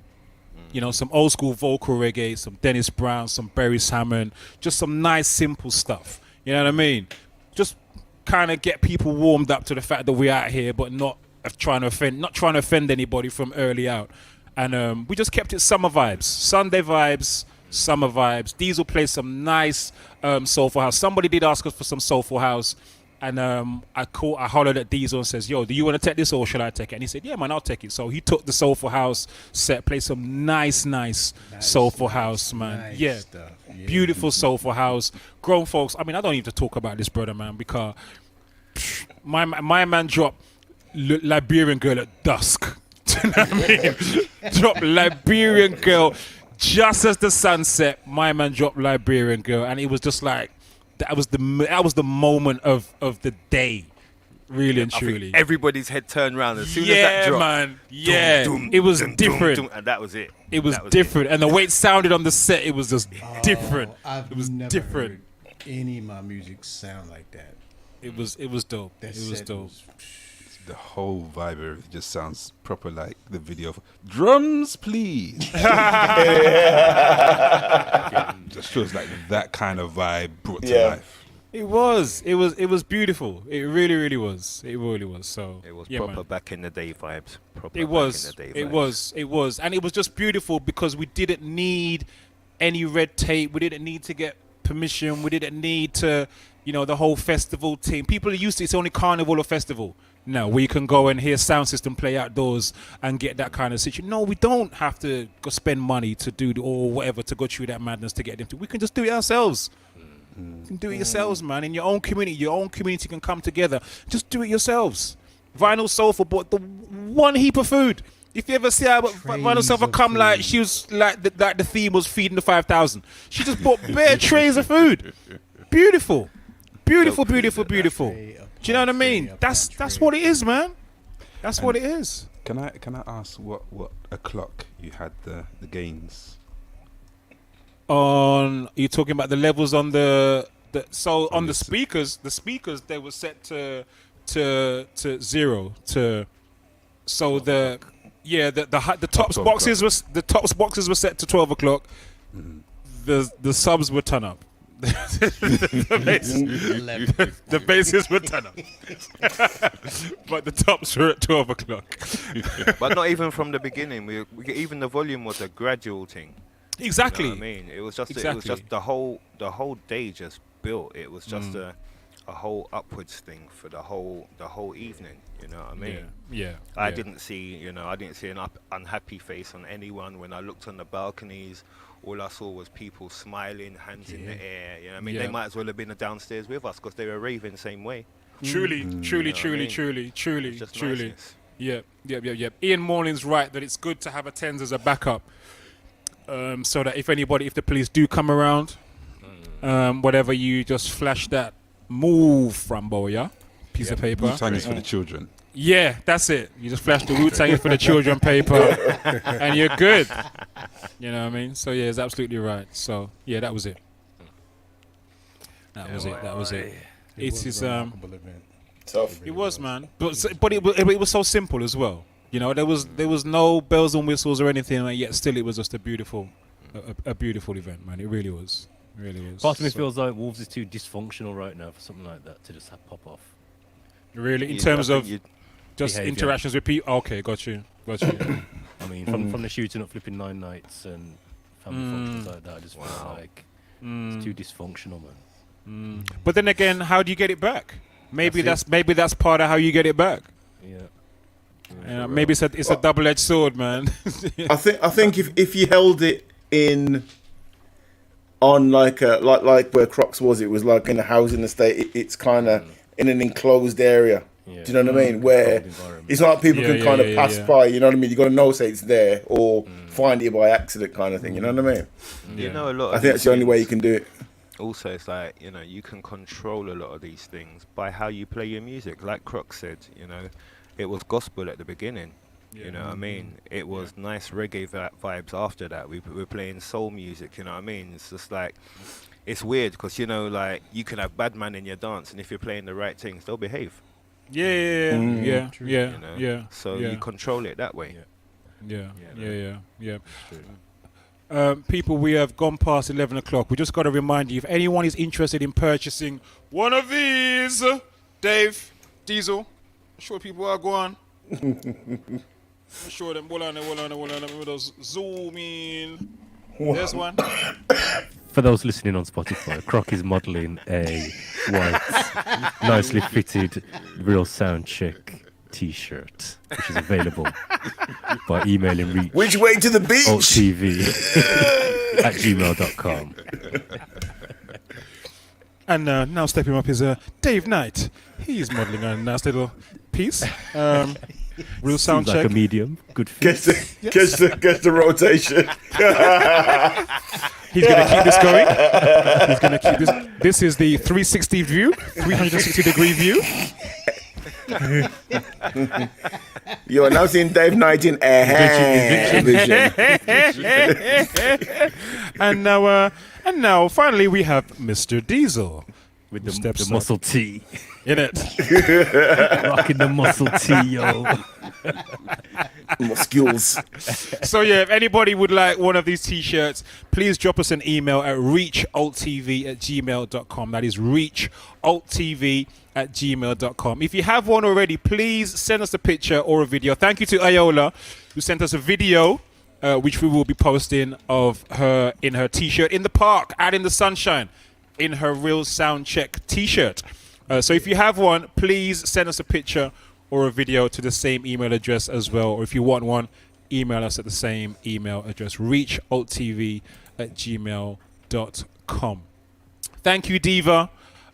You know, some old school vocal reggae, some Dennis Brown, some Barry Salmon, just some nice simple stuff. You know what I mean? Just kind of get people warmed up to the fact that we're out here, but not trying to offend anybody from early out. And we just kept it summer vibes, Sunday vibes, summer vibes. Diesel plays some nice soulful house. Somebody did ask us for some soulful house, and I hollered at Diesel and says, "Yo, do you want to take this or shall I take it?" And he said, "Yeah, man, I'll take it." So he took the soulful house set, played some nice soulful house, man. Nice yeah. stuff. Yeah. Beautiful soulful house. Grown folks. I mean, I don't need to talk about this brother, man, because my man dropped Liberian Girl at dusk. Do you know what I mean? Dropped Liberian Girl just as the sun set. My man dropped Liberian Girl, and it was just like that was the moment of the day. Really and I truly. think everybody's head turned around as soon as that dropped. Man. Yeah, it was different. And that was it. It was different. And the way it sounded on the set, it was just different. It was never different. Heard any of my music sound like that. It was dope. It was dope. The whole vibe of it just sounds proper like the video of drums, please. Just feels like that kind of vibe brought to life. It was beautiful. It really, really was. It really was. So it was yeah, proper man. back in the day vibes. It was, and it was just beautiful because we didn't need any red tape. We didn't need to get permission. We didn't need to, the whole festival thing. People are used to it's only carnival or festival. No, we can go and hear sound system play outdoors and get that kind of situation. No, we don't have to go spend money to do or whatever to go through that madness to get them to. We can just do it ourselves. You can do it yourselves, man. In your own community. Your own community can come together. Just do it yourselves. Vinyl Soulful bought the one heap of food. If you ever see how Vinyl Soulful come, like she was like the theme was feeding the 5,000. She just bought bare trays of food. Beautiful. Beautiful. Do you know what I mean? That's what it is, man. That's what it is. Can I ask what o'clock you had the gains? On you talking about the levels on the speakers they were set to 0 to so the tops boxes were set to 12 o'clock. The subs were turn up. The bases were turn up. But the tops were at 12 o'clock. But not even from the beginning. We even the volume was a gradual thing. Exactly. You know what I mean, it was just the whole day just built. It was just a whole upwards thing for the whole evening. You know what I mean? Yeah. I didn't see an unhappy face on anyone when I looked on the balconies. All I saw was people smiling, hands in the air. You know what I mean? They might as well have been downstairs with us because they were raving the same way. Truly. Just niceness. Yep. Ian Morling's right that it's good to have a TENS as a backup. So that if the police do come around, whatever, you just flash that move from Boya piece of paper. Wu-Tang is for the children. Yeah, that's it. You just flash the Wu-Tang is for the children paper, and you're good. You know what I mean? So yeah, it's absolutely right. So yeah, that was it. That was it. It is Tough. It was, man, but it was so simple as well. There was no bells and whistles or anything, and yet still it was just a beautiful event, man. It really was. Part of me feels like Wolves is too dysfunctional right now for something like that to just pop off. Really, in terms of just behavior. Interactions with people. Okay, got you. I mean, from the shooting up flipping 9 nights and family functions like that, I just feel like it's too dysfunctional, man. But then again, how do you get it back? Maybe that's part of how you get it back. Yeah. Maybe it's a double-edged sword, man. I think if you held it in on like where Crocs was, it was like in a housing estate. It's kind of in an enclosed area. Yeah. Do you know what I mean? Where it's not like people can kind of pass by. You know what I mean? You got to know say it's there or find it by accident, kind of thing. You know what I mean? You know, a lot. I think that's the only way you can do it. Also, it's like, you know, you can control a lot of these things by how you play your music. Like Croc said, you know, it was gospel at the beginning. You know what I mean? It was nice reggae vibes after that. We were playing soul music, you know what I mean? It's just like, it's weird because, you know, like, you can have bad man in your dance, and if you're playing the right things, they'll behave. Yeah. You know? So you control it that way. Yeah. People, we have gone past 11 o'clock. We just got to remind you, if anyone is interested in purchasing one of these, Dave, Diesel, show people are going. Show them. Hold on. Those zoom in. There's one. For those listening on Spotify, Croc is modelling a white, nicely fitted, real Soundcheck T-shirt, which is available by emailing reach. Which way to the beach? @gmail.com. And now stepping up is Dave Knight. He's modelling a nice little piece. Real sound Seems check. like a medium. Good fit. Gets the rotation. He's going to keep this going. He's going to keep this. This is the 360 view, 360 degree view. You are now seeing Dave Knight in vision. And now, finally, we have Mr. Diesel with the muscle tee in it. Rocking the muscle tee, yo. Muscles. So yeah, if anybody would like one of these t-shirts, please drop us an email at reachalttv@gmail.com. That is reachalttv@gmail.com. If you have one already, please send us a picture or a video. Thank you to Ayola, who sent us a video, which we will be posting of her in her t-shirt in the park, out in the sunshine, in her Real Soundcheck t-shirt. So if you have one, please send us a picture or a video to the same email address as well. Or if you want one, email us at the same email address, reachalttv@gmail.com. Thank you, Diva.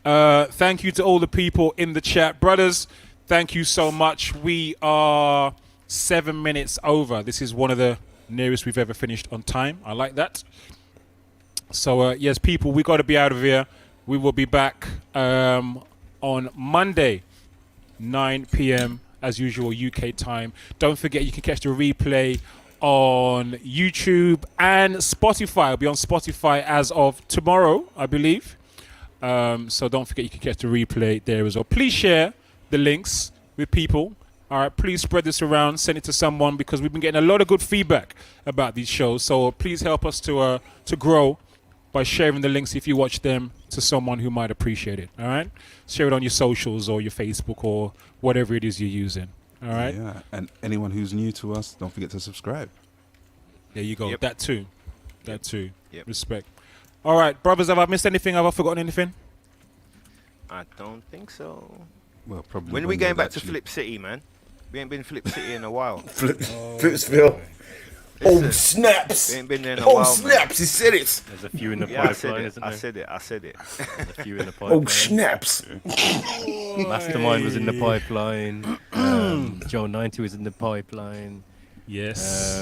Thank you to all the people in the chat. Brothers, thank you so much. We are 7 minutes over. This is one of the nearest we've ever finished on time. I like that. So, yes, people, we got to be out of here. We will be back on Monday, 9 p.m. as usual, UK time. Don't forget, you can catch the replay on YouTube and Spotify. It'll be on Spotify as of tomorrow, I believe. So don't forget, you can catch the replay there as well. Please share the links with people. All right, please spread this around, send it to someone, because we've been getting a lot of good feedback about these shows. So please help us to grow by sharing the links, if you watch them, to someone who might appreciate it. All right, share it on your socials or your Facebook or whatever it is you're using. All right. Yeah, and anyone who's new to us, don't forget to subscribe. There you go. Yep. That too. Yep. Respect. All right, brothers, have I missed anything? Have I forgotten anything? I don't think so. Well, probably. When are we going back to Flip City, man? We ain't been Flip City in a while. Flipsville. Oh, snaps. We ain't been there in a while, snaps. He said it. There's a few in the pipeline, isn't there? I said it. There's a few in the pipeline. Oh, snaps. Mastermind was in the pipeline. Joe 90 was in the pipeline. Yes.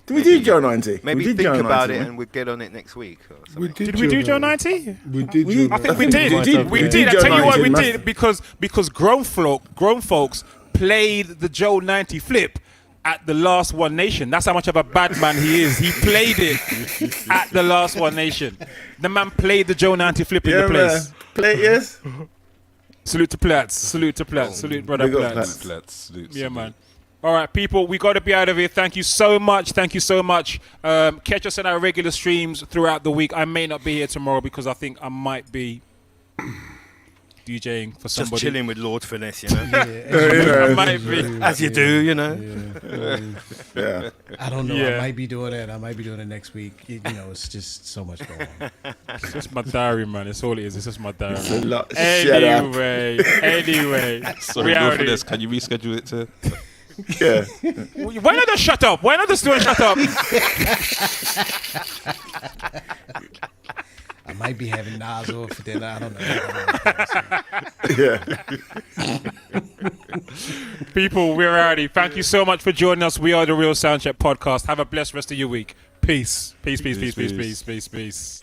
Did we do Joe 90? Maybe think about it and we'll get on it next week. Or something. Did we do Joe 90? We did. I think we did. We did. I tell you what we did, because grown folks played the Joe 90 flip at the last One Nation. That's how much of a bad man he is. He played it at the last One Nation. The man played the Joe 90 flip in the place. Play it, yes. Salute to Platts. Salute brother Platts. Yeah, man. All right, people, we got to be out of here. Thank you so much. Catch us in our regular streams throughout the week. I may not be here tomorrow because I think I might be DJing for Just somebody. chilling with Lord Finesse, you know. I might be. As you do, you know. Yeah. I don't know. Yeah. I might be doing that. I might be doing it next week. It's just so much going on. It's just my diary, man. It's all it is. It's just my diary. It's a lot. Anyway. Sorry, Lord Finesse, can you reschedule it to... Yeah. Why not just shut up? Why not just do it? Shut up. I might be having Nas over for dinner. I don't know. Yeah. People, we're ready. Thank you so much for joining us. We are the Real Soundcheck Podcast. Have a blessed rest of your week. Peace. Peace.